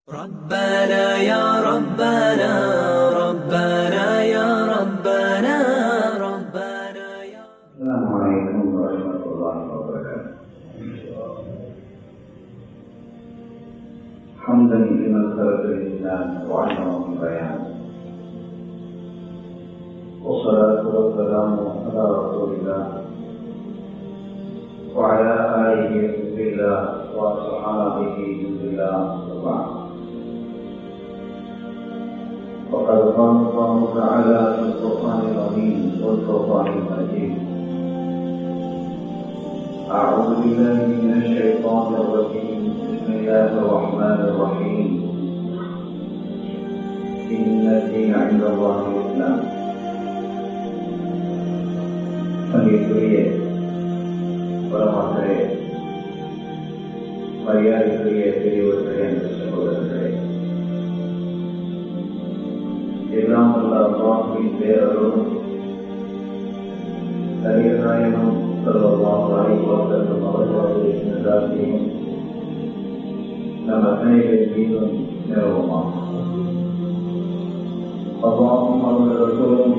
ربنا يا ربنا ربنا يا ربنا ربنا يا السلام عليكم ورحمة الله وبركاته. حمدا لمن خلق الإنسان وعلمه البيان، والصلاة والسلام على رسول الله وعلى آله حزب الله وأصحابه حزب الله وبعد. وقد قال الله تعالى في القرآن العظيم والفرقان المجيد: أعوذ بالله من الشيطان الرجيم، بسم الله الرحمن الرحيم. إن الدين عند الله الإسلام. மதிப்புக்குரிய பரமாத்மரே, மரியாதைக்குரிய பெரியவர்களே, என்ற சகோதரர்களே, எல்லாம் வல்ல அல்லாஹ்வின் பேரருளும் நபிகள் நாயகம் ஸல்லல்லாஹு அலைஹி வஸல்லம் அவர்களுடைய நல்லாசியும் நம் அனைவரின் மீதும் நிலவுமாம். அல்லாஹ்வும் அவர்கள் ரசூலும்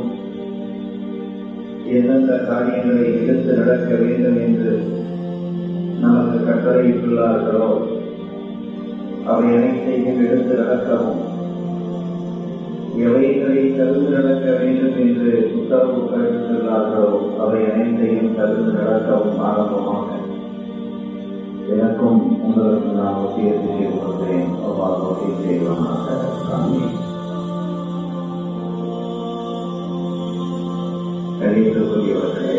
எந்தெந்த காரியங்களை எடுத்து நடக்க வேண்டும் என்று நமக்கு கட்டளையிட்டுள்ளார்களோ அவை அனைத்தையும் எடுத்து நடக்கவும், எவைகளை தவிர்த்து நடக்க வேண்டும் என்று உத்தரவு பிறப்பித்துள்ளார்களோ அவை அனைத்தையும் தவிர்த்து நடக்கவும் ஆரம்பமாக எனக்கும் உங்களுக்கு நான் ஒத்தியத்தை செய்து கொள்கிறேன். அவ்வாறு ஒத்தியை செய்வனாக காண்பேன். கணிதக்கூடியவர்களே,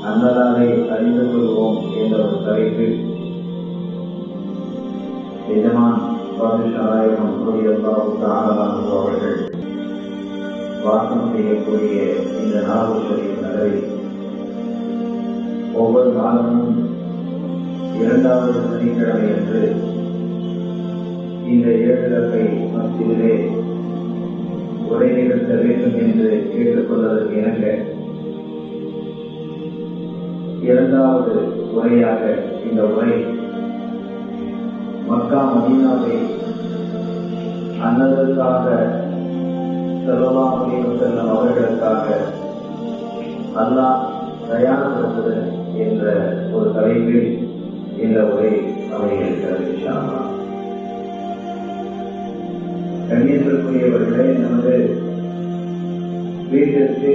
அன்னதானை அறிந்து கொள்வோம் என்ற ஒரு தலைப்பில் எஜமான் பாதுஷாராயகம் அவர்கள் வாசம் செய்யக்கூடிய இந்த நாகூரின் நகரில் ஒவ்வொரு மாதமும் 2வது சனிக்கிழமை என்று இந்த 7 இலக்கை மத்தியிலே உரை நிகழ்த்த வேண்டும் என்று கேட்டுக்கொள்வதற்கு இணங்க 2வது உரையாக இந்த உரை மக்கா மதீனாவை அன்னதற்காக ஸல்லல்லாஹு அலைஹி வஸல்லம் அவர்களுக்காக அல்லாஹ் தயார்படுத்துதல் என்ற ஒரு தலைப்பில் இந்த உரை அமைகிறது. இன்ஷா அல்லாஹ். கண்ணியத்திற்குரியவர்களே, நமது வீட்டிற்கு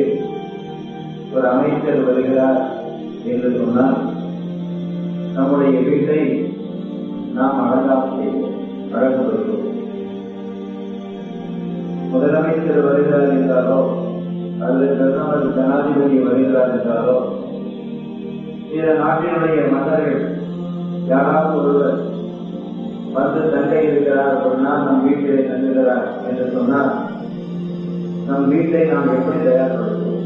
ஒரு அமைச்சர் வருகிறார் என்று சொன்னால் நம்முடைய வீட்டை நாம் அழகாக செய்வோம், அழகுபடுத்துவோம். முதலமைச்சர் வருகிறார் என்றாலோ அல்லது பிரதமர் ஜனாதிபதி வருகிறார் என்றாலோ, சில நாட்டினுடைய மன்னர்கள் யாராவது ஒருவர் வந்து தங்கை இருக்கிறார் அப்படின்னா நம் வீட்டிலே தங்குகிறார் என்று சொன்னால் நம் வீட்டை நாம் எப்படி தயார்படுத்துவோம்?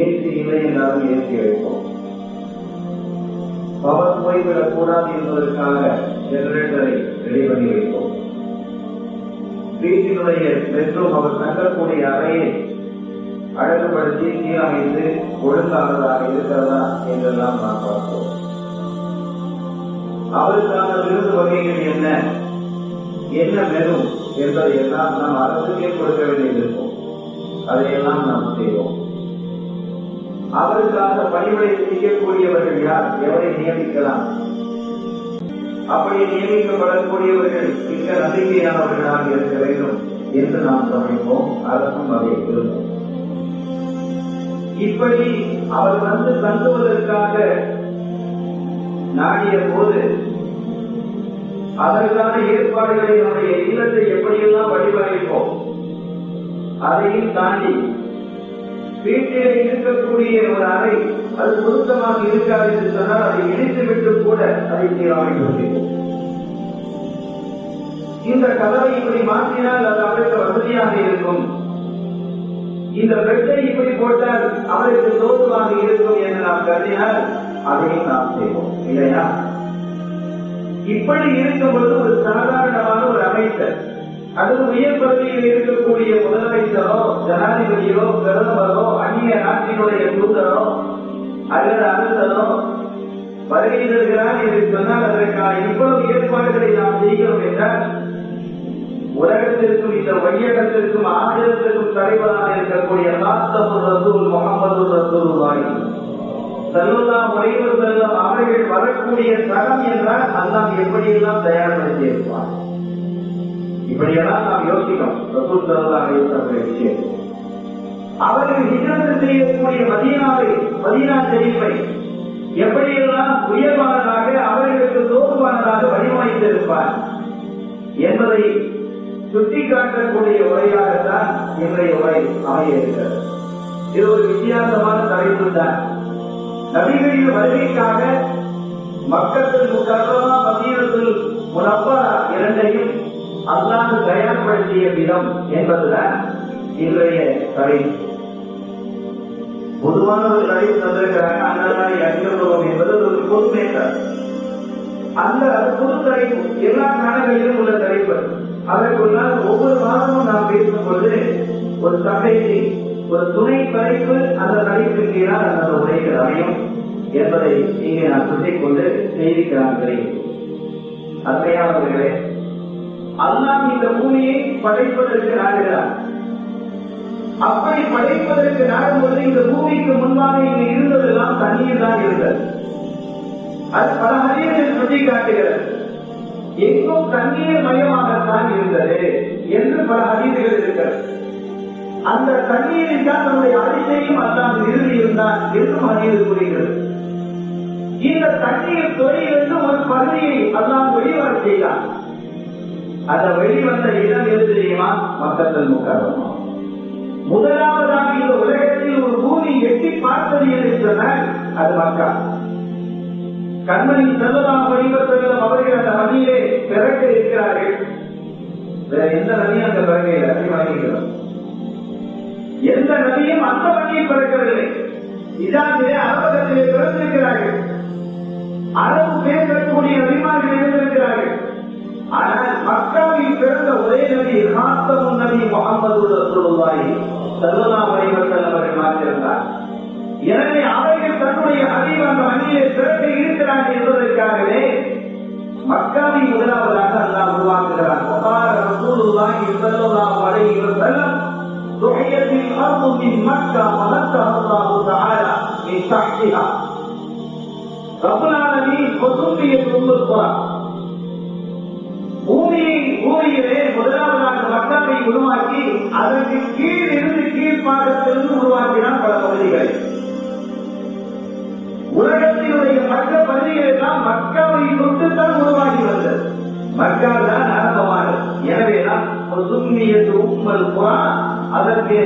ஏசி இல்லை என்றாலும் ஏசி வைப்போம். பவர் போய்விடக் கூடாது என்பதற்காக ஜெனரேட்டரை ரெடி பண்ணி வைப்போம். வீட்டினுடைய பெட்ரூம் அவர் தங்கக்கூடிய அறையை அழகுபடுத்தி சீரமைத்து ஒழுங்கானதாக இருக்கிறதா என்றெல்லாம் நாம் பார்ப்போம். அவருக்கான விருது வகைகள் என்ன மெனும் என்பதை எல்லாம் நாம் அரசுக்கே கொடுக்க வேண்டியிருக்கும். அதையெல்லாம் நாம் செய்வோம். அவருக்காக பணிவிடை செய்யக்கூடியவர்கள் யார், எவரை நியமிக்கலாம், அப்படி நியமிக்கப்படக்கூடியவர்கள் மிக நம்பிக்கையானவர்களாக இருக்க வேண்டும் என்று நாம் கவனிப்போம். அரசும் அதை விரும்பும். இப்படி அவர் வந்து தங்குவதற்காக நாடிய போது அதற்கான ஏற்பாடுகளை நம்முடைய இல்லத்தை எப்படியெல்லாம் வடிவமைப்போம், அதையும் தாண்டி வீட்டிலே இருக்கக்கூடிய ஒரு அறை அது பொருத்தமாக இருக்காது என்று சொன்னால் அதை இணைத்துவிட்டு கூட அதை சீரமைப்பு செய்வோம். இந்த கதவை இப்படி மாற்றினால் அது அவருக்கு வசதியாக இருக்கும், இந்த பெட்டை இப்படி போட்டால் அவருக்கு தோதுவாக இருக்கும் என்று நாம் கருதினால் அதையும் நாம் செய்வோம், இல்லையா? இப்படி இருக்கும் பொழுது ஒரு சாதாரணமான ஒரு அமைச்சர், அது உயர் பதவியில் இருக்கக்கூடிய முதலமைச்சரோ ஜனாதிபதியோ பிரதமரோ அந்நிய நாட்டினுடைய தூதரோ அல்லது அரசனோ வருகை தருகிறான் என்று சொன்னால் அதற்கான இவ்வளவு ஏற்பாடுகளை நாம் செய்கிறோம் என்றால் உலகத்திற்கும் இந்த வையகத்திற்கும் ஆசிரத்திற்கும் தலைவராக இருக்கக்கூடிய காத்தமுர் ரசூல் முஹம்மது ரசூலுல்லாஹி ஸல்லல்லாஹு அலைஹி வஸல்லம் அவர்கள் வரக்கூடிய தரம் என்றால் அல்லாஹ் எப்படியெல்லாம் தயார்படுத்தி இருப்பார். இப்படியெல்லாம் நாம் யோசிக்கிறோம். ரசூல் ஸல்லல்லாஹு அலைஹி வஸல்லம் விஷயம் அவர்கள் ஹிஜ்ரத் செய்யக்கூடிய மதீனா ஷரீஃபை எப்படியெல்லாம் உயர்வானதாக அவர்களுக்கு தோதுவானதாக வடிவமைத்திருப்பார் என்பதை சுட்டிக்காட்டக்கூடிய உரையாகத்தான் இன்றைய உரை அமைய இருக்கிறது. இது ஒரு வித்தியாசமான தலைப்பு தான். நபிகளின் வருகைக்காக மக்கள் முக்கர்ரமா மதீனத்துல் முனவ்வரா இரண்டையும் அல்லாஹ் தயார்படுத்திய விதம் என்பதுதான் இன்றைய தலைப்பு. பொதுவான ஒரு தலைப்பு தந்திருக்கிறாங்க. அண்ணாடி அணிந்துள்ளோம் என்பது ஒரு பொதுமேற்றார். அந்த பொது தலைப்பு எல்லா நாடுகளிலும் உள்ள தலைப்பு. அதற்குள்ளால் ஒவ்வொரு மாதமும் நாம் பேசும்போது ஒரு சபைக்கு ஒரு துணை தலைப்பு அந்த தலைப்பின் கீழால் அந்த உரைகள் அமையும் என்பதை இங்கே நான் சொல்லிக் கொண்டு செய்திக்கிறார்களே. அத்தையானவர்களே, அல்லாஹ் இந்த பூமியை படைப்பதற்கு நாடுகிறார். அப்படி படைப்பதற்கு நாடும்போது இந்த பூமிக்கு முன்பாக இங்கு இருந்ததெல்லாம் தண்ணீர் தான் இருந்தது. அது பல ஹதீஸ்களில் சுட்டி காட்டுகிறது. எங்கும் தண்ணீர் மயமாகத்தான் இருந்தது என்று பல ஹதீஸ்கள் இருக்கிறது. அந்த தண்ணீரில் தான் நம்முடைய அரிசையும் அல்லாஹ் நிறுவி இருந்தான் என்றும் ஹதீஸ் கூறுகிறது. இந்த தண்ணீர் துறையிலிருந்து ஒரு பகுதியை அல்லாஹ் வெளிவர செய்தார். அந்த வெளிவந்த இடம் எது தெரியுமா? மக்கள் முக்கர்ரமா. முதலாவதாக இந்த உலகத்தில் ஒரு பூமி எட்டி பார்த்தது என்று சொன்னால் அது மக்கா. கண்மணி ஸல்லல்லாஹு அலைஹி வஸல்லம் அவர்கள் அந்த மண்ணிலே பிறக்க இருக்கிறார்கள். வேற எந்த நபியும் அந்த பிறக்கையில் அறிவாகிறார். எந்த நபியும் அந்த மண்ணில் பிறக்கவில்லை. இதாலே அரபகத்திலே பிறந்திருக்கிறார்கள். அரபு பேசக்கூடிய நபிமார்கள் இருந்திருக்கிறார்கள். ஆனால் மக்காவில் பிறந்த ஒரே நபி காத்தமுன் நபி முஹம்மது ரசூலுல்லாஹி ஸல்லல்லாஹு அலைஹி வஸல்லம் அவர்கள் மாற்றிருந்தார். எனவே அவர்கள் தன்னுடைய அறிவு அந்த மண்ணிலே பிறக்க இருக்கிறார்கள் என்பதற்காகவே மக்காவில் முதலாவதாக அல்லாஹ் உருவாக்குகிறார். ரசூலுல்லாஹி ஸல்லல்லாஹு அலைஹி வஸல்லம் துஹியத்தில் அர்து மின் மக்கா வனத்தஹ அல்லாஹு தஆலா மின் தஹ்திஹா. ரப்பல் ஆலமீன் வஸுபியத் உம்முல் குரா. பூமியிலே முதலாவதாக மக்காவை உருவாக்கி அதற்கு கீழ் இருந்து கீழ்ப்பாகத்திலிருந்து உருவாக்கினார் பல பகுதிகளை. உலகத்தினுடைய மற்ற பகுதிகள் எல்லாம் மக்காவை தொட்டுத்தான் உருவாகி வந்தது. மக்கா தான் ஆரம்பமானது. எனவேதான் உம்முல் குரா அதற்கு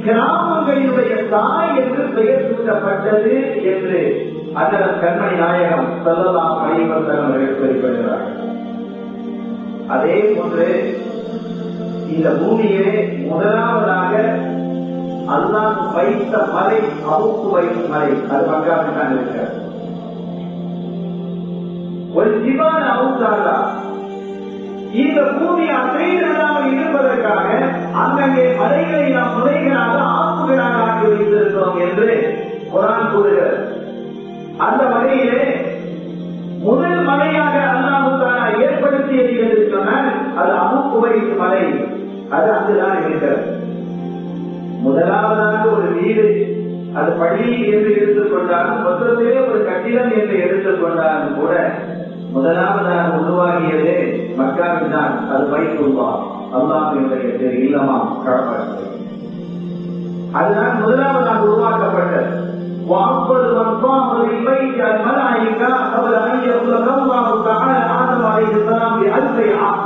கிராமங்களினுடைய தாய் என்று பெயர் சூட்டப்பட்டது என்று அதன் கண்மணி நாயகம் ஸல்லல்லாஹு அலைஹி வஸல்லம் அவர்கள் குறிப்பிடுகிறார்கள். அதே போன்று இந்த பூமியிலே முதலாவதாக அல்லாஹ் வைத்த மலை அவுக்கு வைக்கும் மலை அது மக்காவில் தான் இருக்கிறது. ஒரு ஜிபான அவுத்தாரா இந்த பூமி அசைவில்லாமல் இருப்பதற்காக அங்கங்கே மலைகளை நாம் முறைகளாக ஆப்புகளாக ஆக்கி வைத்திருக்கிறோம் என்று குர்ஆன் கூறுகிறது. அந்த மலையிலே முதல் மலையாக அல்லாஹ் தஆலா ஏற்படுத்தியது என்று சொன்னால் அது அபு குவைஸ் மலை. அது அங்குதான் இருக்கிறது. முதலாவதாக ஒரு வீடு, அது பள்ளி என்று எடுத்துக்கொண்டாலும் மொத்தத்திலே ஒரு கட்டிடம் என்று எடுத்துக்கொண்டாலும் கூட முதலாவதாக உருவாகியது மக்காவில் தான். அது பைத்துல்லாஹ், அல்லாஹ்வுடைய திரு இல்லமாம் கஅபா. அதுதான் முதலாவதாக உருவாக்கப்பட்டது. وأفضل من طاف بالبيت الملائكة قبل أن يخلق الله تعالى آدم عليه السلام ب1000 عام.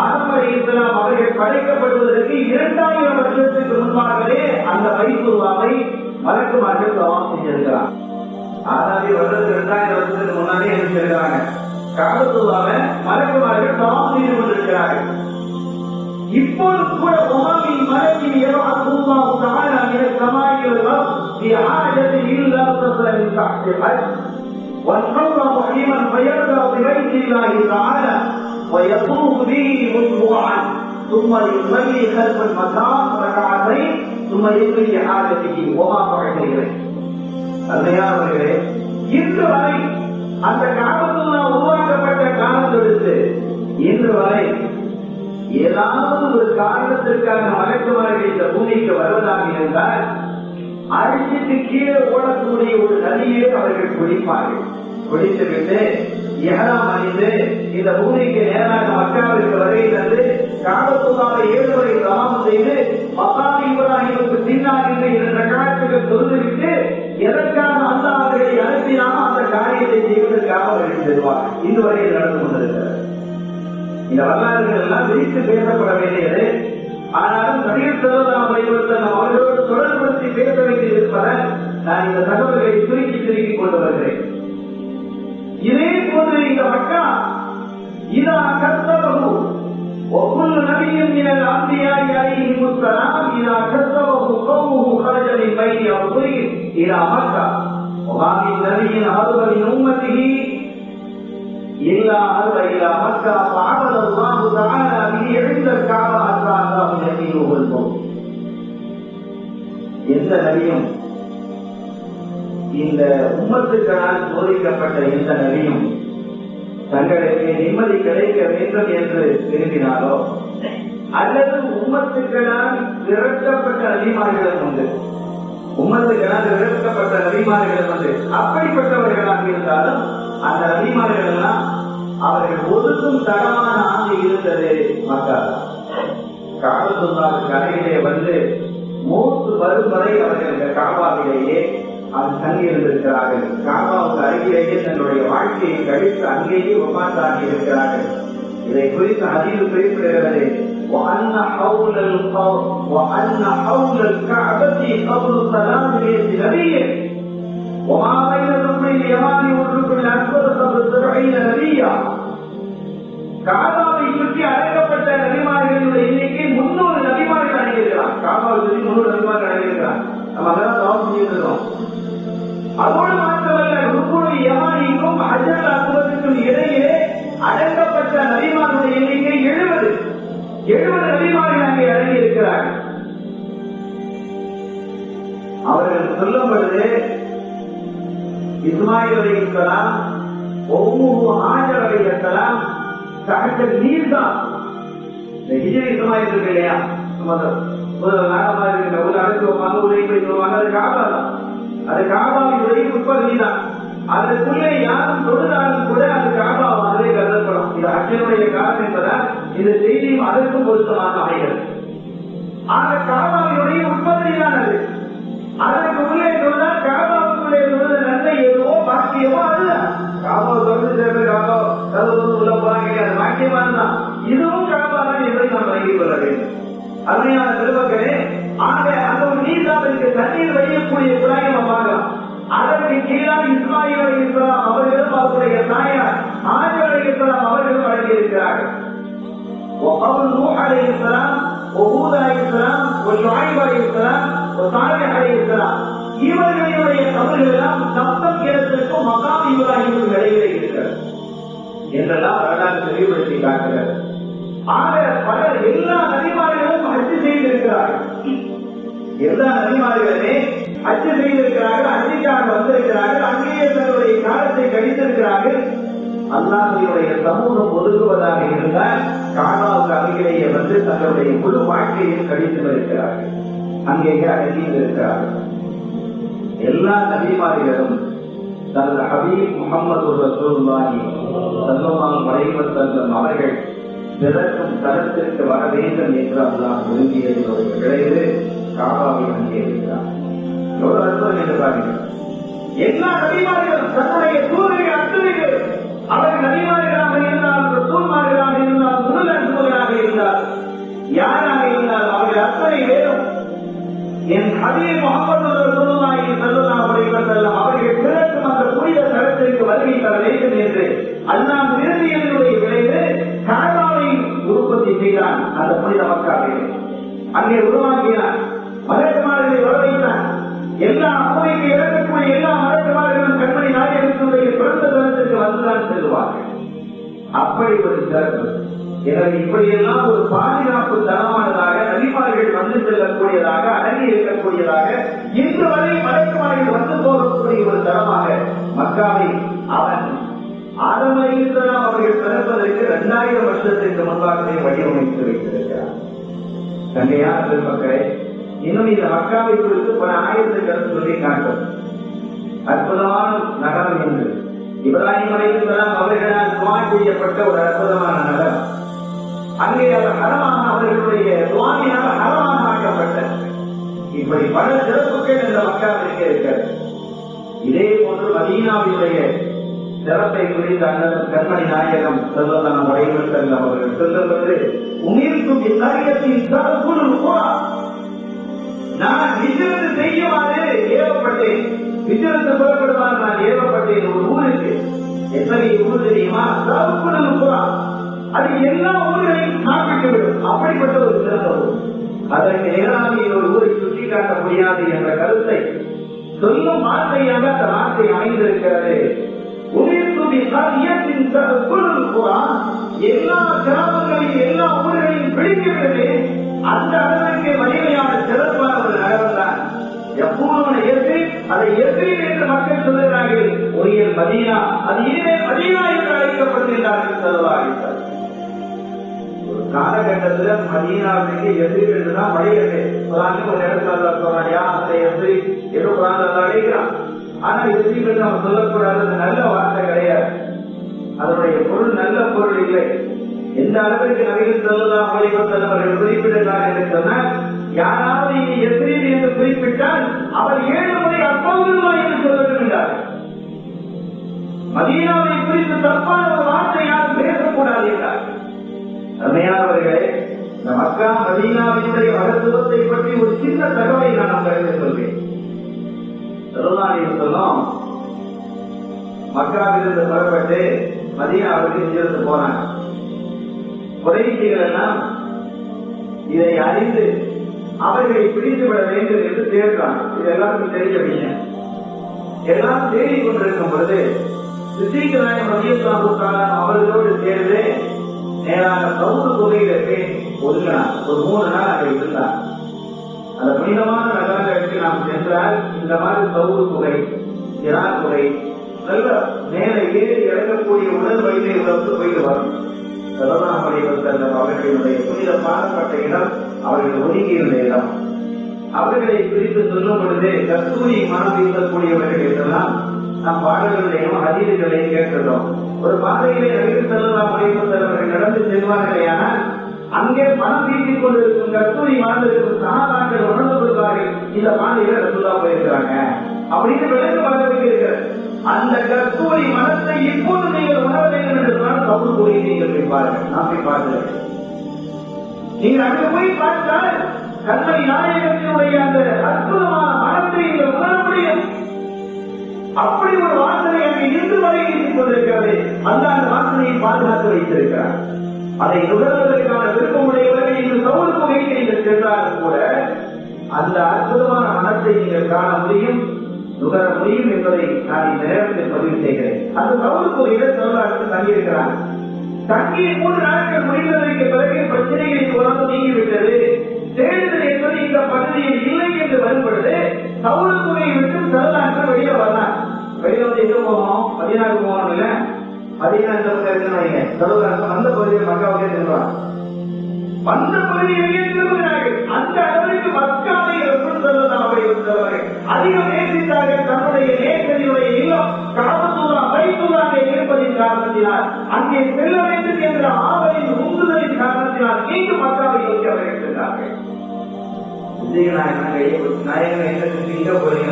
ஆதம் அலைஹிஸ்ஸலாம் அவர்கள் படைக்கப்படுவதற்கு 2000 வருஷத்துக்கு முன்பாகவே அந்த பைத்துல்லாவை மலக்குமார்கள் தவாப் செஞ்சிருக்கிறார். ஆதாமி வருடத்துக்கு 2000 வருஷத்துக்கு முன்னாலே என்ன செய்கிறாங்க? கஅபத்துல்லாவை மலக்குமார்கள் தவாப் செய்து கொண்டிருக்கிறார்கள். இப்போது கூட உமாவின் மலையில் யபஅத்துல்லாஹு தஆலா மின ஸமாஇ வல் அர்த் ஃபி ஹாஜத்தின் இல்லா தஸல மின் தஹ்தி ஹஜ் வல் முஹிமன் ஃபயர்தா பிபைத்தில்லாஹி தஆலா ويطوف به أسبوعا ثم يصلي خلف المقام ركعتين ثم يصلي لحاجته وما فعل إليه. அன்னையார்களே, இன்று வரை அந்த காபத்துல்லா உருவாக்கப்பட்ட காலம் எடுத்து இன்று வரை ஏதாவது ஒரு காரணத்திற்காக மலக்குமார்கள் இந்த பூமிக்கு வருவதாக இருந்தால் அழிச்சிட்டு கீழே ஓடக்கூடிய ஒரு நதியை அவர்கள் குடிப்பார்கள். குடித்துவிட்டு இஹ்ராம் அணிந்து இந்த பூமிக்கு நேராக மக்காவிற்கு வருகை தந்து காபத்துல்லாவை 7 முறை தவாப் செய்து மகாம் இப்ராஹிமுக்கு பின்னால் இருந்து 2 ரக்அத்துகள் தொழுதுவிட்டு எதற்காக அல்லாஹ் அவர்களை அனுப்பினாலும் அந்த காரியத்தை செய்வதற்காக அவர்கள் செல்வார்கள். இதுவரை நடந்து கொண்டிருக்கிறது. இந்த வரலாறுகள் எல்லாம் விரித்து பேசப்பட வேண்டியது. ஆனாலும் நபிகள் ஸல்லல்லாஹு அலைஹி வஸல்லம் அவர்களோடு தொடர்புபடுத்தி பேச வேண்டியிருப்பதால் நான் இந்த தகவல்களை சுருக்கிக் கொண்டு வருகிறேன். இதே போன்று இந்த மக்கா இதா கத்தபஹு وكل نبي من الأنبياء عليهم السلام إذا كذبه قومه خرج من بين أظهرهم إلى مكة وما من نبي هرب من أمته إلا هرب إلى مكة فعبد الله تعالى به عند الكعبة حتى أتاه يمينه الموت. எந்த நபியும் இந்த உம்மத்துக்களால் சோதிக்கப்பட்ட எந்த நபியும் தங்களுக்கு நிம்மதி கிடைக்க வேண்டும் என்று விரும்பினாலோ அல்லது உம்மத்துக்களால் விரட்டப்பட்ட நபிமார்களும் உண்டு. உம்மத்துக்களால் விரட்டப்பட்ட நபிமார்களும் உண்டு. அப்படிப்பட்டவர்களாக இருந்தாலும் அந்த நபிமார்கள் எல்லாம் அவர்கள் ஒதுக்கும் தரமான ஆண்டு இருந்தது மக்கள். காபத்துல்லாஹ்வுக்கு அருகிலே வந்து மூத்து வரும் வரை அவர்கள் இந்த காபாவிலேயே தங்கியிருந்திருக்கிறார்கள். காபாவுக்கு அருகிலேயே தன்னுடைய வாழ்க்கையை கழித்து அங்கேயே வஃபாத்தாகி இருக்கிறார்கள். இதை குறித்து ஹதீஸ் குறிப்பிடுகிறது. وأن حول الكعبة قبر 300 نبي وما بين الركن اليماني والركن الأكبر قبر 70 نبيا. காபாவை சுற்றி அழைக்கப்பட்ட நபிமார்களுடைய எண்ணிக்கை 300 நபிமார்கள் அடைந்திருக்கிறார். காபாவை சுற்றி 300 நபிமார்கள் அடைந்திருக்கிறார். நம்ம அதெல்லாம் தவாப் செய்திருக்கிறோம். அதோடு மாத்திரமல்ல, ருக்குனுல் யமானிக்கும் ஹஜ்ஜல் அஸ்வதுக்கும் இடையே அடங்கப்பட்ட நபிமார்களுடைய எண்ணிக்கை 70 நபிமார்கள் அங்கே அடங்கி இருக்கிறார்கள். அவர்கள் சொல்லும் பொழுது இஸ்மாயில் அலைஹிஸ்ஸலாம் உம்மு ஹாஜர் அலைஹிஸ்ஸலாம் சஹஜல் நீர்தான் இந்த ஹிஜ்ரி இஸ்மாயில் இருக்கு இல்லையா, ஒரு நாகமா இருக்கிற ஒரு அடுத்து உதவி சொல்லுவாங்க. அது காபா தான். அது காபாவினுடைய உட்பகுதி தான். அதற்குள்ளே யாரும் தொழுதாலும் கூட அது காபாவாகவே கருதப்படும். இது ஹஜ்ஜினுடைய காலம் என்பதால் இந்த செய்தியும் அதற்கும் பொருத்தமாக அமைகிறது. ஆக காபாவினுடைய உட்பகுதி தான் அது. அதற்கு உள்ளே சொன்னால் காபாவுக்குள்ளே சொல்லுற நன்மை எதுவோ பாக்கியமோ அதுதான். காபாவை தொடர்ந்து சேர்ந்து காபா உள்ள போறாங்க, அது பாக்கியமான தான். இதுவும் காபா தான் என்பதை நாம் வழங்கிக் கொள்ள வேண்டும். அருமையான பெருமக்களே, ஆக அந்த ஒரு நீர்தாவிற்கு தண்ணீர் வடியக்கூடிய குழாயை நம்ம பார்க்கலாம். அதற்கு கீழாக இஸ்மாயில் அலைஹிஸ்ஸலாம் அவர்களும் அவருடைய தாயார் ஹாஜர் அலைஹிஸ்ஸலாம் அவர்களும் வழங்கியிருக்கிறார்கள். நூஹ் அலைஹிஸ்ஸலாம், ஹூத் அலைஹிஸ்ஸலாம், ஷுஐப் அலைஹிஸ்ஸலாம், சாலிஹ் அலைஹிஸ்ஸலாம் இவர்களுடைய கபர்கள் எல்லாம் சப்தம் இடத்திற்கும் மகாம் இப்ராஹிமுக்கு இடையிலே இருக்கிறது என்றெல்லாம் வரலாறு தெளிவுபடுத்தி காட்டுகிறது. ஆக பலர் எல்லா நபிமார்களும் ஹஜ் செய்திருக்கிறார்கள். எல்லா நபிமார்களுமே ஹஜ் செய்திருக்கிறார்கள். ஹஜ்ஜுக்காக வந்திருக்கிறார்கள். அங்கேயே தன்னுடைய காலத்தை கழித்திருக்கிறார்கள். அல்லாஹ்வுடைய சமூகம் ஒதுக்குவதாக இருந்தால் காபாவுக்கு அருகிலேயே வந்து தங்களுடைய முழு வாழ்க்கையை கழித்து வருகிறார்கள். அங்கேயே அடங்கியில் இருக்கிறார்கள். எல்லா நபிமார்களும் தனது ஹபீப் முஹம்மது ரசூலுல்லாஹி ஸல்லல்லாஹு அலைஹி வஸல்லம் அவர்கள் பிறக்கும் தரத்திற்கு வர வேண்டும் என்று அல்லாஹ் விரும்பியதோடு விளைவு காபாவை அங்கே இருக்கிறார். எவ்வளவு அற்புதம் என்று பாருங்கள். எல்லா நபிமார்களும் தன்னுடைய தூதரை அத்துணைகள் அவர்கள் நபிமார்களாக இருந்தால், ரசூல்மார்களாக இருந்தால், முதல் அன்புகளாக இருந்தால், யாராக இருந்தால் அவர்கள் அத்தனை வேறும் என் ஹபீப் முஹம்மது ரசூலுல்லாஹி ஸல்லல்லாஹு அலைஹி வஸல்லம் அவர்கள் பிறக்கும் அந்த புனித தலத்திற்கு வருகை தர வேண்டும் என்று அல்லாஹ் விரும்பியதனுடைய விளைவு காபாவை உற்பத்தி செய்தான். அந்த புனித மக்காவை அங்கே உருவாக்கினார். மலக்குமார்களை வரவைத்தான். எல்லா பூமிக்கு இறக்கக்கூடிய எல்லா மலக்குமார்களும் கண்மணி நாயகத்தினுடைய பிறந்த தலத்திற்கு வந்துதான் செல்வார்கள். அப்படி ஒரு சிறப்பு. எனவே இப்படியெல்லாம் ஒரு பாதுகாப்பு தரமானதாக நபிமார்கள் வந்து செல்லக்கூடியதாக அடங்கி இருக்கக்கூடியதாக இன்று வரை மலக்குமார்கள் வந்து போகக்கூடிய ஒரு தரமாக மக்காவை அவன் ஆதம் அலைஹிஸ்ஸலாம் அவர்கள் பிறப்பதற்கு 2000 வருஷத்திற்கு முன்பாகவே வடிவமைத்து வைத்திருக்கிறார். கண்டையான பெருமக்களே, இன்னும் இந்த மக்காவை குறித்து பல ஆயிரத்துக்கள் சொல்லி காட்டும் அற்புதமான நகரம் என்று இப்ராஹிம் அலைஹிஸ்ஸலாம் அவர்களால் துஆ செய்யப்பட்ட ஒரு அற்புதமான நகரம். அங்கே அவர் ஹரமாக அவர்களுடைய துஆவினால் ஹரமாக ஆக்கப்பட்ட இப்படி பல சிறப்புகள் இந்த மக்காவிற்கு இருக்கிறது. இதே போன்று மதீனாவினுடைய சிறப்பை குறித்து அண்ணன் கண்மணி நாயகம் ஸல்லல்லாஹு அலைஹி வஸல்லம் அவர்கள் சொல்லும்போது உமிர்து பிஸரியத்தின் தரகுல் குர்ஆன், நான் ஹிஜ்ரத் செய்யுமாறு ஏவப்பட்டேன், ஹிஜ்ரத் புறப்படுமாறு நான் ஏவப்பட்டேன் ஒரு ஊருக்கு. எத்தனை ஊர் தெரியுமா? தரகுல் குர்ஆன், அது எல்லா ஊர்களையும் காப்பிட்டுவிடும், அப்படிப்பட்ட ஒரு சிறந்த ஊர். அதற்கு நேராக ஒரு ஊரை சுற்றி காட்ட முடியாது என்ற கருத்தை சொல்லும் வார்த்தையாக அந்த வார்த்தை அமைந்திருக்கிறது. எல்லா கிராமங்களையும் எல்லா ஊர்களையும் பிடிக்கிறது. அந்த அளவிற்கு வலிமையான சிறப்பான ஒரு நகரம் தான். எப்போதும் அதை எதிரி என்று மக்கள் சொல்லுகிறார்கள். ஒரியல் மதீனா, அது இனிமே மதீனா என்று அழைக்கப்படுகிறார்கள் சொல்லுவார்கள். ஒரு காலகட்டத்தில் மதீனாவுக்கு எதிரி என்றுதான் வழிகிறது. ஒரு இடத்துல சொல்றாங்க அதை எதிரி என்று அழைக்கிறான். ஆனா எதிரிகள் நம்ம சொல்லக்கூடாது, நல்ல வார்த்தை கிடையாது, அதனுடைய பொருள் நல்ல பொருள் இல்லை. எந்த அளவிற்கு நபிகள் ஸல்லல்லாஹு அலைஹி வஸல்லம் அவர்கள் குறிப்பிடுகிறார் என்று சொன்னால், யாராவது இங்கே எதிரி என்று குறிப்பிட்டால் அவர் 7 முறை அஸ்தக்ஃபிருல்லாஹ் என்று சொல்ல வேண்டும். மதீனாவை குறித்து தப்பான ஒரு வார்த்தை யாரும் பேசக்கூடாது என்றார். அருமையானவர்களே, இந்த மக்கா மதீனாவினுடைய மகத்துவத்தை பற்றி ஒரு சின்ன தகவலை நான் உங்களுக்கு சொல்வேன். ஸல்லல்லாஹு அலைஹி வஸல்லம் மக்காவிலிருந்து புறப்பட்டு மதீனாவுக்கு ஹிஜ்ரத் போனாங்க. குறைஷிகள் எல்லாம் இதை அறிந்து அவர்களை பிடித்து விட வேண்டும் என்று தேடுறாங்க. இது எல்லாருக்கும் தெரிஞ்ச விஷயம். எல்லாம் தேடிக் கொண்டிருக்கும் பொழுது சித்திக் நாயகம் ரலியல்லாஹு தஆலா அவர்களோடு சேர்ந்து நேராக சவுர் குகையில போய் ஒதுங்கினார். ஒரு 3 நாள் அங்கே இருந்தார். அந்த புனிதமான நகரங்களுக்கு நாம் சென்றால் இந்த மாதிரி சவுர் குகை, ஹிரா குகை, நல்ல மேலே ஏறி இறங்கக்கூடிய உடல் வலிமை உணர்ந்து போயிட்டு வரும். ஸல்லல்லாஹு அலைஹி வஸல்லம் அவர்களுடைய புனித பாடப்பட்ட இடம், அவர்கள் ஒதுங்கியிருந்த இடம். அவர்களை குறித்து சொல்லும் பொழுது கஸ்தூரி மனம் வீசக்கூடியவர்கள் என்றெல்லாம் நாம் பாடல்களையும் ஹதீஸ்களையும் கேட்டுள்ளோம். ஒரு பாதையிலே நபிகள் ஸல்லல்லாஹு அலைஹி வஸல்லம் அவர்கள் நடந்து செல்வார்களே, ஆனால் அங்கே மனம் வீசிக் கொண்டிருக்கும் கஸ்தூரி மனதிற்கும் சகாபாக்கள் உணர்ந்து கொள்வார்கள், இந்த பாதையில ரசூலுல்லாஹ் போயிருக்கிறாங்க அப்படின்னு விளக்கமாக இருக்கிறது. அந்த கஸ்தூரி மனத்தை இப்போது நீங்கள் உணர வேண்டும் என்று சொன்னால் சவுர் குகையை நீங்கள் போய் பாருங்கள். நான் போய் பார்த்தேன். நீங்கள் அங்கு போய் பார்த்தால் கண்மணி நாயகத்தினுடைய அந்த அற்புதமான மனத்தை நீங்கள் உணர முடியும். அப்படி ஒரு வாசனை அங்கே இன்று வரை வீசிக் கொண்டிருக்கிறது. அந்த வாசனையை பாதுகாத்து வைத்திருக்கிறார். அதை நுகர்வதற்கான விருப்பமுடையவர்கள் இந்த சவுர் குகைக்கு நீங்கள் சென்றாலும் கூட அந்த அற்புதமான மனத்தை நீங்கள் காண முடியும், நுகர முடியும் என்பதை நான் இந்த நேரத்தில் பதிவு செய்கிறேன். அந்த சவுர் குகையில சொல்லலாற்று தங்கியிருக்கிறார். தங்கி 3 நாட்கள் முடிந்ததற்கு பிறகு பிரச்சனைகளை தொடர்ந்து நீங்கிவிட்டது. தேடுதல் என்பது இந்த பகுதியில் இல்லை என்று வரும் பொழுது சவுர் குகையை விட்டு சொல்லலாற்று வெளியே வரலாம். வெளியே வந்து எங்க போகணும்? மதீனாவுக்கு போகணும். இல்ல மதீனா இந்த சொல்லுவாங்க, அந்த பகுதியில் மக்காவுக்கே செல்வாங்க. அந்த பகுதியிலேயே திரும்பினார்கள். அந்த அளவிற்கு மக்காவை அதிகம் நேசித்தார்கள். தன்னுடைய நேசனுடைய இல்லம் காபத்துல்லா பைத்துல்லாஹ் இருப்பதின் காரணத்தினால், அங்கே செல்ல வேண்டும் என்ற ஆவலின் உந்துதலின் காரணத்தினால் மீண்டும் மக்காவை நோக்கி அவர்கள் சென்றார்கள். நாயகன் என்ன செஞ்சீங்க போறீங்க?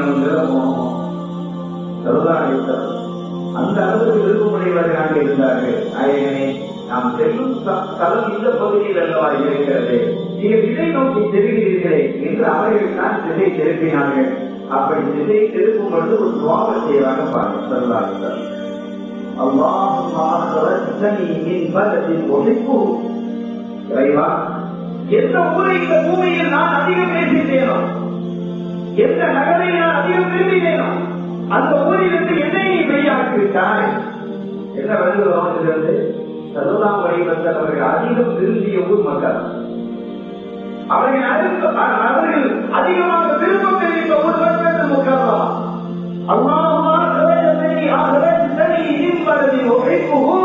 அந்த அளவுக்கு விருப்பமுடையவர்கள் அங்கே இருந்தார்கள். நாயகனே, நாம் செல்லும் தலம் இந்த பகுதியில் அல்லவா இருக்கிறது, நீங்கள் இதை நோக்கி தெரிகிறீர்களே என்று அவர்கள் தான் திசை திருப்பினார்கள். அப்படி திசை திருப்பும் பொழுது ஒரு துவாவை செய்வாங்க பாருங்கள். சொல்லலாம், இறைவா, எந்த ஊரை இந்த பூமியில் நான் அதிகம் நேசித்தேனோ, எந்த நகரை நான் அதிகம் விரும்பினேனோ, அந்த ஊரிலிருந்து என்னை நீ வெளியாக்கிவிட்டாய். என்ன வருகிறது? ஸல்லல்லாஹு அலைஹி வஸல்லம் அவர்கள் அதிகம் விரும்பிய ஊர் மக்கள். அவர்கள் அதிகமாக விருப்பம் தெரிவித்த ஊர் மக்கள் முக்கர்ரமா. அல்லாஹும்ம அஹ்ரஜ்னி அஹ்ரஜ்னி மின் பலதி உஹிப்புஹு.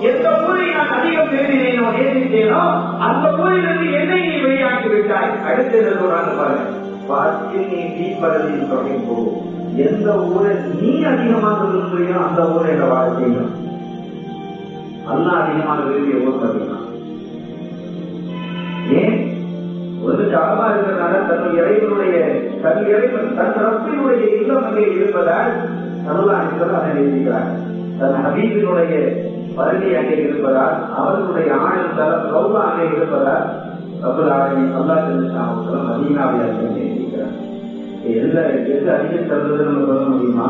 எந்த ஊரை நான் அதிகம் விரும்பினேனோ நேசித்தேனோ அந்த ஊரிலிருந்து என்னை நீ வெளியாக்கி விட்டாய். அடுத்து என்ன சொல்றாங்க பாருங்க, வாஸ்கினி நீ பலதி உஹிப்பு. எந்த ஊரை நீ அதிகமாக விரும்புறியோ அந்த ஊரை என்ன வாழ செய்யும். அல்லாஹ் அதிகமாக விரும்பிய ஊர் பார்த்தீங்கன்னா ஏன் ஒரு காலமா இருக்கிறதுனால தன் இறைவனுடைய தன் ரப்பினுடைய இல்லம் அங்கே இருப்பதால் அல்லாஹ் அதை நேசிக்கிறார். தன் ஹபீபினுடைய வருகை அங்கே இருப்பதால் அவர்களுடைய ஆயுள் தரம் ரௌலா அங்கே இருப்பதால் ரப்பல் ஆலமீன் அல்லாஹ் ஜல்லல்லாஹு மதீனாவை அங்கே நேசிக்கிறார். எது அதிகம் தருவது நம்ம சொல்ல முடியுமா?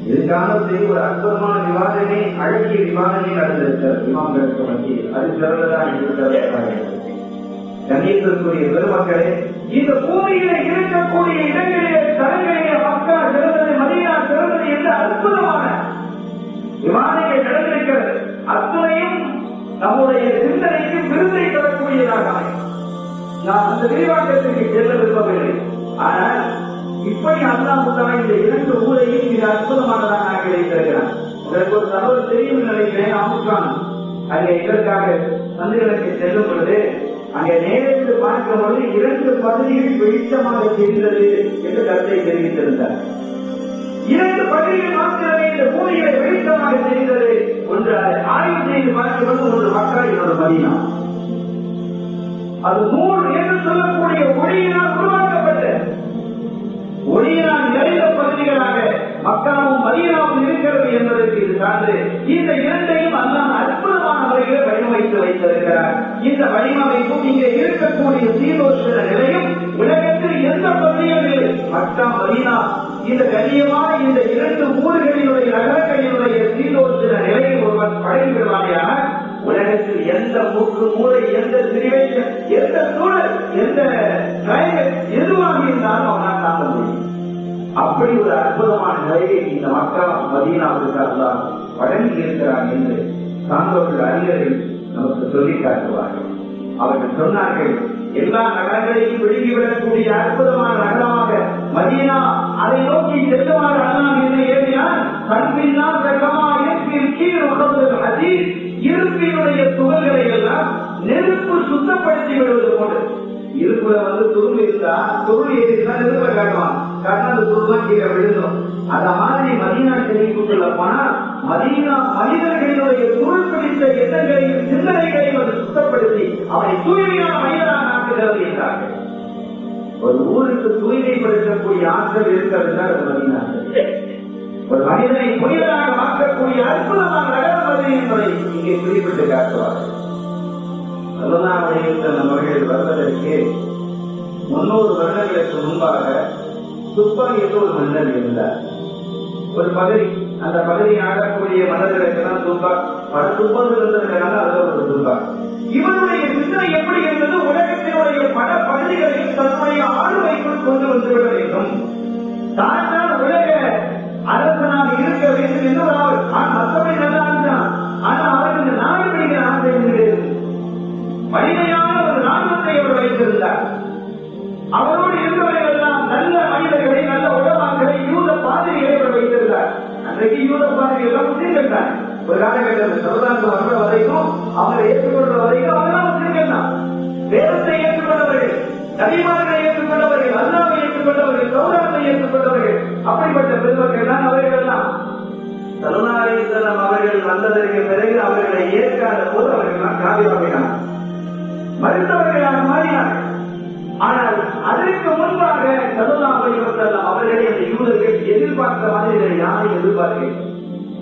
இதுக்கான ஒரு அற்புதமான விவாதனை, அழகிய விவாதனை நடந்திருக்கிறது இமாம்களுக்கு மத்தியில். அது சிறந்ததான் இருக்கிறது. கண்ணியத்திற்குரிய பெருமக்களே, இந்த பூமியில இருக்கக்கூடிய இடங்களிலே தலங்களிலே மக்கா சிறந்தது, மதீனா சிறந்தது என்ற அற்புதமான விவாதங்கள் நடந்திருக்கிறது. அத்துணையும் நம்முடைய சிந்தனைக்கு விருதை தரக்கூடியதாக நான் அந்த விரிவாக்கத்திற்கு செல்ல விரும்பவில்லை. ஆனால் இப்படி அல்லாஹ் இந்த இரண்டு ஊரையும் மிக அற்புதமானதாக கிடைத்திருக்கிறார். உங்களுக்கு ஒரு தகவல் தெரியும் நினைக்கிறேன். ஆமுக்கான் அங்கே இதற்காக சந்தைகளுக்கு செல்லும் பொழுது அங்கே நேரிட்டு பார்க்கும் பொழுது இரண்டு பகுதிகள் வெளிச்சமாக தெரிந்தது என்று கருத்தை தெரிவித்திருந்தார். இரண்டு பகுதிகள் மாத்திரமே இந்த பூமியை வெளிச்சமாக தெரிந்தது. ஒன்று ஆய்வு செய்து பார்க்கும்போது ஒன்று மக்கா, இன்னொரு மதீனா. அது நூறு என்று சொல்லக்கூடிய ஒளியினால் உருவாக்கப்பட்ட ஒளியினால் நிறைந்த பகுதிகளாக மக்காவும் மதீனாவும் இருக்கிறது என்பதற்கு இது சான்று. இந்த இரண்டையும் அல்லாஹ் அற்புதமான முறையில் வடிவமைத்து வைத்திருக்கிறார். இந்த வடிவமைப்பும் இங்கே இருக்கக்கூடிய சீதோஷண நிலையும் உலகத்தில் எந்த பகுதியும் இல்லை. மக்கா மதீனா இந்த கண்ணியமான இந்த இரண்டு ஊர்களினுடைய நகரங்களினுடைய சீதோஷண நிலையை ஒருவன் படைவிடுவானையான உலகத்தில் எந்த மூக்கு மூளை, எந்த சிறுவேஷன், எந்த சூழல், எந்த எதுவாக இருந்தாலும் அவனால் தாங்க முடியும். அப்படி ஒரு அற்புதமான நிலையை இந்த மக்கா மதீனாவுக்கு அல்லாஹ் வழங்கி இருக்கிறார் என்று சான்றோர்கள் அறிஞர்கள் நமக்கு சொல்லி காட்டுவார்கள். அவர்கள் சொன்னார்கள், எல்லா நகரங்களையும் விழுங்கிவிடக்கூடிய அற்புதமான நகரமாக மதீனா, அதை நோக்கி செல்லுமாறு அல்லாஹ் என்னை ஏறினார். கண்பின்னால் ரகமா இருப்பில் கீழ் உணர்ந்தது அஜீஸ். இருப்பினுடைய துகள்களை எல்லாம் நெருப்பு சுத்தப்படுத்தி விடுவது போன்று. இருப்புல துருள் இருந்தா துருள் ஏறினா நெருப்பை காட்டுவான், காட்டினா அந்த துருள்லாம் கீழே விழுந்துடும். அந்த மாதிரி மதீனா செழிப்புக்குள்ள போனா மதீனா மனிதர்களினுடைய துருள் பிடித்த எண்ணங்களையும் சிந்தனைகளையும் அது சுத்தப்படுத்தி அவனை தூய்மையான மனிதனாக ஆக்குகிறது என்றார்கள். ஒரு ஊருக்கு தூய்மைப்படுத்தக்கூடிய ஆற்றல் இருக்கிறது தான் அது மதீனா. ஒரு மனிதனை புனிதனாக மாற்றக்கூடிய அற்புதமான நகரம் என்பதை இங்கே குறிப்பிட்டு காட்டுவார்கள். ஸல்லல்லாஹு அலைஹி வஸல்லம் அவர்கள் வருவதற்கு 300 வருடங்களுக்கு முன்பாக துப்பா என்று ஒரு மன்னர் இருந்தார். ஒரு பகுதி, அந்த பகுதியை ஆடக்கூடிய மன்னர்களுக்கெல்லாம் துப்பா, பல துப்பங்கள் இருந்ததுனால அதில் ஒரு துப்பா. இவருடைய சிந்தனை எப்படி இருந்தது? உலகத்தினுடைய பல பகுதிகளையும் தன்னுடைய ஆளுமைக்குள் கொண்டு வந்துவிட வேண்டும். தான் தான் உலக அரசனாக இருக்க வேண்டும் என்று மற்றபடி நல்லா இருந்தான். ஆனால் அவருக்கு இந்த நாடு பிடிக்கிற ஆசை கிடையாது. வலிமையான ஒரு ராணுவத்தை அவர் வைத்திருந்தார். அவரோடு இருந்தவர்கள் எல்லாம் நல்ல மனிதர்களை, நல்ல உலமாக்களை, யூத பாதிரிகளை அவர் வைத்திருந்தார். அன்றைக்கு யூத பாதிரிகள் எல்லாம் முஸ்லிம்கள் தான். ஒரு காலகட்டத்தில் சமுதாயத்தில் வந்த வரைக்கும் அவங்களை ஏற்றுக்கொண்ட வரைக்கும் அவர்கள் முஸ்லிம்கள் தான். வேதத்தை ஏற்றுக்கொண்டவர்கள், நபிமார்களை ஏற்றுக்கொண்டவர்கள், அல்லாஹ்வை ஏற்றுக்கொண்டவர்கள், தௌராத்தை ஏற்றுக்கொண்டவர்கள், அப்படிப்பட்ட பெருமக்கள் தான் அவர்கள் தான். ஸல்லல்லாஹு அலைஹி வஸல்லம் அவர்கள் வந்ததற்கு பிறகு அவர்களை ஏற்காத போது அவர்கள் காவிராவினார், மறுத்தவர்களாக மாறினார்கள். ஆனால் அதற்கு முன்பாக ஸல்லல்லாஹு அலைஹி வஸல்லம் அவர்களை அந்த யூதர்கள் எதிர்பார்த்த மாதிரி யாரையும் எதிர்பார்க்கவில்லை.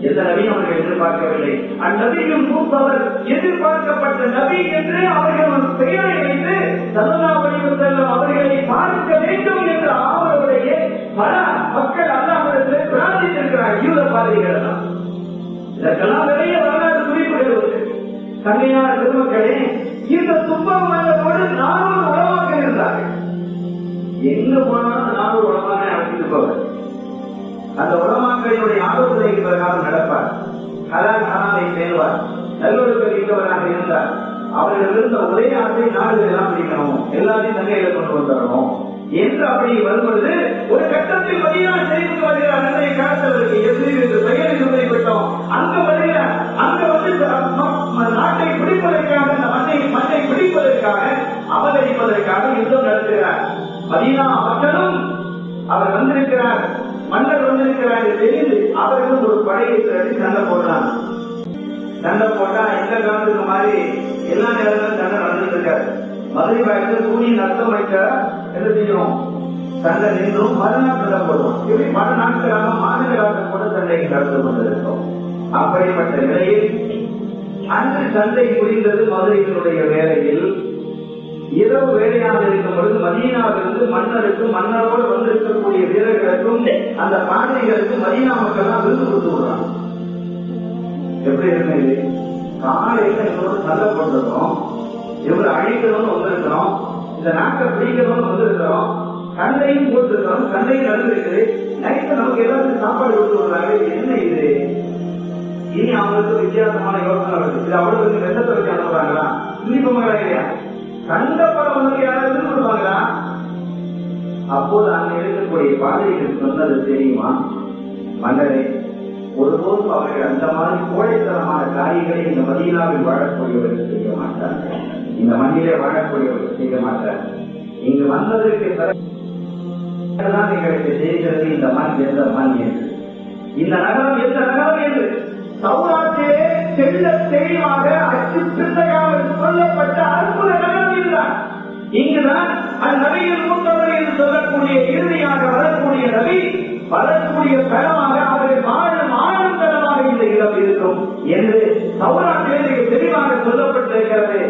எந்த நபியும் அவர்கள் எதிர்பார்க்கவில்லை. அந்நபியும் மூப்பவர், எதிர்பார்க்கப்பட்ட நபி என்று அவர்கள் ஒரு பெயரை வைத்து ஸல்லல்லாஹு அலைஹி வஸல்லம் அவர்களை பார்க்க வேண்டும் என்ற ஆவலுடைய பல மக்கள் அல்லாஹ்விடத்தில் பிரார்த்தித்திருக்கிறார். யூத பாதிரிகள் எல்லாம் இதற்கெல்லாம் நிறைய வரலாறு குறிப்புகள் உண்டு. கண்ணியான பெருமக்களே, இந்த துன்பம் வந்தபோது 400 உலமாக்கள் இருந்தார்கள். எங்க போனாலும் 400 உலமாக்களை அழைத்துட்டு போவார். அந்த உலமாக்களினுடைய ஆலோசனை பிரகாரம் நடப்பார். ஹலால் ஹராமை பேணுவார். நல்லொழுக்க மிக்கவராக இருந்தார். அவர்கள் இருந்த ஒரே ஆசை நாடுகள் எல்லாம் பிடிக்கணும், எல்லாத்தையும் தங்கையில கொண்டு வந்துடணும் என்று அப்படி வருவது ஒரு கட்டத்தில் மதீனா ஷெரீஃபுக்கு வருகிறார். அன்றைய காலத்தவருக்கு எதிர் என்று பெயரை குறிப்பிட்டோம். அங்க வருகிறார். அங்க வந்து நாட்டை பிடிப்பதற்காக, அந்த மண்ணை பிடிப்பதற்காக, அபகரிப்பதற்காக யுத்தம் நடத்துகிறார். மதீனா மக்களும் அவர் வந்திருக்கிறார், மன்னர் வந்திருக்கிறார் தெரிந்து அவர்களும் ஒரு படையை திரட்டி சண்டை போடுறாங்க. சண்டை போட்டா எந்த காலத்துக்கு மாதிரி எல்லா நேரங்களும் சண்டை நடந்துட்டு இருக்காரு. மதுரை பாய்ச்சல் சூரியன் அர்த்தம் வைக்க என்ன செய்யும், சண்டை நின்றும் மறுநாள் சண்டை போடுவோம். இப்படி பல நாட்களாக மாநில காலத்தில் கூட சண்டைக்கு நடந்து கொண்டிருக்கோம். அப்படிப்பட்ட நிலையில் அன்று சண்டை புரிந்தது மதுரையினுடைய வேலையில். இரவு வேலையாக இருக்கும் பொழுது மதீனாவிலிருந்து மன்னருக்கும் மன்னரோடு வந்திருக்கக்கூடிய வீரர்களுக்கும் அந்த பாண்டிகளுக்கும் மதீனா மக்கள் தான் விருது கொடுத்து விடுறாங்க. எப்படி இருந்தது, காலையில எங்களோட சண்டை போட்டிருக்கோம், இவரை அழிக்கணும்னு வந்திருக்கிறோம், இந்த நாட்டை பிடிக்கணும்னு வந்திருக்கிறோம், சண்டையும் போட்டிருக்கிறோம், சண்டையும் நடந்திருக்குது, நைட்டு நமக்கு எல்லாத்துக்கும் சாப்பாடு கொடுத்து விடுறாங்க. என்ன இது? இனி அவங்களுக்கு வித்தியாசமான யோசனை வருது. இது அவங்களுக்கு வெள்ளத்தை வச்சு அனுப்புறாங்களா, இனிப்பவங்களா இல்லையா, சண்டை படம் வந்து யாராவது கொடுப்பாங்களா? அப்போது அங்க இருக்கக்கூடிய பாதைகள் சொன்னது தெரியுமா, மன்னரே, ஒருபோதும் அவர்கள் அந்த மாதிரி கோழைத்தனமான காரியங்களை இந்த மதீனாவில் வாழக்கூடியவர்கள் செய்ய மாட்டார்கள், இந்த மண்ணிலே வாழக்கூடியவர்கள் செய்ய மாட்டார்கள். இங்கு வந்ததற்கு தான் எங்களுக்கு செய்கிறது இந்த மண் எந்த மண் என்று, இந்த நகரம் எந்த நகரம் என்று சௌராத்திலே செல்ல தெளிவாக அச்சு பிள்ளையாமல் சொல்லப்பட்ட அற்புத நகரம் இதுதான். இங்குதான் அந்நபியில் மூத்தவர் என்று சொல்லக்கூடிய இறுதியாக வரக்கூடிய நபி வரக்கூடிய தளமாக அவர்கள் வாழும் ஆளும் தளமாக இந்த இடம் இருக்கும் என்று சௌராத்திலே தெளிவாக சொல்லப்பட்டிருக்கிறது.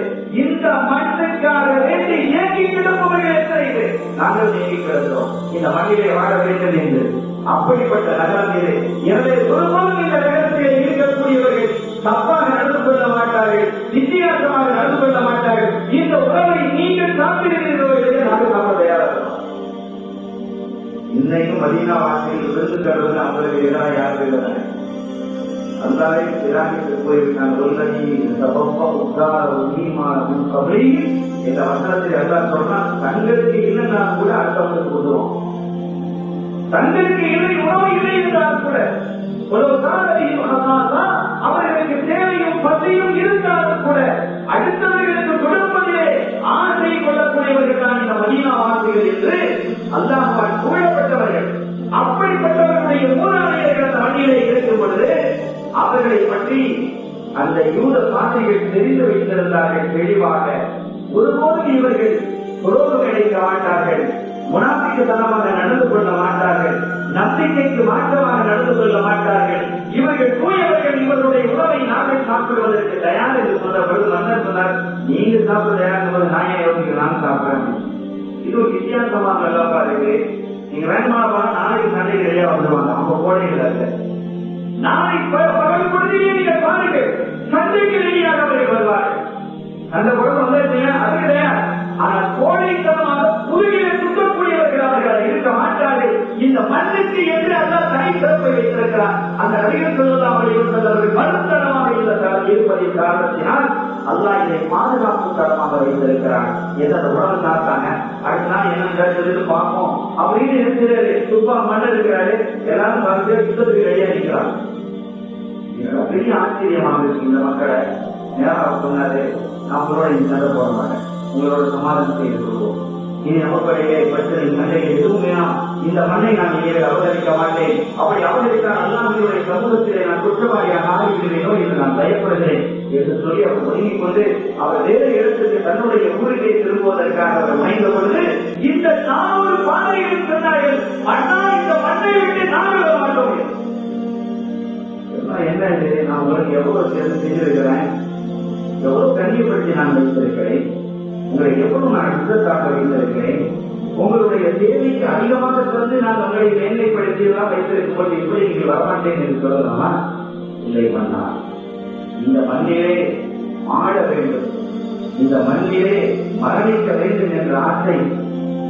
இந்த மண்ணுக்காக வேண்டி இயங்கி கிடப்பவர்கள் எத்தனை பேர் நாங்கள் இயங்கி கிடக்கிறோம் இந்த மண்ணிலே வாழ வேண்டும் என்று. அப்படிப்பட்ட நகரம் இது. எனவே ஒருபோதும் இந்த நகரத்திலே இருக்கக்கூடியவர்கள் தப்பாக நடந்து கொள்ள மாட்டார்கள், வித்தியாசமாக நடந்து கொள்ள மாட்டார்கள். இந்த உணவை நீங்கள் சாப்பிடுகிறீர்கள், நாங்கள் சாப்பிட தயாராக. இன்னைக்கும் மதீனா வாசிகள் விருந்து தருவது அவங்களுக்கு எதிராக யாரும் இல்லை. அல்லாஹ் இரானுக்கு போயிருக்காங்க. இந்த வசனத்தில் எல்லாம் சொன்னா தங்களுக்கு இல்லைன்னா கூட அடுத்தவங்களுக்கு கொடுத்துருவோம். தங்களுக்கு இல்லை, உணவு இல்லை என்றால் கூட அவர்களுக்கு தேவையும் பசியும் இருந்தாலும் கூட அடுத்தவர்களுக்கு கொடுப்பதிலே ஆசை கொள்ளக்கூடியவர்கள் தான் இந்த மதீனா வாசிகள் என்று அல்லாஹ்வால் கூறப்பட்டவர்கள். அப்படிப்பட்டவர்களுடைய மூலாதையர்கள் அந்த மண்ணிலே இருக்கும் பொழுது அவர்களை பற்றி அந்த யூத பாதைகள் தெரிந்து வைத்திருந்தார்கள் தெளிவாக. ஒருபோதும் இவர்கள் புரோகம் அளிக்க மாட்டார்கள், முனாபிக்குத்தனமாக நடந்து கொள்ள மாட்டார்கள், நம்பிக்கைக்கு மாற்றமாக நடந்து கொள்ள மாட்டார்கள். இவர்கள் தூயவர்கள். இவர்களுடைய உணவை நாங்கள் சாப்பிடுவதற்கு தயார் என்று சொன்ன பொழுது மன்னர் சொன்னார், நீங்க சாப்பிட தயார், நாயை நான் சாப்பிடுறேன். இது ஒரு வித்தியாசமாக நல்லா இருக்கு. நீங்க வேண்டுமானவா நாளைக்கு சண்டைக்கு ரெடியா வந்துருவாங்க. அவங்க கோடைகள் அல்ல, நாளைக்கு பகல் பொழுதிலே நீங்க பாருங்கள், சண்டைக்கு ரெடியாக அவர்கள் வருவார்கள். அந்த பொழுது வந்து அது கிடையாது. ஆனால் கோடைத்தனமாக புதுவிலே சுத்தக்கூடியவர்களாக இருக்க மாட்டார்கள். இந்த மண்ணுக்கு என்று அல்லாஹ் தனி சிறப்பை வைத்திருக்கிறார். அந்த நபிகள் ஸல்லல்லாஹு அலைஹி வஸல்லம் மறுத்தனமாக இந்த தரம் இருப்பதின் காரணத்தினால் அல்லாஹ் இதை பாதுகாப்பு தரமாக வைத்திருக்கிறார். எந்த உணவு சாப்பிட்டாங்க, அடுத்த நாள் என்ன கிடைச்சதுன்னு பார்ப்போம் அப்படின்னு இருக்கிறாரு. துப்பா மன்னர் இருக்கிறாரு, எல்லாரும் வந்து யுத்தத்துக்கு ரெடியா இருக்கிறாங்க. பெரிய ஆச்சரியமாக இருக்கு. இந்த மக்களை நேரம் சொன்னாரு, நான் உங்களோட இந்த சண்டை போட மாட்டேன், உங்களோட சமாதானம் செய்து கொள்வோம். இனி நமக்குடைய பிரச்சனை சண்டைகள் எதுவும் வேணாம், இந்த மண்ணை நான் இங்கே அவதரிக்க மாட்டேன். அப்படி அவதரித்தால் அல்லாஹ்வுடைய சமூகத்திலே நான் குற்றவாளியாக ஆகிவிடுவேனோ என்று நான் பயப்படுகிறேன் என்று சொல்லி அவர் ஒதுங்கிக் கொண்டு அவர் வேறு இடத்துக்கு தன்னுடைய ஊருக்கே திரும்புவதற்காக அவர் முனைந்த பொழுது இந்த 400 பாதைகள் சொன்னார்கள், அண்ணா இந்த மண்ணை விட்டு நாங்கள் வர மாட்டோம். என்ன இது, நான் உங்களுக்கு எவ்வளவு சேர்ந்து செஞ்சிருக்கிறேன், எவ்வளவு கண்ணியப்படுத்தி நான் வைத்திருக்கிறேன், உங்களை எவ்வளவு நான் இந்தத்தாக வைத்திருக்கிறேன், உங்களுடைய தேவைக்கு அதிகமாக தந்து நான் உங்களை மேன்மைப்படுத்தி எல்லாம் வைத்திருக்கும் போது எப்படி நீங்கள் வரமாட்டேன் என்று சொல்லலாமா? இல்லை மன்னா, இந்த மண்ணிலே ஆட வேண்டும், இந்த மண்ணிலே மரணிக்க வேண்டும் என்ற ஆசை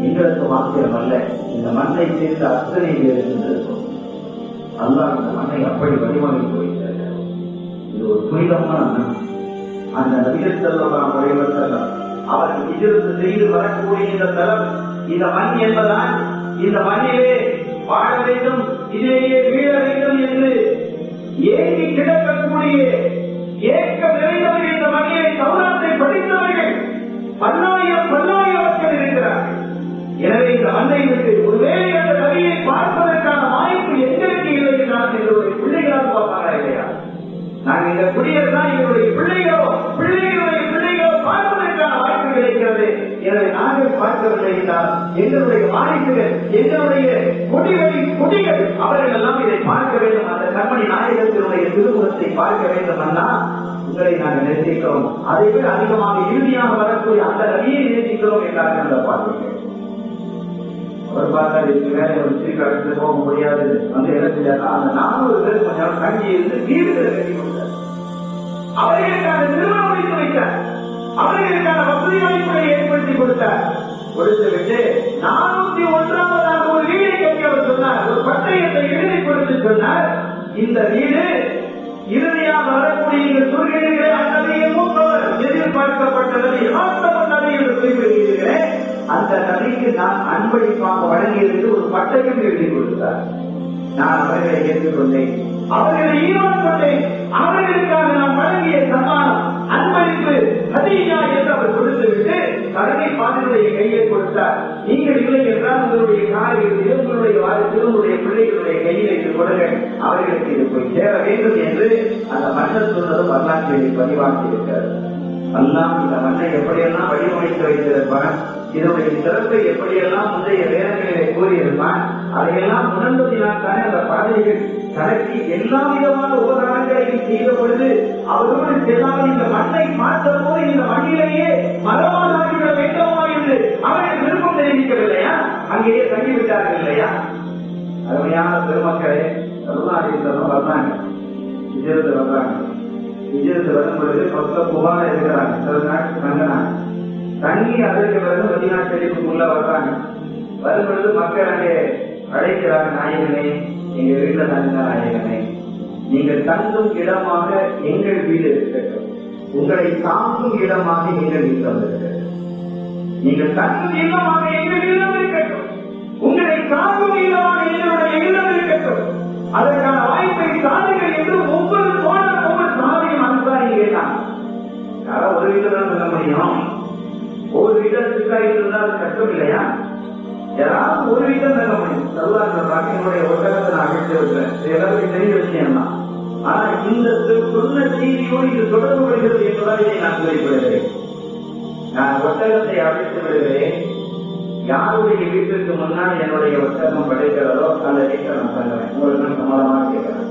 எங்களுக்கு மாத்திரம் அல்ல, இந்த மண்ணை சேர்ந்த அத்தனை பேர் இருந்திருக்கும். அல்லாஹ் இந்த மண்ணை அப்படி வடிவமைத்து வைத்திருக்கிறார். இது ஒரு புனிதமான அந்த நபிகள் ஸல்லல்லாஹு அலைஹி வஸல்லம் அவர்கள் ஹிஜ்ரத் செய்து வரக்கூடிய இந்த தலம், இந்த மண் என்பதால் இந்த மண்ணிலே வாழ வேண்டும், இதிலேயே வீழ வேண்டும் என்று ஏங்கி கிடக்கக்கூடிய ஏக்கம் நிறைந்தவர்கள் இந்த மண்ணிலே தௌராத்தை படித்தவர்கள் பல்லாயிரம் மக்கள் இருக்கிறார்கள். எனவே இந்த மண்ணை விட்டு ஒருவேளை அந்த நபியை பார்ப்பதற்கான வாய்ப்பு எங்களுக்கு இல்லை என்றால் எங்களுடைய பிள்ளைகளால் பார்ப்பாரா இல்லையா? நாங்கள் இந்த குடியரசா எங்களுடைய பிள்ளைகளோ பார்ப்பதற்கான வாய்ப்பு கிடைக்கிறது. எனவே நாங்கள் பார்க்கவில்லை என்றால் எங்களுடைய வாரிசுகள், எங்களுடைய கொடிகள் அவர்கள் எல்லாம் இதை பார்க்க வேண்டும். அந்த கண்மணி நாயகத்தினுடைய திருமுகத்தை பார்க்க வேண்டும் என்றால் உங்களை நாங்கள் நேசிக்கிறோம். அதை விட அதிகமாக இறுதியாக வரக்கூடிய அந்த நபியை நேசிக்கிறோம் என்றார்கள். அந்த பார்வைகள் அவர் பார்த்தால் இதுக்கு வேலை வச்சு கடந்து போக முடியாது. வந்து இடத்துல அந்த 400 பேர் கொஞ்சம் தங்கி இருந்து வீடுகளை கட்டி கொடுத்தார். அவர்களுக்கான நிறுவனம் வைத்து வைத்தார். அவர்களுக்கான வசதி வாய்ப்புகளை ஏற்படுத்தி கொடுத்தார். கொடுத்துவிட்டு 401வது ஒரு வீடை கட்டி அவர் சொன்னார். ஒரு பட்டயத்தை எழுதி கொடுத்து சொன்னார், இந்த வீடு இறுதியாக வரக்கூடிய நீங்கள் சொல்கிறீர்களே அந்நபியை மூத்தவர் எதிர்பார்க்கப்பட்ட நபி ஆத்தம நபி என்று குறிப்பிடுகிறீர்களே, அந்த நபிக்கு நான் அன்பளிப்பாக வழங்கியதற்கு ஒரு பட்டயம் எழுதி கொடுத்தார். நான் அவர்களை ஏற்றுக்கொண்டேன், அவர்களை ஈமான் கொண்டேன். அவர்களுக்காக நான் வழங்கிய சம்மானம் அன்பளிப்பு ஹதீயா என்று அவர் கொடுத்துவிட்டு கருணை பாதனுடைய கையை கொடுத்தார். நீங்கள் இல்லை என்றால் உங்களுடைய காரியத்தில் உங்களுடைய வாரத்தில் உங்களுடைய பிள்ளைகளுடைய கையில் இது கொடுங்கள், அவர்களுக்கு இது போய் சேர வேண்டும் என்று அந்த மன்னர் சொன்னதும் வரலாற்றில் பதிவாக்கி இருக்கிறார். அல்லாஹ் இந்த மண்ணை எப்படியெல்லாம் வடிவமைத்து வைத்திருப்பான், இதனுடைய சிறப்பை எப்படியெல்லாம் முந்தைய வேதங்களிலே கூறியிருப்பான், அதையெல்லாம் உணர்ந்ததினால் தானே அந்த பாதைகள் கலக்கி எல்லா விதமான உபகரணங்களையும் செய்த பொழுது அவரோடு செல்லாமல் இந்த மண்ணை பார்த்த போது இந்த மண்ணிலேயே மரமாகிவிட வேண்டுமா என்று அவர்கள் விருப்பம் தெரிவிக்கவில்லையா? அங்கேயே தங்கிவிட்டார்கள் இல்லையா? அருமையான பெருமக்களே, தமிழ்நாட்டில் வந்தாங்க, விஜயத்தில் வந்தாங்க. விஜயத்தில் வரும் பொழுது பக்க புகார இருக்கிறாங்க, சில நாட்டு தங்கினாங்க. தங்கி அதற்கு பிறகு மதீனா ஷெரீஃபுக்குள்ள வர்றாங்க. வரும் பொழுது மக்கள் அங்கே அழைக்கிறாங்க, நாயகனே எங்க வீட்டுல தங்குங்க, நாயகனே நீங்கள் தங்கும் இடமாக எங்கள் வீடு இருக்கட்டும், உங்களை தாங்கும் இடமாக எங்கள் இல்லம் இருக்கட்டும். நீங்கள் தங்கும் இல்லமாக எங்கள் இல்லம் இருக்கட்டும், உங்களை தாங்கும் இல்லமாக எங்களுடைய இல்லம் இருக்கட்டும். அதற்கான வாய்ப்பை சாதிகள் என்று ஒவ்வொரு தோழர் ஒவ்வொரு சாதியும் அனுப்பாரி கேட்டாங்க. யாராவது ஒரு வீட்டில் தான் சொல்ல முடியும், ஒவ்வொரு வீட்டத்துக்காக இருந்தால் கஷ்டம் இல்லையா? யாராவது ஒரு வீட்டில் தங்க முடியும். சல்லாஹ் என்னுடைய ஒட்டகத்தை நான் அழைத்து வைக்கிறேன், எல்லாருக்கும் தெரிய விஷயம் தான். ஆனா இந்த சொன்ன செய்தியோடு இது தொடர்பு கொள்கிறது என்பதால் இதை நான் குறிப்பிடுகிறேன். நான் ஒட்டகத்தை அழைத்து விடுகிறேன், யாருடைய வீட்டிற்கு முன்னால் என்னுடைய ஒட்டகம் படைக்கிறதோ அந்த வீட்டை நான் தங்குறேன். உங்களுக்கு நான் சமாதமாக கேட்கிறேன்.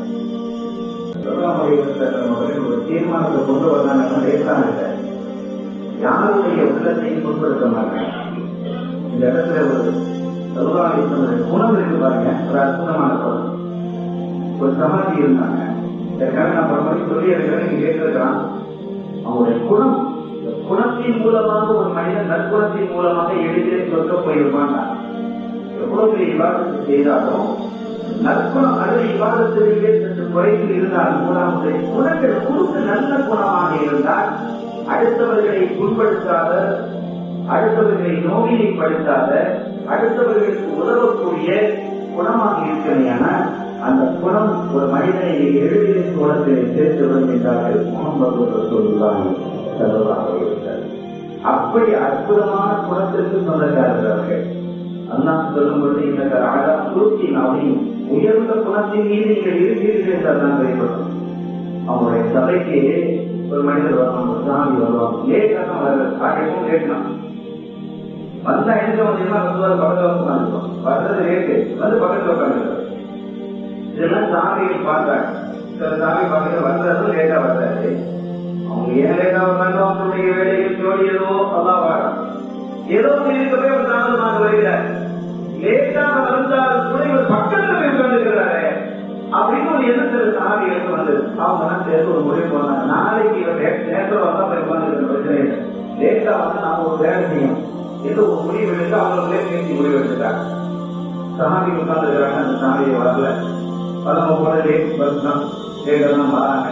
ஒரு தீர்மானத்தை கொண்டு வந்தாங்க, லேசான இல்லை, யாருடைய உள்ளத்தையும் முற்படுத்த மாட்டாங்க. இந்த இடத்துல ஒரு சமுதாயத்தினுடைய குணம் இருக்கு பாருங்க, ஒரு அற்புதமான குணம். ஒரு சமாதி இருந்தாங்க, இதற்காக நான் பரமாரி சொல்லி இருக்கிறேன், நீங்க கேட்டிருக்கிறான். அவங்களுடைய குணம், குணத்தின் மூலமாக ஒரு மனிதன் நற்குணத்தின் மூலமாக எளிதிலே சொற்க போயிருப்பாங்க. எவ்வளவு பெரிய விவாதத்தை செய்தாலும் நற்குணம் அல்லது விவாதத்திலேயே சற்று குறைந்து இருந்தாலும் அவங்களுடைய குணங்கள் கொடுத்து நல்ல குணமாக இருந்தால் அடுத்தவர்களை புண்படுத்தாத, அடுத்தவர்களை நோயினைப்படுத்தாத, அடுத்தவர்களுக்கு உதவக்கூடிய குணமாக இருக்கிறையான அந்த குணம் ஒரு மனிதனை எளிதில் குணத்திலே சேர்த்துவிடும் என்றார்கள் முகமது ரசூலுல்லாஹி ஸல்லல்லாஹு அலைஹி வஸல்லம். அப்படி அற்புதமான குணத்திற்கு சொந்தக்காரர்கள் அவர்கள். அல்லாஹ் சொல்லும் பொழுது இந்த ராஜா சூழ்ச்சி நாளையும் உயர்ந்த குணத்தின் மீது நீங்கள் இருக்கிறீர்கள் என்றால் தான் வெளிப்படும். அவங்களுடைய சபைக்கு ஒரு மனிதர் வருவாங்க, ஒரு சாமி வருவாங்க, லேட்டாக வர்றது காட்டும் லேட்லாம் வந்தா எங்க வந்தீங்கன்னா பக்கத்தில் உட்காந்துருக்கோம், வர்றது லேட்டு வந்து பக்கத்தில் உட்காந்துருக்கோம். இதெல்லாம் சாமிகள் பார்த்தாங்க. சில சாமி பார்க்க வர்றதும் லேட்டா வர்றாரு. அவங்க ஏன் லேட்டா வந்தாங்க, அவங்களுடைய வேலைகள் ஜோடியதோ அதான் வாழம் ஏதோ இருக்கவே ஒரு தாமதமாக வருகிறார். லேட்டாக வந்தாலும் கூட இவர் பக்கத்தில் போய் உட்காந்துருக்கிறாரு அப்படின்னு ஒரு எண்ணத்தில் சாமிகளுக்கு வந்தது. அவங்க எல்லாம் சேர்ந்து ஒரு முடிவு போனாங்க, நாளைக்கு இவர் நேரத்தில் வந்தா போய் உட்காந்துருக்கிற பிரச்சனை இல்லை, லேட்டா வந்து நாம ஒரு வேலை செய்யும் ஏதோ ஒரு முடிவு எடுத்து அவங்களே பேசி முடிவு எடுத்துட்டாங்க. சாமி உட்காந்துருக்கிறாங்க, அந்த சாமியை வரல, பதம போல லேட் பஸ்தான் லேட்டெல்லாம் வராங்க.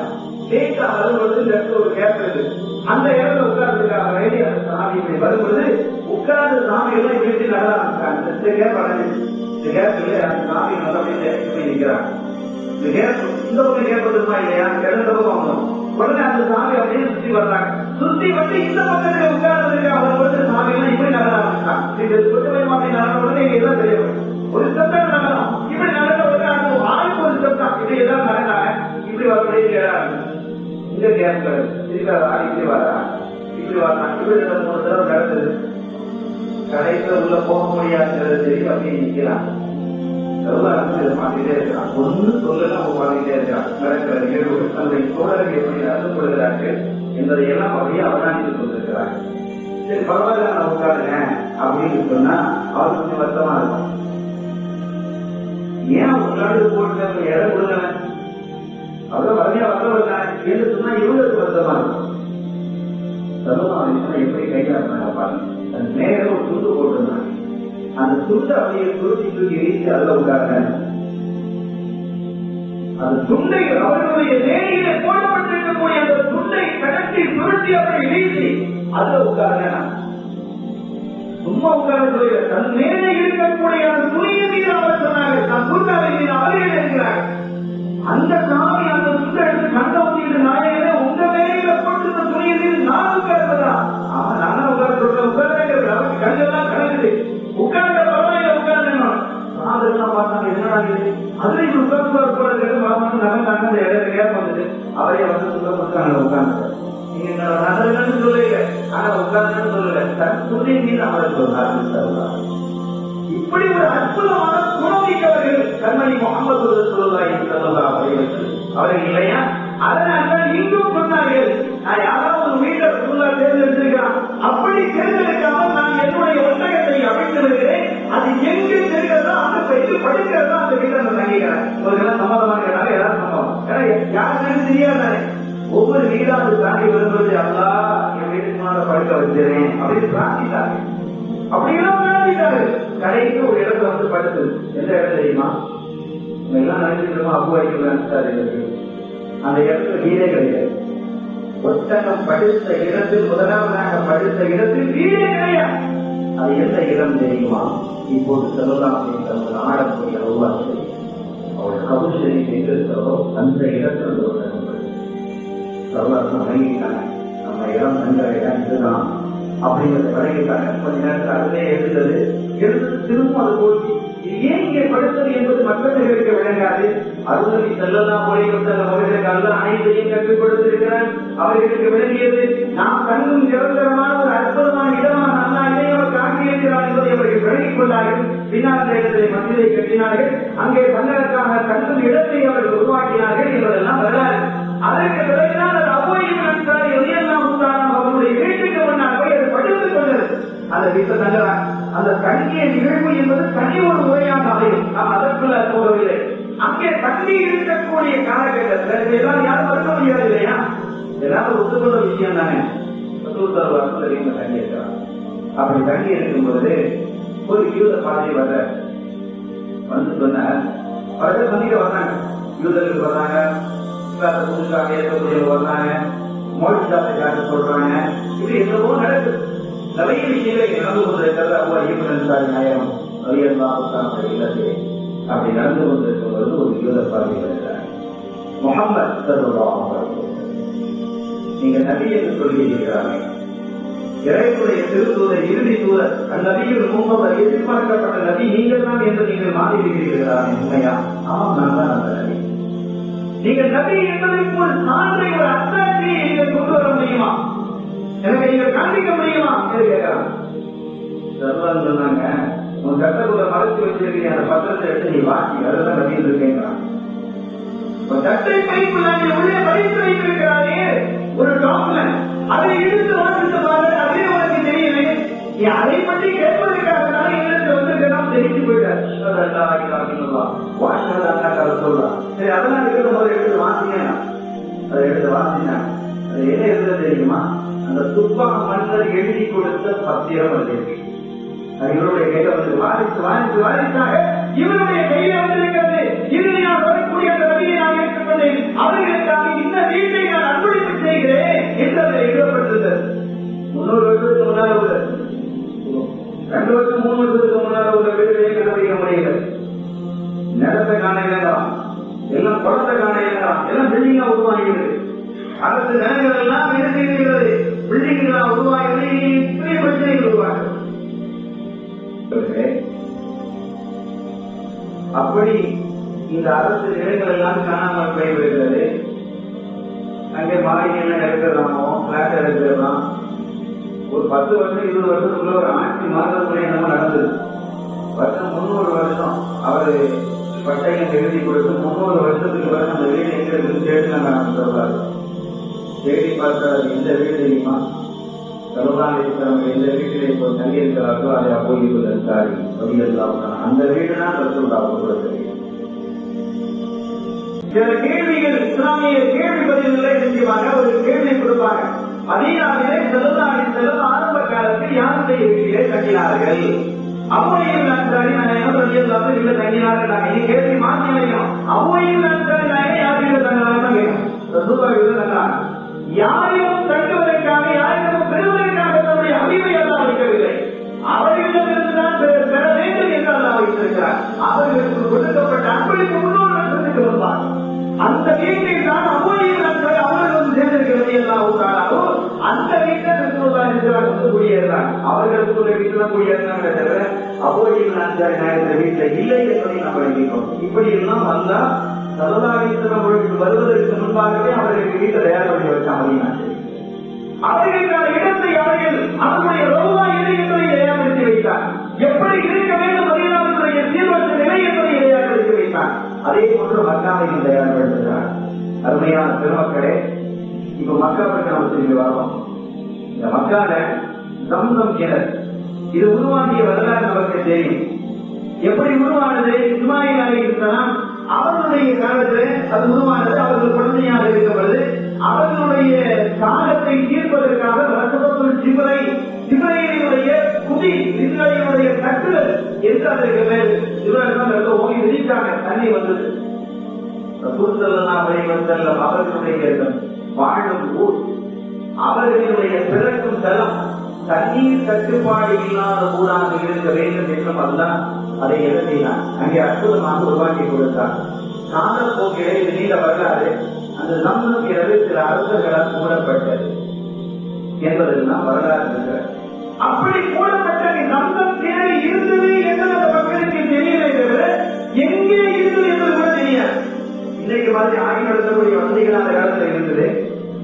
லேட்டா வரும்பொழுது இந்த இடத்துல ஒரு கேப் இருக்கு. அந்த இடத்துல உட்கார்ந்துருக்காங்க வேண்டி அந்த சாமி இப்படி வரும்பொழுது உட்கார்ந்து சாமி எல்லாம் இப்படி நட ஆரம்பிச்சாங்க. இந்த கேப் அடைஞ்சிச்சு. இந்த கேப் இல்லை அந்த சாமி நல்லா போய் நிற்கிறாங்க. இந்த கேப் இந்த பக்கம் கேப் வந்துருமா இல்லையா? இடந்த பக்கம் வந்தோம். உடனே அந்த சாமி அப்படியே சுத்தி வர்றாங்க. சுத்தி வந்து இந்த பக்கத்துல உட்கார்ந்து வரும்பொழுது சாமி எல்லாம் இப்படி நட ஆரம்பிச்சாங்க. இது சுத்தமயமா அப்படி நடந்த உடனே இங்க எல்லாம் தெரியும். ஒரு சத்தம் நடனம் இப்படி நடந்த உடனே அந்த ஆளுக்கு ஒரு சத்தம் இப்படி எல்லாம் நடந்தாங்க. இப்படி வரக்கூடிய கேடாங்க. இந்த கேப்கள் திருப்பி ஆடி இப்படி வர்றாங்க. இப்படி வர்றாங்க. இப்படி 3 தடவை நடந்தது. கடைசியில் உள்ள போக முடியாதுங்கிறது தெரியும். அப்படியே நிற்கிறாங்க. மாட்டிட்டே இருக்கிறான். ஒன்னு சொல்லல பாடிட்டே இருக்கிறான். நடக்கிற நிகழ்வு தன்னுடைய தோழர்கள் எப்படி நடந்து கொள்கிறார்கள் என்பதையெல்லாம் அப்படியே அவதானித்துக் கொண்டிருக்கிறார். சரி பரவாயில்ல நான் உட்காருங்க அப்படின்னு சொன்னா அவர் கொஞ்சம் வருத்தமா இருக்கும். ஏன் உட்காந்து போட்டு இடம் கொடுங்க அவ்வளவு வரையா வரல என்று சொன்னா இவங்களுக்கு வருத்தமா இருக்கும். சர்வமா எப்படி கையாளுறாங்க பாருங்க. தன் நேரம் ஒரு துண்டு போட்டிருந்தாங்க. அந்த துண்டை அப்படியே சுருட்டி தூக்கி வீசி அதுல உட்காருங்க. அந்த துண்டை அவர்களுடைய நேரிலே போடப்பட்டிருக்கக்கூடிய அந்த துண்டை கடத்தி சுருட்டி அப்படி வீசி அதுல உட்காருங்க. சும்மா உட்கார்ந்து தன் மேலே இருக்கக்கூடிய அந்த துணியை மீது அவர் சொன்னாங்க. நான் துண்டாவை மீது அவர்கள் இருக்கிறார்கள். அந்த சாமி அந்த துண்டை எடுத்து கண்ட ஊட்டிட்டு நாயகனே உங்க மேல போட்டு துணியை மீது நான் உட்கார்ந்ததா? அவன் நானும் உட்கார்ந்து உட்கார்ந்து அவருக்கு கண்ணெல்லாம் கலங்குது. உட்கார்ந்த பரவாயில்ல உட்கார்ந்தேன். அதெல்லாம் பார்த்தாங்க என்னடா அதுல இப்படி உட்கார்ந்து போறது நடந்தாங்க. அந்த இடத்துல கேப் வந்தது. அவரே வந்து உட்கார்ந்து உட்கார்ந்து நீங்க நடந்ததுன்னு சொல்லல. ஆனா உட்கார்ந்து சொல்லல. தன் துணை மீது அவர் சொன்னார். இப்படி ஒரு அற்புதமான குணமிக்கவர்கள் கண்மணி முகமது ரசூலுல்லாஹி ஸல்லல்லாஹு அலைஹி வஸல்லம் அவர்கள் இல்லையா? அதனால்தான் இங்கும் சொன்னார்கள், நான் யாராவது ஒரு வீட்டை ரசூலுல்லாஹ் தேர்ந்தெடுத்திருக்கிறான். அப்படி தேர்ந்தெடுக்காமல் நான் என்னுடைய ஒட்டகத்தை அமைத்து வருகிறேன். அது எங்கு தெரிகிறதோ அந்த பெற்று படிக்கிறதோ அந்த வீட்டை நான் தங்கிக்கிறேன். இவர்களெல்லாம் சம்மதமாக கேட்டாங்க. எல்லாரும் சம்மதம். ஏன்னா யாருன்னு தெரியாதானே. ஒவ்வொரு வீடாவது தாண்டி வரும்போது அல்லாஹ் என் வீட்டுக்கு மேல படுக்க வச்சிருக்கேன் அப்படின்னு பிரார்த்தித்தாங்க. அப்படியெல்லாம் பிரார்த்தித்தாரு. கடைக்கு ஒரு இடத்துல வந்து படுத்தது. எந்த இடம் தெரியுமா? எல்லாம் நினைச்சிருக்கோம் அபுவாய்க்கு நினைச்சாரு. அந்த இடத்துல வீடே கிடையாது. ஒட்டகம் படுத்த இடத்தில் முதலாவதாக படுத்த இடத்தில் வீடே கிடையாது. அது எந்த இடம் தெரியுமா? இப்போது சொல்லலாம் அப்படின்னு ஆடக்கூடிய உருவாக்கு அவருடைய கபுஷரி எங்க இருக்கிறதோ அந்த இடத்துல ஒட்டகம் சர்வாசம் வழங்கிட்டாங்க. நம்ம இடம் தங்குற இடம் இதுதான் அப்படிங்கிறத வழங்கிட்டாங்க. கொஞ்ச நேரத்தில் அதிலே எழுந்தது. திரும்ப அது போய் ஏன் இங்கே படுத்தது என்பது மக்களுக்கு விளங்காது. அருள்நபி ஸல்லல்லாஹு அலைஹி வஸல்லம் அவர்களுக்கு அல்லாஹ் அனைத்தையும் கற்றுக் கொடுத்திருக்கிறார். அவர்களுக்கு விளங்கியது நாம் கண்ணும் நிரந்தரமான ஒரு அற்புதமான இடமாக அல்லாஹ் இதை அவர் காட்டியிருக்கிறார் என்பதை அவர்கள் விளங்கிக் கொண்டார்கள். பின்னால் அந்த இடத்தை மஸ்ஜிதை கட்டினார்கள். அங்கே தங்களுக்காக கண்ணும் இடத்தை அவர்கள் உருவாக்கினார்கள் என்பதெல்லாம் வரலாறு. அதற்கு பிறகுதான் அது அபூபக்கர் அன்சாரி ரலியல்லாஹு தஆலா அவர்களுடைய வீட்டுக்கு முன்னால் போய் அது படுத்துக் கொண்டது. அந்த வீட்டை தங்குறாங்க. அந்த தங்கிய நிகழ்வு என்பது தனி ஒரு முறையாக அமையும். நாம் அதற்குள்ள போகவில்லை. அங்கே தங்கி இருக்கக்கூடிய காலகட்டத்தில் எல்லாம் யாரும் மறுக்க முடியாது இல்லையா? ஏதாவது ஒத்துக்கொள்ள விஷயம் தானே. தங்கி இருக்கிறாங்க. அப்படி தங்கி இருக்கும் பொழுது ஒரு யூத பாதை வர வந்து சொன்ன அவர்கள் சந்திக்க வர்றாங்க. யூதர்கள் வர்றாங்க, புதுசாக ஏற்கக்கூடிய வர்றாங்க, மோடிசாத்தை காட்ட சொல்றாங்க. இது எவ்வளவோ நடக்குது. நிறைய விஷயங்களை நடந்து கொண்டிருக்கிறது. நாயகம் இல்லது அப்படி நடந்து கொண்டிருக்கும் பொழுது ஒரு யூத பாதை வருகிறார். முஹம்மது ஸல்லல்லாஹு அலைஹி வஸல்லம், நீங்க நபி என்று சொல்லி இருக்கிறார்கள். இறைவனுடைய திருத்தூதர், இறுதி தூதர், அந்நபியில் முகமது எதிர்பார்க்கப்பட்ட நபி நீங்கள் தான் என்று நீங்கள் மாறிவிடுகிறீர்களா? உண்மையா? ஆமாம், நான் தான் அந்த நபி. நீங்கள் நபி என்பதற்கு ஒரு சான்றை, ஒரு அத்தாட்சியை நீங்கள் கொண்டு வர முடியுமா? எனக்கு நீங்கள் காண்பிக்க முடியுமா என்று கேட்கிறாங்க. சொன்னாங்க, உன் சட்டக்குள்ள மறைச்சு வச்சிருக்கீங்க, அந்த பத்திரத்தை எடுத்து நீ வாசி, அதுதான் நபி என்று கேட்கிறான். சட்டை பைக்குள்ள உள்ளே படித்து வைத்திருக்கிறாரே ஒரு டாக்குமெண்ட், அதை இழுத்து வாசித்து பாரு, அதே உனக்கு தெரியல. நீ அதை பற்றி கேட்பதற்காக தான் எங்களுக்கு வந்திருக்கலாம் தெரிவித்து போயிட்டார். சொல்லலாம். சரி, அதெல்லாம் இருக்கிற போது எடுத்து வாசிங்க. அதை எடுத்து வாசிங்க. அது என்ன இருந்தது தெரியுமா? அந்த துப்பாக மன்னர் எழுதி கொடுத்த பத்திரம் அது இவருடைய கையில வந்து வாரிசாக இவருடைய கையில வந்திருக்கிறது. இறுதியாக வரக்கூடிய அந்த நபியை நாம் ஏற்றுக்கொள்ள கொடுத்தேன், அவர்களுக்காக இந்த வீட்டை நான் அன்பளிப்பு செய்கிறேன் என்று அதில் எழுதப்பட்டிருந்தது. 300 வருஷத்துக்கு முன்னால் உள்ள 2 வருஷம் 3 வருஷத்துக்கு முன்னால் உள்ள வீடுகளை கண்டுபிடிக்க முடியல. நிலத்தை காண இடம், எல்லாம் குளத்தை காண இடம், எல்லாம் பில்டிங்கா உருவாகிறது. அரசு நிலங்கள் எல்லாம் என்ன செய்கிறது, பில்டிங்களா உருவாகிறது. இப்படி பிரச்சனைகள் உருவாகிறது. அப்படி இந்த அரசு நிலங்கள் எல்லாம் காணாமல் போய்விடுகிறது. அங்கே மாளிகைகள் எடுக்கிறதாமோ பிளாட் எடுக்கிறதாம். ஒரு 10 வருஷம் 20 வருஷத்துக்குள்ள ஒரு ஆட்சி மாறுதல் என்னமோ நடந்தது. வருஷம் 300 வருஷம் அவரு பட்டயம் எழுதி கொடுத்து 300 வருஷத்துக்கு பிறகு அந்த வீடு எங்க இருக்குன்னு தேடினாங்க சொல்றாரு. தேடி பார்த்தாரு, இந்த வீடு தெரியுமா, சர்வதானேஸ்வரம் எந்த வீட்டில் இப்போ தங்கியிருக்கிறார்களோ அதை அப்போது அந்த வீடு தான் சொல்றாங்க. சில கேள்விகள் இஸ்லாமிய கேள்வி பதில்களை செஞ்சுவாங்க, ஒரு கேள்வி கொடுப்பாங்க. மதீனாவிலே சல்லல்லாஹு ஆரம்ப காலத்தில் யாருடைய வீட்டிலே தங்கினார்கள்? அவ்வளவு அன்சாரி நாயகம் ரலியல்லாஹு அன்ஹு தங்கினார்கள். நாங்கள் கேள்வி மாற்றி வைக்கணும். அவ்வளவு அன்சாரி நாயகம் யார் வீட்டில் தங்கினாலும் தான் கேட்கணும். ரசூலுல்லாஹி வீட்டில் தங்கினாங்க. யாரையும் தங்குவதற்காக, யாரையும் பெறுவதற்காக தன்னுடைய அறிவை அல்லாஹ் வைக்கவில்லை. அவர்களிடமிருந்து தான் பெற வேண்டும் என்று அல்லாஹ் வைத்திருக்கிறார். அவர்களுக்கு கொடுக்கப்பட்ட அன்பளிப்பு 300 வருஷத்துக்கு முன்பாக அந்த வீட்டை தான் அவ்வளவு அன்சாரி அவர்கள் சேர்ந்திருக்கிறது எல்லாவும். அந்த வீட்டை குடியேறாங்க. அவர்களுக்குள்ள வீட்டுல குடியேறாங்க தவிர அவ்வளவு அன்சாரி நாயகத்தை வீட்டுல இல்லை என்பதை நாம் விளங்கினோம். இப்படி எல்லாம் வந்தா சல்லல்லாஹு வருவதற்கு முன்பாகவே அவர்களுக்கு வீட்டை தயார் பண்ணி வச்சாங்க. அவர்களுக்கான இடத்தை அவர்கள் அவர்களுடைய ரோவா எது என்பதை தயார்படுத்தி வைத்தார். எப்படி இருக்க வேண்டும் மதீனாவுடைய சீர்வரிசை நிலை என்பதை தயார்படுத்தி வைத்தார். அதே போன்று மக்காவையும் தயார்படுத்துகிறார். அருமையான பெருமக்களே, இப்ப மக்காவுக்கு நம்ம திரும்பி வரணும். இந்த மக்கால ஜம்சம் கிணறு இது உருவாகிய வரலாறு நமக்கு தெரியும். எப்படி உருவானது? இஸ்மாயில் அலைஹிஸ்ஸலாம் அவர்களுடைய காலத்தில் அது உருவானது. அவர்கள் குழந்தையாக இருக்கப்படுது. அவர்களுடைய தாகத்தை தீர்ப்பதற்காக சிவரையினுடைய குதி, சிவரையினுடைய கட்டுதல் என்று அதற்கு மேல் சிவர்கள் ஓடி விதித்தாங்க. தண்ணி வந்தது. அவர்களுடைய வாழும் ஊர், அவர்களுடைய பிறக்கும் தளம் தண்ணீர் கட்டுப்பாடு இல்லாத ஊராக இருக்க வேண்டும் என்றும் அல்ல அதை எழுதினார். அங்கே அற்புதமாக உருவாக்கி கொடுத்தார். காலப்போக்கிலே இது நீண்ட வரலாறு. அந்த ஜம்சம் கிணறு சில அரசர்களால் மூடப்பட்டது என்பதெல்லாம் வரலாறு இருக்கிறது. அப்படி மூடப்பட்ட ஜம்சம் கிணறு இருந்தது என்பது அந்த மக்களுக்கு தெரியலை தவிர எங்கே இருந்தது என்பது கூட தெரியாது. இன்னைக்கு மாதிரி ஆய்வு நடத்தக்கூடிய வசதிகள் அந்த காலத்தில் இருந்தது.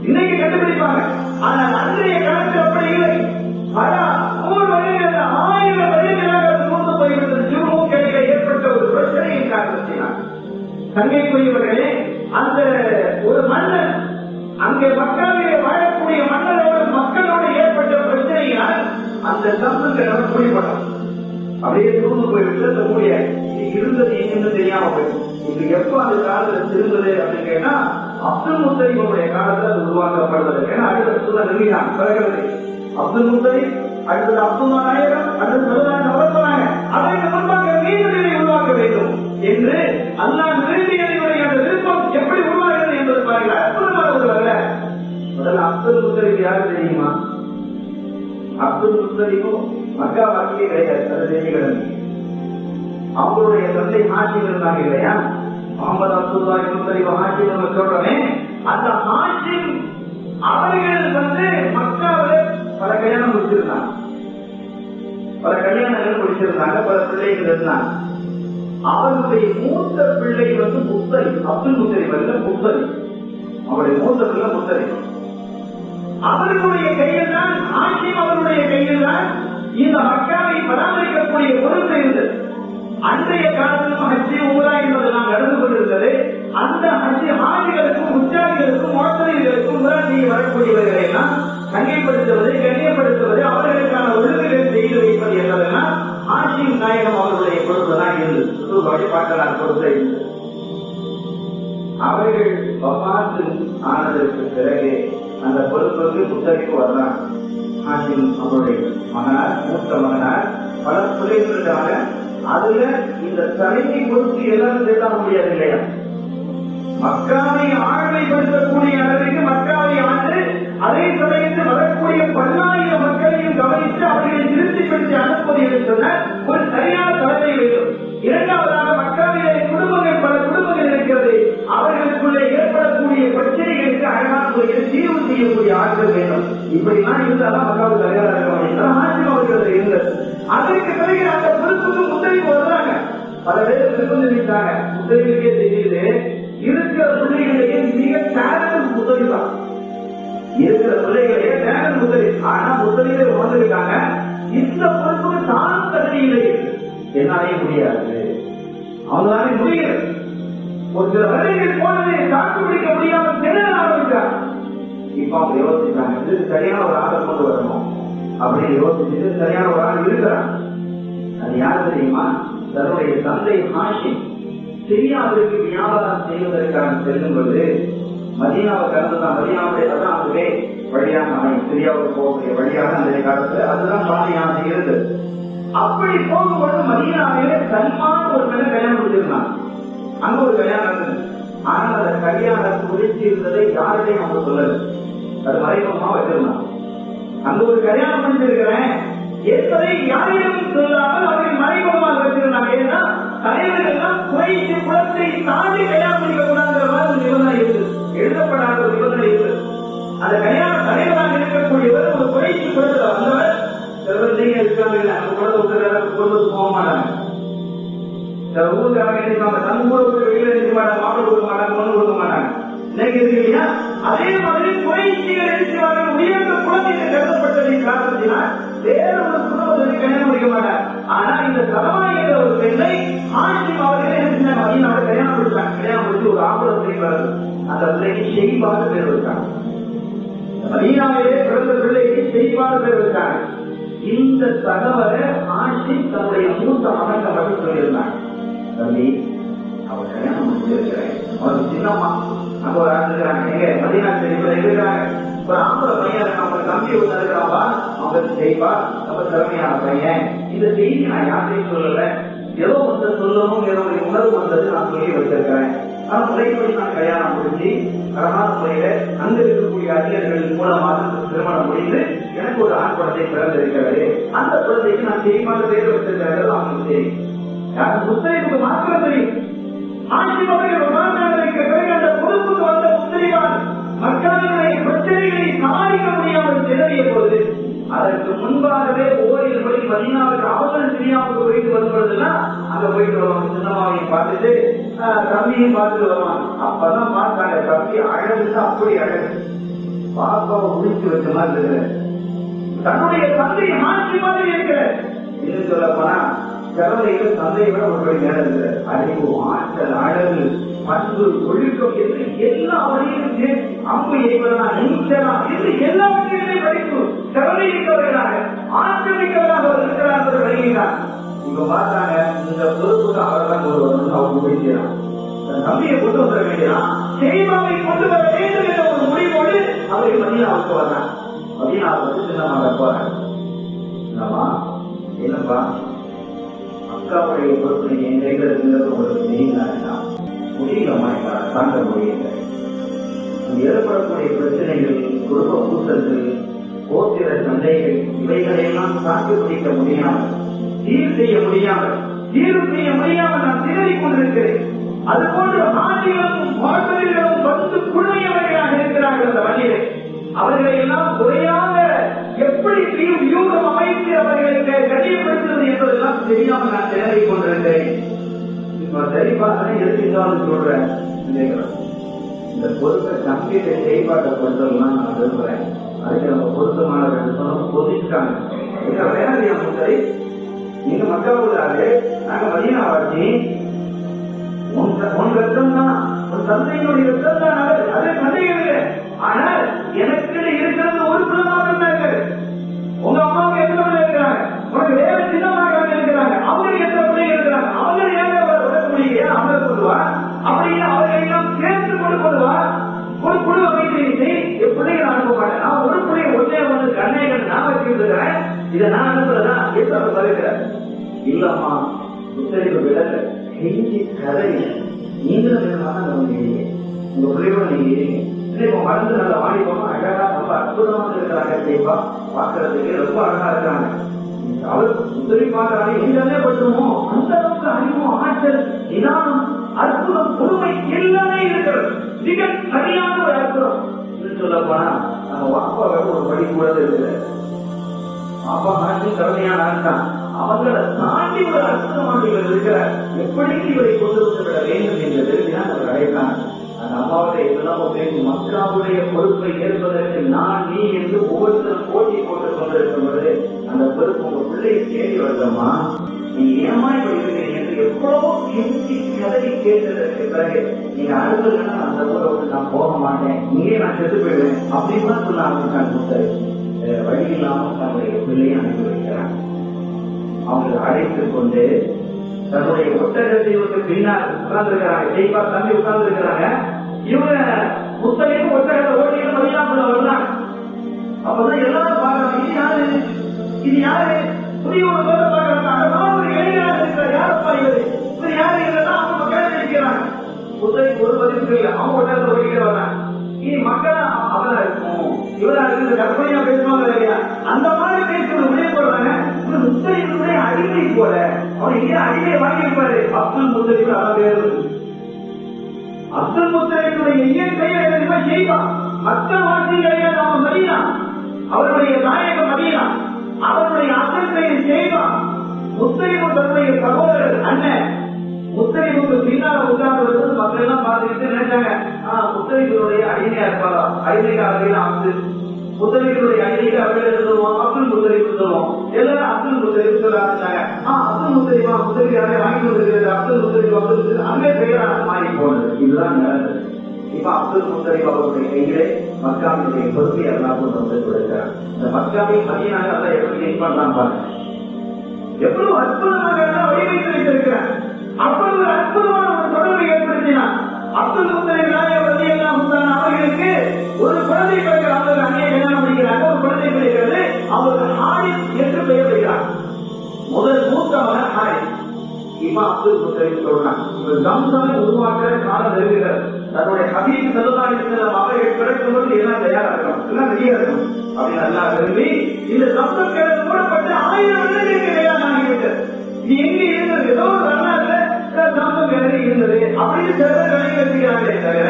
இன்னைக்கு கண்டுபிடிப்பாங்க. ஆனால் அன்றைய காலத்தில் அப்படி இல்லை. பல 100 வருடங்கள் 1000 வருடங்களாக மூன்று போய்விட்டது. ஜும்முக்களிலே ஏற்பட்ட ஒரு பிரச்சனையின் காரணத்தினால் தங்கைக்குரியவர்களே, அந்த ஒரு மன்னன் அங்கே மக்காவிலே வாழக்கூடிய மன்னரோடு மக்களோடு ஏற்பட்ட பிரச்சனையினால் அந்த சம்பந்தங்கள் குடிப்படும். அப்படியே தூண்டு போய்விட்டு அந்த மூடிய இருந்தது எங்கன்னு தெரியாம போயிடும். இது எப்ப அந்த காலத்தில் திருந்தது அப்படின்னு கேட்டா அப்துல் முத்தலிபுடைய காலத்தில் அது உருவாக்கப்படுவது. ஏன்னா அடுத்த சூழல் நிறுவினான் பிறகு அப்துல் முத்தலிப், அடுத்தது அப்துல்லா நாயகம், அடுத்து சொல்லுவாங்க அவர் சொன்னாங்க அதற்கு முன்பாக நீதிகளை உருவாக்க வேண்டும் என்று அல்லாஹ் நிறுவியதனுடைய அந்த விருப்பம் எப்படி உருவாகிறது என்பது பாருங்கள். அற்புதமாக வருவல்ல. முதல்ல அப்துல் முத்தலிப் யாரு தெரியுமா? அப்துல் முத்தலிபும் மக்கா வாக்கியே கிடையாது. அது தெரிகிறது. அவங்களுடைய தந்தை ஹாஷிம் இருந்தாங்க இல்லையா? முகமது அப்துல்லாஹி முத்தலிப் ஹாஷிம் நம்ம சொல்றோமே, அந்த ஹாஷிம் அவர்கள் மக்காவில் பல கல்யாணம் முடிச்சிருந்தாங்க. பல கல்யாணங்கள் முடிச்சிருந்தாங்க. பல பிள்ளைகள் இருந்தாங்க. அவர்களுடைய மூத்த பிள்ளை முத்தலி, அப்துல் முத்தலிப் அல்ல முத்தலி. அவருடைய மூத்த பிள்ளை முத்தலி. அவர்களுடைய கையில் தான் ஹாஷிம் அவருடைய கையில் தான் இந்த மக்காவை பராமரிக்கக்கூடிய பொறுப்பு இருந்தது. அன்றைய காலத்திலும் ஹஜ்ஜி உம்ரா என்பதெல்லாம் நடந்து கொண்டிருந்தது. அந்த ஹஜ்ஜி ஹாஜிகளுக்கும் முஜாஹிகளுக்கும் முஅத்தலிகளுக்கும் உம்ரா செய்ய வரக்கூடியவர்களை எல்லாம் சங்கைப்படுத்துவது, கண்ணியப்படுத்துவது, அவர்களுக்கான ஒழுங்குகள் செய்து வைப்பது என்பதெல்லாம் ஹாஷிம் நாயகம் அவர்களுடைய பொறுப்பு தான் இருந்தது. வழிபாட்டலான பொறுப்பை இருந்தது. அவர்கள் வஃபாத் ஆனதற்கு பிறகு அந்த பொறுப்புக்கு முத்தலிப் வர்றாங்க. ஹாஷிம் அவருடைய மகனார், மூத்த மகனார். பல பிள்ளைகளுக்காக அதுல இந்த தலைமை பொறுப்பு எல்லாரும் சேர்க்க முடியாது இல்லையா? மக்காவை ஆழ்மைப்படுத்தக்கூடிய அளவிற்கு மக்காவை ஆண்டு அதே சமயத்தில் வரக்கூடிய 10,000 மக்களையும் கவனித்து அவர்களை திருப்திப்படுத்தி அனுப்புவது என்று சொன்ன ஒரு சரியான தலைமை வேண்டும். இரண்டாவதாக மக்காவிலே குடும்பங்கள், பல குடும்பங்கள் இருக்கிறது. அவர்களுக்குள்ளே ஏற்படக்கூடிய பிரச்சனைகளுக்கு அழகான முறையில் தீர்வு செய்யக்கூடிய ஆட்கள் வேண்டும். இப்படிலாம் இருந்தாலும் மக்காவுக்கு தயாராக இருக்க முடியும். ஆட்சி அவர்கள் இருந்தது. அதற்கு பிறகு அந்த பொறுப்புக்கு முத்தரிப்பு வருவாங்க. பல பேர் நிர்பந்தித்தாங்க. முத்தரிப்புக்கே தெரியுது இருக்கிற பிள்ளைகளையே மிக டேலண்ட் முத்தரிப்பாங்க. இருக்கிற பிள்ளைகளையே டேலண்ட் முத்தரி. ஆனா முத்தரிப்பை உணர்ந்திருக்காங்க. இந்த பொறுப்புக்கு தானும் தகுதியில்லை. என்னாலே முடியாது, அவங்களாலே முடியாது. ஒரு சில வேலைகள் போனதை தாக்கு பிடிக்க முடியாமல் திணற ஆரம்பித்தார். இப்ப அவங்க யோசிச்சாங்க, இது சரியான ஒரு ஆளை கொண்டு வரணும் அப்படின்னு யோசிச்சுட்டு சரியான ஒரு ஆள் இருக்கிறான். அது யார் தெரியுமா? தன்னுடைய தந்தை ஹாஷிம் சிரியாவிற்கு வியாபாரம் செய்வதற்காக செல்லும் பொழுது மதீனாவை கடந்துதான், மதீனாவுடைய அதான் அதுவே வழியாக அமையும். சிரியாவுக்கு போகக்கூடிய வழியாக அந்த காலத்துல அதுதான் பாதையாக இருந்தது. அப்படி போகும்போது மதீனாவிலே சல்மான் ஒரு மேல கல்யாணம் முடிச்சிருந்தாங்க. அங்க ஒரு கல்யாணம் இருந்தது. ஆனால் அந்த கல்யாணம் குறித்து இருந்ததை யாருடையும் அவங்க சொல்லல. அது மறைமுகமா வச்சிருந்தாங்க. அங்க ஒரு கல்யாணம் பண்ணிருக்கிறேன் என்பதை யாரையும் சொல்லாமல் அவர்கள் மறைமுகமாக வச்சிருந்தாங்க. ஏன்னா தலைவர்கள் எல்லாம் குறைத்து குளத்தை தாண்டி கல்யாணம் பண்ணிக்க கூடாதுங்கிற மாதிரி நிபந்தனை இருந்தது. எழுதப்படாத ஒரு நிபந்தனை இருந்தது. அந்த கல்யாண தலைவராக இருக்கக்கூடியவர் ஒரு குறைத்து குளத்துல வந்தவர். சிலர் நீங்க இருக்காங்க, அந்த குளத்தை விட்டு குடும்பத்துக்கு போக மாட்டாங்க. சில ஊருக்காக இருக்காங்க, தன் ஊரை விட்டு வெளியில இருக்க மாட்டாங்க, மாப்பிள்ளை கொடுக்க மாட்டாங்க, பொண்ணு கொடுக்க மாட்டாங்க. இன்னைக்கு இருக்கு இல்லையா? அதே மாதிரி குறைச்சிகள் இருக்கிறார்கள். உயர்ந்த குளத்திற்கு கருதப்பட்டதை காரணத்தினால் வேற ஒரு குடும்பத்தை கல்யாணம் முடிக்க மாட்டார். ஆனா இந்த சலமான் ஒரு பெண்ணை ஹாஷிம் அவர்களே மதீனாவை கல்யாணம் முடிச்சாங்க. கல்யாணம் முடிச்சு ஒரு ஆம்பளை வருது. அந்த பிள்ளைக்கு ஷெய்பான்னு பேர் வச்சாங்க. மதீனாவிலே பிறந்த பிள்ளைக்கு ஷெய்பான்னு பேர் வச்சாங்க. இந்த தகவலை ஹாஷிம் தன்னுடைய மூத்த மகன் மட்டும் சொல்லியிருந்தாங்க. தம்பி, அவர் கல்யாணம் முடிச்சிருக்கிறேன், அவருக்கு சின்னம்மா அங்க ஒரு ஆள் இருக்கிறாங்க, எங்க மதீனா இருக்கிறாங்க, ஒரு ஆம்பளை பையன் நம்ம தம்பி ஒண்ணு இருக்கிறாப்பா, அவங்களுக்கு செய்வா, ரொம்ப திறமையான பையன். இந்த செய்தி நான் யாரையும் சொல்லல, ஏதோ ஒன்று சொல்லணும் ஏதோ ஒரு உணர்வு வந்தது, நான் சொல்லி வச்சிருக்கிறேன். ஆனா முறைப்படி நான் கல்யாணம் முடிஞ்சு அழகான முறையில அங்க இருக்கக்கூடிய அறிஞர்கள் மூலமாக திருமணம் முடிந்து எனக்கு ஒரு ஆண் குழந்தை பிறந்திருக்கிறது. அந்த குழந்தைக்கு நான் செய்வாங்க பேர் வச்சிருக்கிறது அவங்களுக்கு தெரியும். யாரும் முஸ்லிமுக்கு மாத்திரம் தெரியும். ஹாஷிம் அவர்கள் விமானத்திற்கு பிறகு அந்த பொறுப்புக்கு வந்த முஸ்லிமான் மக்களுடைய பிரச்சனைகளை சமாளிக்க முடியாமல் திணறிய போது அதற்கு முன்பாகவே ஓரில் போய் மதீனாவுக்கு அவசரம் சிரியாவுக்கு போயிட்டு வரும்பொழுதுலாம் அங்க போயிட்டு வருவாங்க. சின்னமாவையும் பார்த்துட்டு தம்பியும் பார்த்துட்டு வருவாங்க. அப்பதான் பார்த்தாங்க, தம்பி அழகுக்கு அப்படி அழகு, பாப்பாவை முடிச்சு வச்ச மாதிரி இருக்கிற தன்னுடைய தந்தை ஹாஷிம் மாதிரி இருக்கிற. இன்னும் சொல்ல போனா கவலைகள் தந்தையை விட ஒரு மேல இருக்கிற அறிவு, ஆற்றல், அழகு, பண்பு, ஒழுக்கம் என்று எல்லா வழியிலும் அம்பு எய்வதா, நீச்சலா என்று எல்லாவற்றிலுமே படிப்பு கவலை இருக்கிறவர்களாக ஆற்றல் மிக்கவராக அவர் இருக்கிறார் என்று வருகிறார். இப்ப பார்த்தாங்க, இந்த பொறுப்புக்கு அவர் தான் கொண்டு வரணும். அவங்க முடிக்கிறான், தம்பியை கொண்டு வர வேண்டியதான், செய்வாவை கொண்டு வர வேண்டும் என்ற ஒரு முடிவோடு அவரை மதீனாவுக்கு வர்றாங்க. மதீனாவுக்கு வந்து சின்னமாக போறாங்க. என்னப்பா அக்காவுடைய பொறுப்பு என் கையில் இருக்கிறது உங்களுக்கு தெரியுங்களா? முடியலமா, தாங்க முடியல. ஏற்படக்கூடிய பிரச்சனைகள், குடும்ப கூட்டங்கள், கோத்திர சண்டைகள், இவைகளையெல்லாம் தாக்கு பிடிக்க முடியாமல், தீர்வு செய்ய முடியாமல் நான் திணறிக் கொண்டிருக்கிறேன். அதுபோன்று ஆட்சிகளும் வாசல்களும் வந்து குழுமையவர்களாக இருக்கிறார்கள். அந்த வழியிலே அவர்களை எல்லாம் குறையாக எப்படி வியூகம் அமைத்து அவர்களுக்கு கடியப்படுத்துவது என்பதெல்லாம் தெரியாமல் நான் திணறிக் கொண்டிருக்கிறேன். இப்ப சரிபார்த்தனை எதுக்காக சொல்றேன், இந்த பொறுப்பை கம்ப்யூட்டை செயல்பாட்டை பொறுத்தவெல்லாம் நான் விரும்புறேன். அதுக்கு நம்ம பொருத்தமானவர்கள் சொன்ன பொதிச்சாங்க. வேலையா சரி, நீங்க மக்காவுள்ளாரு, நாங்க மதீனாவாசி, உன் ரத்தம் தான், உன் தந்தையினுடைய ரத்தம் தான், அதே சந்தேகம் இல்லை. ஆனால் எனக்கு இருக்கிறது ஒரு குலமாக இருந்தார்கள். உங்க அம்மாவுக்கு எத்தனை பிள்ளை இருக்கிறாங்க, உனக்கு வேற சின்னமாக இருக்கிறாங்க, அவங்களுக்கு எத்தனை பிள்ளை இருக்கிறாங்க, அவங்க ஏன் உடக்க முடியலையா, அவங்க கொள்வா அப்படின்னு அவர்களை எல்லாம் சேர்த்து கொள்வா. ஒரு குழு அமைத்து என் பிள்ளைகளை அனுப்ப மாட்டேன், நான் ஒரு பிள்ளைய ஒன்னே ஒன்று கண்ணைகள் நான் வச்சிருக்கிறேன், இதை நான் அனுப்புறதா எப்படி அவர் வருகிறார். இல்லம்மா, புத்தரிப்பு விடல, கெஞ்சி கதை நீங்களும் வேணுமாக நம்ம உங்க பிள்ளையோட நீங்க இருங்க. இப்போ வளர்ந்து நல்ல வாலிபமா அழகா ரொம்ப அற்புதமாக இருக்கிறாங்க. கண்டிப்பா பார்க்கறதுக்கு ரொம்ப அழகா இருக்காங்க. அவர் உதவி பார்க்கறாங்க. எல்லாமே பண்ணுமோ அந்த அளவுக்கு அறிவும் ஆற்றல் நிதானம் அற்புதம் பொறுமை எல்லாமே இருக்கிறது. மிக சரியான ஒரு அற்புதம் சொல்ல போனா நம்ம வாப்பாவை ஒரு படி கூட இருக்குது. அப்பா மனசு கருணையான ஆட்தான். அவங்களை தாண்டி ஒரு அற்புதமாக இவர் இருக்கிறார். எப்படி இவரை கொண்டு வந்து விட வேண்டும் என்று தெரிவித்தான் அவர் அழைத்தார். அந்த அம்மாவுடைய இதெல்லாம் பேசி மக்காவுடைய பொறுப்பை ஏற்பதற்கு நான் நீ என்று ஒவ்வொருத்தரும் போட்டி போட்டுக் கொண்டிருக்கும் பொழுது அந்த பொறுப்பு உங்க பிள்ளையை தேடி வருதமா, நீ ஏமா இப்படி இருக்கிறீங்க என்று எவ்வளவோ கெஞ்சி கதறி கேட்டதற்கு பிறகு நீங்க அடுத்ததுன்னா அந்த ஊரை விட்டு நான் போக மாட்டேன், இங்கே நான் செத்து போயிடுவேன் அப்படின்னு சொல்ல ஆரம்பிச்சாங்க. வழி இல்லாமல் தன்னுடைய பிள்ளையை அனுப்பி வைக்கிறாங்க. அவங்களை அழைத்துக் கொண்டு தன்னுடைய ஒட்டகத்தை பின்னால் உட்கார்ந்து இருக்கிறாங்க. ஜெய்பா தம்பி உட்கார்ந்து இருக்கிறாங்க. இவங்க முத்தலையும் ஒட்டகத்தை ஓட்டிட்டு மதியாமல் வருகிறாங்க. அப்பதான் எல்லாரும் பாக்குறாங்க, இது யாரு, இது யாரு, புதிய ஒரு பேரை பாக்குறாங்க. ஒரு இளைஞராக இருக்கிறார், யாரப்பா இவரு, இவர் யாரு இல்லைன்னா அவங்க மக்கள் நினைக்கிறாங்க. முத்தலைக்கு ஒரு பதிவு இல்லை, அவங்க ஒட்டகத்தை ஓட்டிட்டு வர்றாங்க. இனி மக்கள் அவரா இருக்கும், இவரா இருக்கு, கற்பனையா பேசுவாங்க இல்லையா, அந்த மாதிரி பேசி ஒரு முடிவு போடுறாங்க. முத்தலிமுடைய அடிமை போல அவர் இங்கே அடிமையை வாங்கியிருப்பாரு. அப்துல் முத்தலிம் அப்துல் முத்தலிமுடைய இயற்கையை எதிர்ப்பா செய்வான். மக்கள் வாசிகளையா நம்ம மதினா, அவருடைய நாயகம் மதினா, அவருடைய அசல்கையை செய்வான். முத்தலிமு தன்னுடைய சகோதரர் அண்ணன் முத்தலிமுக்கு பின்னால் உட்கார்ந்து மக்கள் எல்லாம் பார்த்துக்கிட்டு நினைச்சாங்க, முத்தலிமுடைய அடிமையா இருப்பாரா, அடிமைக்காரர்கள் அப்து முத்தலிமுடைய அடிமைக்கு அவர்கள் சொல்லுவோம், அப்துல் முத்தலிம் சொல்லுவோம். எல்லாரும் அப்துல் முத்தலிம் சொல்ல ஆரம்பிச்சாங்க. அப்துல் முத்தலிமா முத்தலிம் யாரையும் வாங்கி கொண்டிருக்கிறது, அப்துல் முத்தலிம் அப்துல் அங்கே பெயராக மாறி போனது. இதுதான் நடந்தது. இப்ப அப்துல் முத்தலிம் அவருடைய கையிலே மக்காவினுடைய பொறுப்பை எல்லாம் கொண்டு வந்து கொடுக்கிறார். இந்த மக்காவை மதியனாக எல்லாம் எப்படி செக் பண்ணலாம் பாருங்க. எவ்வளவு அற்புதமாக எல்லாம் வடிவமைத்து வைத்திருக்கிறார். அப்பொழுது அற்புதமான ஒரு தொடர்பை ஏற்படுத்தினார். அப்துல் முத்தலிம் அவர்களுக்கு ஒரு குழந்தை பிறகு அவர்கள் அங்கே கல்யாணம் பண்ணிக்கிறாங்க. ஒரு குழந்தை பிறகு அவர்கள் ஹாரிஸ் என்று பெயர் வைக்கிறார். முதல் மூத்தவன் ஹாரிஸ். இமா அப்துல் முத்தலிம் சொல்றான், ஜம்சமை உருவாக்க காலம் நெருங்குகிறது. தன்னுடைய ஹபீப் ஸல்லல்லாஹு அலைஹி வஸல்லம் அவர்கள் பிறக்கும்போது எல்லாம் தயாரா இருக்கும், எல்லாம் ரெடியா இருக்கும் அப்படின்னு நல்லா விரும்பி இந்த ஜம்சம் கிணறு மூடப்பட்டு 1000 வருடங்களுக்கு தயாராக ஆகிவிட்டது. இது எங்க இருந்தது, ஏதோ ஒரு வரலாறுல ஜம்சம் கிணறு இருந்தது அப்படின்னு சிலர் நினைக்கிறாங்களே தவிர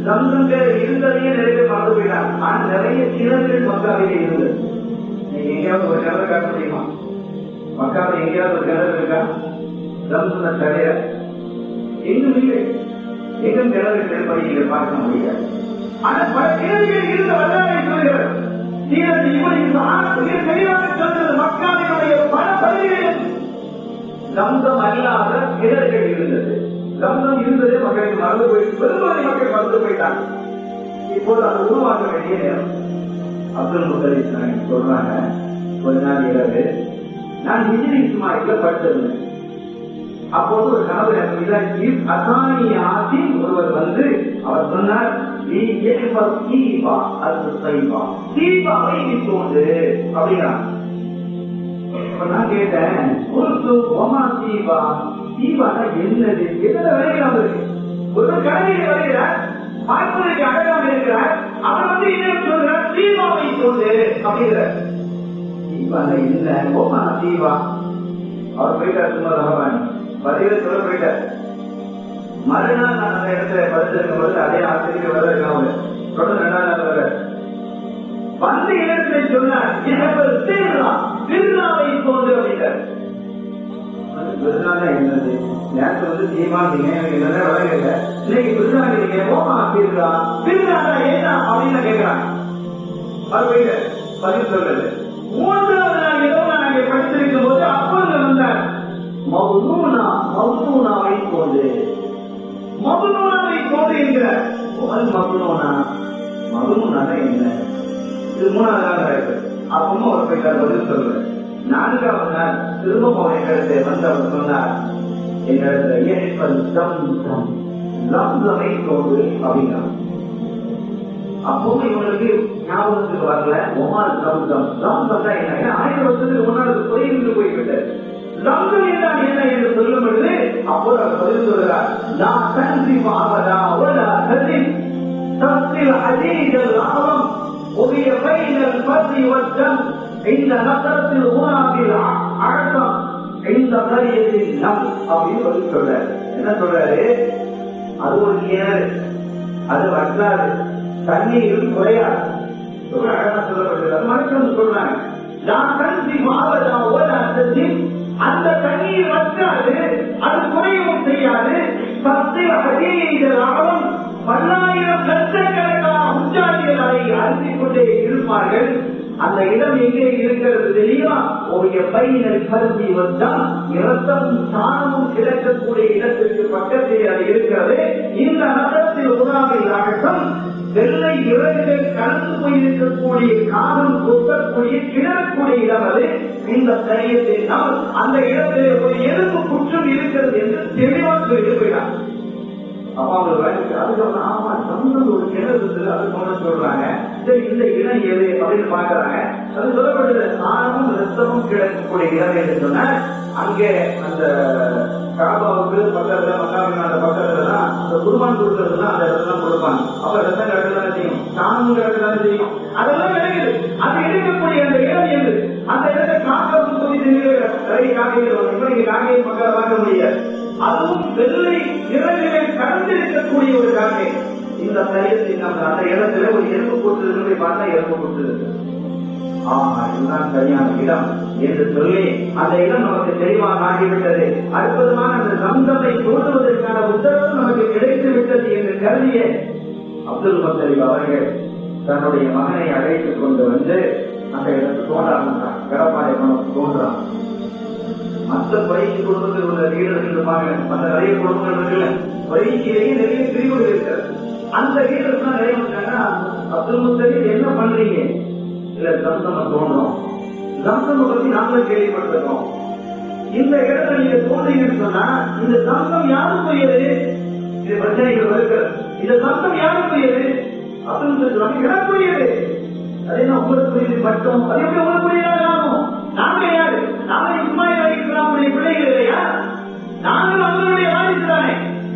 ஜம்சம் கிணறு இருந்ததையே நிறைய மறந்து போயிட்டாங்க. ஆனா நிறைய கிணறுகள் மக்காவிலே இருந்தது. நீங்க எங்கேயாவது ஒரு கிணறு காட்ட முடியுமா? மக்காவில் எங்கேயாவது ஒரு கிணறு இருக்கா? ஜம்சம் தவிர எங்கும் இல்லை. எங்கும் கிணறுகள் பணிகளை பார்க்க முடியாது. ஆனா பல கிணறுகள் இருந்த வரலாறை சொல்கிறது. மிக தெளிவாக சொல்றது, மக்காவினுடைய பல பகுதிகளில் ஜம்சம் அல்லாத கிணறுகள் இருந்தது. ஜம்சம் இருந்ததே மக்களுக்கு மறந்து போயிட்டு, பெரும்பாலும் மக்கள் மறந்து போயிட்டாங்க. இப்போது அது உருவாக்க வேண்டிய நேரம். அப்துல் முத்தலிம் சொல்றாங்க, ஒரு நாள் இரவு நான் ஹிஜ்ரி இஸ்மாயில்ல படுத்திருந்தேன். அப்போது ஒரு கனவு அசானியாசின் ஒருவர் வந்து அவர் சொன்னார், தீபாவை நீ தோன்று அப்படிங்கிறான். நான் கேட்டேன், தீபா தீபானா என்னது, எதுல விளையாம இருக்கு? ஒரு கனவிலே வருகிறார், பார்ப்பதற்கு அழகாக இருக்கிறார். அவர் வந்து என்ன சொல்கிறார், தீபாவை தோன்று அப்படிங்கிறார். தீபானா என்ன? ஓமா தீபா. அவர் போயிட்டார், சும்மா ரஹபானி பதில சொல்ல போயிட்டார். மறுநாள் நான் அந்த இடத்துல படுத்திருக்கும் பொழுது அதே ஆசிரியர் வர இருக்காங்க. தொடர்ந்து 2ஆம் நாள் வர வந்து இடத்தை சொன்னார், திருநாவை போன்று அப்படின்னார். திருநாள் என்னது? நேற்று வந்து தீமாந்தீங்க, எனக்கு என்னதான் வழங்கல, இன்னைக்கு திருநாள் ஓமா திருநா திருநாளா ஏன்னா அப்படின்னு கேட்கிறாங்க. அது போயிட்ட பதில் சொல்லல. 3ஆவது நாள் ஏதோ நான் அங்கே படித்திருக்கும் போது அப்பொழுது வந்தார், மௌனூனாவை போன்று, மௌனூனாவை போன்று என்கிறார். மௌனூனா என்ன? இது 3ஆவது நாள் இருக்கு. அப்பவும் அவர் போயிட்டார், பதில் சொல்ற. 4ஆவது நாள் திரும்ப அவரை கருத்தை வந்து அவர் சொன்னார், எங்களிடத்துல தோன்று அப்படின்னா. அப்பவும் இவங்களுக்கு ஞாபகத்துக்கு வரல. ஒமால் ஜம்சம் ஜம்சம் தான் என்ன? 1000 வருஷத்துக்கு முன்னாடி குறைந்து போய்விட்டது. ஜம்சம் என்றால் என்ன என்று சொல்லும் பொழுது அப்போது அவர் பதில் சொல்கிறார், நான் தன்சி மாவதா ஒலா தன்சி தப்சில் அஜீஜல் ஆவம் உரிய பைனல் பசி வச்சம் இந்த நகரத்தில் ஊனாவில் அழகம் இந்த கரியத்தில் நம் அப்படின்னு பதில் சொல்றாரு. என்ன சொல்றாரு, அது ஒரு கிணறு, அது வற்றாது, தண்ணீரும் குறையாது. ரொம்ப அழகா சொல்லப்பட்டது. மனுஷன் சொல்றாங்க, நான் தன்சி மாவதா ஒலா தன்சி, அந்த தண்ணீர் வற்றாது, அது குறையவும் செய்யாது. தப்சில் அஜீஜல் ஆவம், பல்லாயிரம் லட்சக்கணக்கான உச்சாரிகள் அதை அருந்திக் கொண்டே இருப்பார்கள். அந்த இடம் எங்கே இருக்கிறது தெரியுமா? உடைய பையனை பருத்தி வந்தால் இரத்தம் சாணமும் கிடக்கக்கூடிய இடத்திற்கு பக்கத்தில் அது இருக்கிறது. இந்த நகரத்தில் உணவில் அகட்டம் வெள்ளை இறகுகள் கலந்து போயிருக்கக்கூடிய காலம் கொட்டக்கூடிய கிடக்கூடிய இடம் அது. இந்த தைரியத்தில் நாம் அந்த இடத்தில் ஒரு எலும்பு குற்றம் இருக்கிறது என்று தெளிவாக சொல்லிவிடார். அப்பா அதுக்கு ஆமா சொந்தம் ஒரு கிணறு இருக்குது, அது சொன்ன சொல்றாங்க. சரி, இந்த இடம் எது அப்படின்னு பாக்குறாங்க. அது சொல்லப்பட்டது சாணமும் ரத்தமும் கிடக்கக்கூடிய இடம் என்று சொன்ன அங்கே அந்த காபாவுக்கு பக்கத்துல மக்காவின் அந்த பக்கத்துல தான் அந்த குருபான் கொடுக்கறதுனா அந்த இடத்துல கொடுப்பாங்க. அப்ப ரத்தம் கிடக்குதானே செய்யும், சாணமும் கிடக்குதானே செய்யும், அதெல்லாம் கிடைக்குது. அது எடுக்கக்கூடிய அந்த இடம் எது? அந்த இடத்தை காக்கவும் சொல்லி நிறைய காக்கைகள் இப்ப நீங்க காக்கையை மக்களை பார்க்க முடியாது. அதுவும் வெள்ளை இறகுகள் கடந்து இருக்கக்கூடிய ஒரு காக்கை. இந்த தைரியத்தில் அந்த இடத்துல ஒரு எலும்பு போட்டு பார்த்தா எலும்பு போட்டு இதுதான் சரியான இடம் என்று சொல்லி அந்த இடம் நமக்கு தெளிவாக ஆகிவிட்டது. அற்புதமான அந்த சந்தத்தை தோன்றுவதற்கான உத்தரவு நமக்கு கிடைத்து விட்டது என்று கருதிய அப்துல் முத்தலிப் அவர்கள் தன்னுடைய மகனை அழைத்துக் கொண்டு வந்து அந்த இடத்துக்கு தோன்ற ஆரம்பித்தார். கடப்பாறை தோன்றான். மற்ற பயிற்சி குடும்பத்தில் உள்ள வீரர்கள் இருப்பாங்க, மற்ற நிறைய குடும்பங்கள் இருக்குல்ல, பயிற்சியிலேயே நிறைய பிரிவுகள் இருக்கிறது. அந்த வீரர்கள் தான் நிறைய வந்தாங்க. அப்துல் முத்தலிப் என்ன பண்றீங்க? இல்ல ஜம்சம் தோன்றோம். ஜம்சம் பத்தி நாங்களும் கேள்விப்பட்டிருக்கோம். இந்த இடத்துல நீங்க தோன்றீங்கன்னு சொன்னா இந்த ஜம்சம் யாருக்குரியது? இது பிரச்சனைகள் இருக்கிறது. இந்த ஜம்சம் யாருக்குரியது? அப்துல் முத்தலிப் எனக்குரியது. அதே உங்களுக்கு மட்டும் அது எப்படி உங்களுக்குரியதாக ஆகும்? நாங்க யாரு? நாங்க இஸ்மாயில் அலைஹிஸ்ஸலாமுடைய பிள்ளைகள் இல்லையா? நாங்கள் அவர்களுடைய வாரிசு தானே.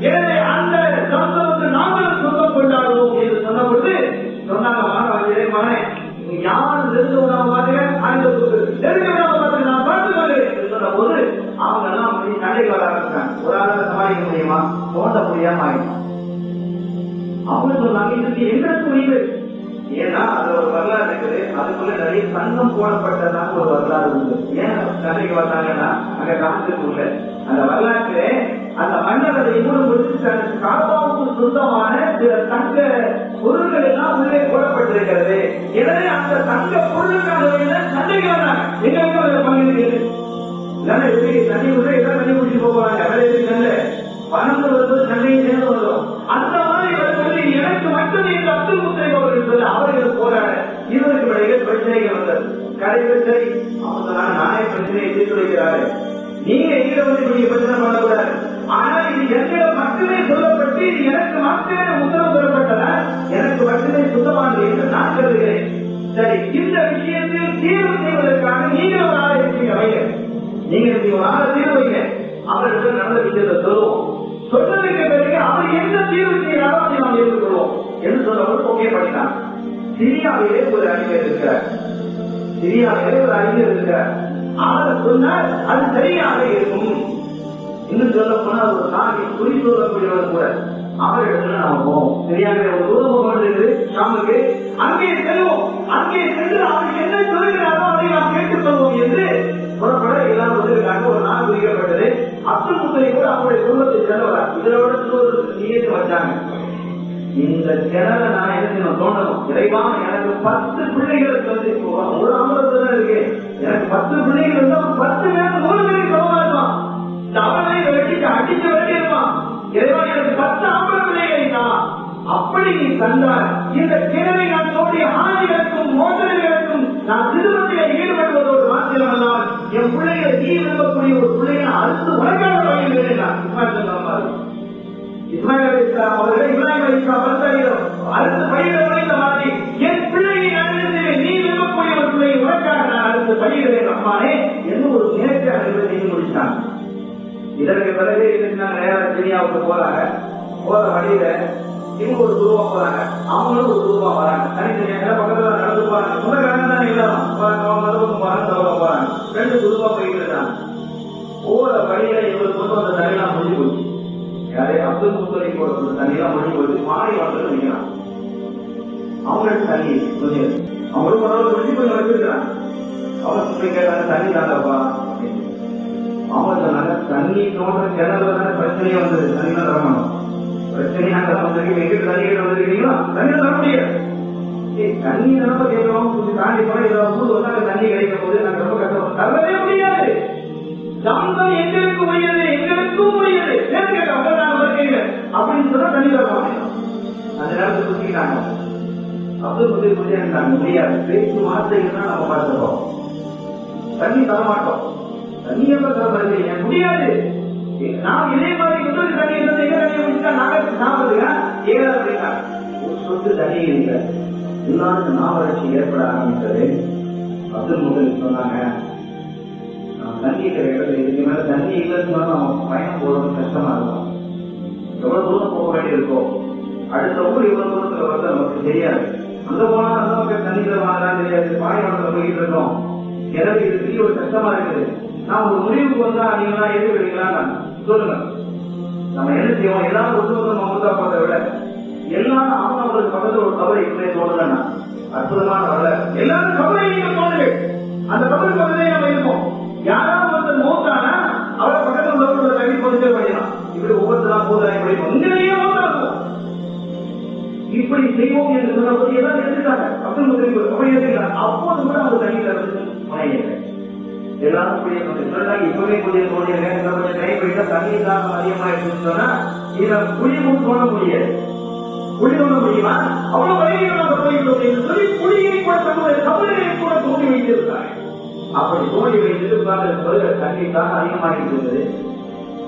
எனவே அந்த சம்பவத்தை நாங்களும் சொந்தம் கொண்டாடுவோம் என்று சொன்னபோது சொன்னாங்க, மகனே நீங்க யாரும் நெருங்க விடாம பாருங்க, நெருங்க விடாம பாருங்க, நான் பார்த்துக்கொள்கிறேன் என்று சொன்ன போது அவங்க எல்லாம் சண்டைக்கு வர ஆரம்பிச்சாங்க. ஒரு ஆளால சமாளிக்க முடியுமா? தோண்ட முடியாம ஆயிடும். அவங்க சொன்னாங்க, இதுக்கு எங்களுக்கு உரிமை. ஏன்னா அது ஒரு வரலாறு இருக்குது. அதுக்குள்ள நிறைய சங்கம் போடப்பட்டதாக ஒரு வரலாறு உண்டு. ஏன் சண்டைக்கு வந்தாங்கன்னா அங்க காலத்துக்குள்ள அந்த வரலாற்றுல அந்த மன்னர் அதை மூலம் காபாவுக்கு சொந்தமான சில தங்க பொருள்கள் எல்லாம் உள்ளே போடப்பட்டிருக்கிறது. எனவே அந்த தங்க பொருளுக்கான சண்டைக்கு வந்தாங்க. எங்களுக்கு அதை பங்கிருக்கு இல்லைன்னா எப்படி தண்ணி உள்ள எல்லாம் தண்ணி குடிச்சு போவாங்க. வேலை பணம் வருவது சண்டையை சேர்ந்து வரும். அந்த மாதிரி வருவது எனக்கு மட்டும் இந்த அப்துல் முத்தலிப் அவர்கள் சொல்ல அவர்கள் போராட இருவருக்கு இடையே பிரச்சனைகள் வந்தது. கடைசியில் சரி அவங்க நானே பிரச்சனையை தீர்த்து வைக்கிறாரு, நீங்க எங்க வந்து நீங்க பிரச்சனை பண்ணக்கூடாது. ஆனால் இது என்னிடம் மட்டுமே சொல்லப்பட்டு இது எனக்கு மட்டுமே உத்தரவு சொல்லப்பட்டதா, எனக்கு மட்டுமே சுத்தமானது என்று நான் கருதுகிறேன். சரி, இந்த விஷயத்தில் தீர்வு செய்வதற்காக நீங்க ஒரு ஆளை இருக்கீங்க வைங்க, நீங்க ஒரு ஆளை தீர்வு வைங்க, அவர்களுக்கு நடந்த விஷயத்தை சொல்லுவோம். சொன்னதுக்கு பிறகு அவர் எந்த தீர்வு செய்யறாரோ அதை நாம் ஏற்றுக்கொள்வோம் என்று சொல்லவும் ஓகே பண்ணினார். சிரியாவிலே ஒரு அறிஞர் இருக்கிறார். சிரியாவிலே ஒரு அறிஞர் இருக்கிறார். அவர் சொன்னார் அது சரியாக இருக்கும். இன்னும் சொல்ல போனா ஒரு சாமி குறி சொல்லக்கூடியவர் கூட அவரிடத்துல நாம போவோம். சிரியாவிலே ஒரு தூரம் இருக்குது ஷாமுக்கு, அங்கே செல்வோம். அங்கே சென்று அவர் என்ன சொல்கிறாரோ அதை நாம் கேட்டுக்கொள்வோம் என்று புறப்பட எல்லாம் வந்திருக்காங்க. ஒரு நாள் குறிக்கப்பட்டது. அப்துல் முத்தலிப் கூட அவருடைய குடும்பத்தை சென்றவர். இதோட நீட்டு வச்சாங்க. இந்த கிணறு நான் எனக்கு தோண்டணும், இறைவா எனக்கு 10 பிள்ளைகளுக்கு வந்து ஒரு அமரத்துல இருக்கு, எனக்கு 10 பிள்ளைகள் இருந்தா 10 பேருக்கு 100 பேருக்கு சமமா இருப்பான். இந்த அவர்களை வெட்டிட்டு அடிச்சு வெட்டிருப்பான். இறைவா எனக்கு 10 ஆம்பளை பிள்ளைகள் தான். அப்படி நீ தந்தார் இந்த கிணறை நான் தோண்டிய ஆணைகளுக்கும் மோதல்களுக்கும் நான் திருமணத்தில் ஈடுபடுவதோடு மாத்திரமல்லால் என் பிள்ளைகளை நீ விரும்பக்கூடிய ஒரு பிள்ளைகளை அடுத்து உலகாக வகையில் இஸ்மாயில் அலைஹிஸ்ஸலாம் அவர்கள் இப்ராஹிம் அலைஹிஸ்ஸலாம் அடுத்து பயிர வகையில் மாற்றி என் பிள்ளையை நான் நீ விரும்பக்கூடிய ஒரு பிள்ளையை உலகாக நான் அடுத்து வழிகளை ரஹ்மானே என்று ஒரு நேரத்தை அனைவரும் செய்து முடிச்சாங்க. இதற்கு பிறகு இருந்தாங்க நேரம் சிரியாவுக்கு போறாங்க. போற வழியில இவங்க ஒரு குருவா போறாங்க, அவங்களும் ஒரு குருவா வராங்க. தனித்தனியாக பக்கத்துல நடந்து போறாங்க. சொந்தக்காரங்க தான் இல்லாம போறாங்க. ரெண்டு குருவா போயிட்டு இருக்காங்க. போற வழியில இவங்களுக்கு கொண்டு வந்த தண்ணியெல்லாம் முடிஞ்சு போச்சு. யாரே அப்துல் முத்தலிப் போட வந்த தண்ணியெல்லாம் முடிஞ்சு போச்சு. மாறி வந்து நிற்கிறான். அவங்களுக்கு தண்ணி கொஞ்சம் அவங்களும் பரவாயில்ல முடிஞ்சு கொஞ்சம் வச்சிருக்கிறாங்க. அவங்க போய் கேட்டாங்க, தண்ணி தாங்கப்பா. அவங்க சொன்னாங்க, தண்ணி தோன்ற கிணறுல தானே பிரச்சனையே வந்தது, தண்ணி தான் தரமாட்டோம். பிரச்சனையாக வந்திருக்கு, எங்கிட்ட தண்ணி கேட்டு வந்திருக்கீங்களா? தண்ணி தர முடியாது. தண்ணி தானே கேட்கிறோம், கொஞ்சம் தாண்டி போய் தண்ணி கிடைக்கும் போது நாங்கள் ரொம்ப கஷ்டம். தரவே முடியாது. சம்பந்தம் எங்களுக்கு உரியது, எங்களுக்கும் உரியது அப்படின்னு சொன்னா தண்ணி தர மாட்டோம். அந்த நேரத்தில் சுத்திக்கிட்டாங்க. அப்துல் முத்தலிப் புரிஞ்சாங்க, முடியாது. பேச்சு வார்த்தைகள் தான் நம்ம பார்த்துருக்கோம். தண்ணி தரமாட்டோம். தண்ணி எப்ப தர மாட்டீங்க? முடியாது. நாம் இதே மாதிரி இன்னொரு தண்ணி முடிச்சா நாங்கள் சாப்பிடுங்க ஏதா அப்படின்னா ஒரு சொத்து தண்ணி இல்லை. எல்லாருக்கும் நாவறட்சி ஏற்பட ஆரம்பித்தது. அப்துல் முத்தலிப் சொன்னாங்க, தண்ணி இருக்கிற இடத்துல இதுக்கு மேல தண்ணி இல்லைன்னு நம்ம பயணம் போறது கஷ்டமா இருக்கும். எவ்வளவு தூரம் போக வேண்டியிருக்கோ, அடுத்த ஊர் இவ்வளவு தூரத்துல வந்து நமக்கு தெரியாது. அங்க போனா அந்த மக்கள் தண்ணியில வாங்கலாம் தெரியாது. பாயணத்துல போயிட்டு இருக்கோம். எனக்கு இது பெரிய ஒரு கஷ்டமா இருக்குது. நான் ஒரு முடிவுக்கு வந்தா நீங்களா எதிர்க்கிறீங்களா சொல்லுங்க. நம்ம என்ன செய்வோம்? எல்லாரும் ஒன்று வந்து நம்ம முந்தா போறதை விட எல்லாரும் அவங்களுக்கு பக்கத்துல ஒரு கவலை இப்படியே தோணுலன்னா அற்புதமான வரல. எல்லாரும் கவலை நீங்க தோணுங்க. அந்த கவலை பக்கத்திலே நம்ம இருப்போம். யாராவது வந்து மோத்தானா அவரை பக்கத்துல உள்ளவங்களோட கல்வி பொறுத்தே பண்ணிடலாம். இப்படி ஒவ்வொருத்தரும் போதாய் படிப்போம். உங்களையே மோத்தாகும். இப்படி செய்வோம் என்று சொன்னபோது எல்லாம் எடுத்துட்டாங்க. அப்துல் முத்தலிப் அப்படி எடுத்துக்கிறாங்க. அப்போது கூட அவங்க தண்ணியில இருந்து முனையில எல்லாரும் இப்பவே கொஞ்சம் கொஞ்சம் கை போயிட்டா தண்ணி தாக்கம் அதிகமா இருக்குன்னு சொன்னா இதை புளியும் தோண முடியாது. புளி தோண முடியுமா? அவ்வளவு வழிகளாக போய்விடும் சொல்லி புளியை கூட தன்னுடைய தமிழரை கூட தோண்டி வைத்திருக்காங்க. அப்படி தோண்டி வைத்திருப்பாங்க. தண்ணி தாக்கம் அதிகமாகிட்டு இருந்தது.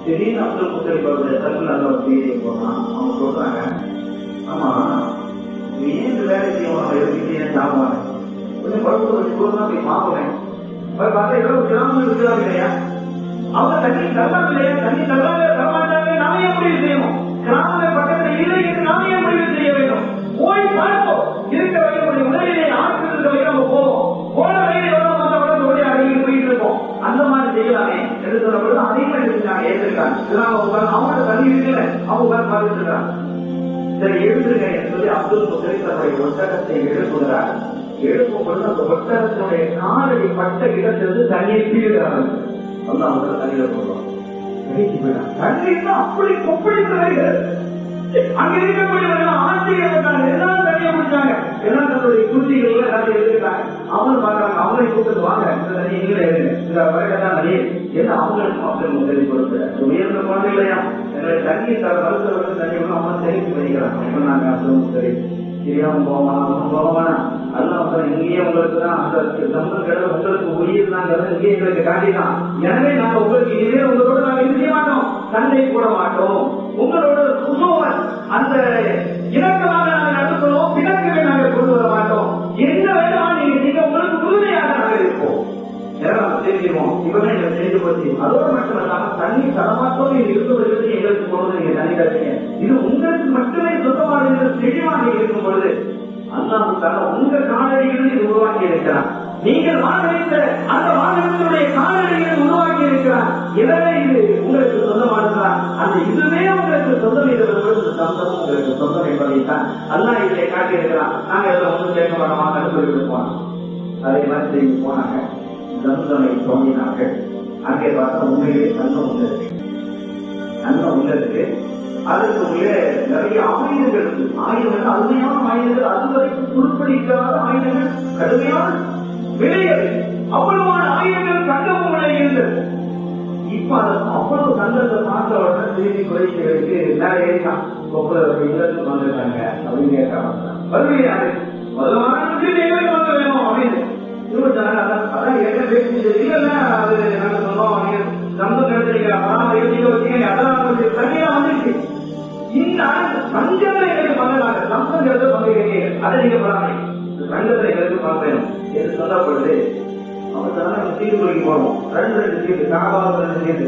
திடீர்னு அப்துல் முத்தலிப் அவருடைய தமிழ் நல்ல ஒரு செய்தியை போனான். அவங்க சொல்றாங்க, ஆமா ஏன் வேலை செய்வோம், நம்ம எடுத்துக்கிட்டே சாப்பிடுவாங்க, கொஞ்சம் பழக்கம் கொஞ்சம் கூட தான் போய் பார்ப்பேன். பார்த்தா எவ்வளவு கிராமம் இருக்கிறாங்க இல்லையா? அவங்க தண்ணி தரலாம் இல்லையா? தண்ணி தரலாம் தரமாட்டாங்க. நாம ஏன் முடிவு செய்யணும்? கிராம பக்கத்தில் இல்லை என்று நாம ஏன் முடிவு செய்ய வேண்டும்? போய் பார்ப்போம். இருக்க வகையுடைய உடலிலே ஆட்கள் இருக்க வகை நம்ம போவோம். போன வகையில் எவ்வளவு மொத்த உடைய அருகில் போயிட்டு இருக்கோம். அந்த மாதிரி செய்யலாமே என்று சொல்லப்படுது. அதிகமாக எடுத்துருக்காங்க, ஏற்றிருக்காங்க. அவங்களோட தண்ணி இருக்குல்ல, அவங்க பார்த்துட்டு இருக்காங்க. சரி எழுதுங்க என்று சொல்லி அப்துல் முத்தலிப் தன்னுடைய ஒட்டகத்தை எழுப்புகிறார். எழுப்பும் பொழுது அந்த ஒட்டகத்தினுடைய காலடி பட்ட இடத்திலிருந்து தண்ணீர் கீழாங்க. தண்ணீரை போடுறோம். தண்ணீர் தான் அப்படி கொப்பளித்து அங்க இருக்கக்கூடியவர்கள் ஆச்சரியப்பட்டாங்க. எல்லாரும் தண்ணியை குடிச்சாங்க. எல்லாம் தன்னுடைய குருதிகள் எல்லாத்தையும் எடுத்துட்டாங்க. அவங்க பாக்குறாங்க, அவங்களை கூப்பிட்டு வாங்க, இந்த தண்ணி எங்களை எடுங்க, இந்த வரைதான் தண்ணீர் எல்லாம் அவங்களுக்கு அப்துல் முத்தலிப் கொடுக்கிறார். உயர்ந்த குழந்தை இல்லையா? என்னுடைய தண்ணீர் தர மருத்துவர்கள் தண்ணி அவங்க தெரிவித்து வைக்கிறாங்க. நாங்க அப்துல் முத்தலிப் தெரியாம போவானா ஒன்றும் போவானா அல்ல இங்கேயே உங்களுக்கு தான் அந்த சம்பந்தம் உங்களுக்கு உயிர் நாங்கள் இங்கே எங்களுக்கு காட்டிதான். எனவே நாங்க உங்களுக்கு இதே உங்களோட நாங்க இது செய்ய மாட்டோம், சண்டை போட மாட்டோம். உங்களோட குசோவன் அந்த இணக்கமாக நாங்கள் நடத்துகிறோம், பிணக்கவே நாங்கள் கொண்டு வர மாட்டோம். என்ன வேண்டாம் நீங்க உங்களுக்கு உறுதியாக நாங்கள் இருப்போம். தெரிஞ்சுக்கோம். இப்பவே எங்களுக்கு தெரிஞ்சு போச்சு. அதோடு மட்டும் இல்லாம தண்ணி தரமாட்டோம் இருக்கிறது எங்களுக்கு போனது நீங்க தண்ணி தரீங்க. இது உங்களுக்கு மட்டுமே சொந்தமாக தெளிவாக இருக்கும் பொழுது அல்லாஹ் உங்க காலடிகளில் இது உருவாக்கி இருக்கிறார். நீங்கள் வாகனித்த அந்த வாகனத்தினுடைய காலடிகளில் உருவாக்கி இருக்கிறார். எனவே இது உங்களுக்கு சொந்தமானதுதான். அந்த இதுவே உங்களுக்கு சொந்தம் இருக்கிறது, சொந்தமும் உங்களுக்கு சொந்தம் என்பதைத்தான் அல்லாஹ் இதை காட்டியிருக்கிறான். நாங்க இதில் ஒன்றும் சேர்க்க மாட்டோம் சொல்லிட்டு போனோம். அதே மாதிரி செய்து போனாங்க. தம்சமை தோண்டினார்கள். அங்கே பார்த்தா உண்மையிலே தங்கம் உள்ளது. தங்கம் உள்ளதுக்கு அதற்கு உள்ளே நிறைய ஆயுதங்கள் இருக்கு. ஆயுதங்கள் அருமையான ஆயுதங்கள், அதுவரைக்கும் குறிப்பிடிக்காத ஆயுதங்கள், கடுமையான விலைகள், அவ்வளவான ஆயுதங்கள் தங்கமும் விலை இருந்தது. இப்ப அவ்வளவு தங்கத்தை பார்த்தவன திரும்பி குறைகளுக்கு மேலே ஏறினான். இல்லத்துக்கு வந்துட்டாங்க அப்படின்னு கேட்கறாங்க. வருவீங்க வாங்க வேணும் அப்படின்னு அதான் என்ன பேசி இல்ல அது நாங்க சொன்னோம். தங்கம் எடுத்துருக்கீங்க அதெல்லாம் தனியா வந்துருச்சு. இந்த தங்கத்தை எங்களுக்கு பண்ணலாங்க. தங்கங்கிறது பங்கு அதை நீங்க பண்ணாங்க. தங்கத்தை எங்களுக்கு பார்க்கணும் என்று சொல்லப்படுது. அவங்க சீட்டு குளிக்க போறோம். 2 சீட்டு, காபாவுக்கு 2 சீட்டு,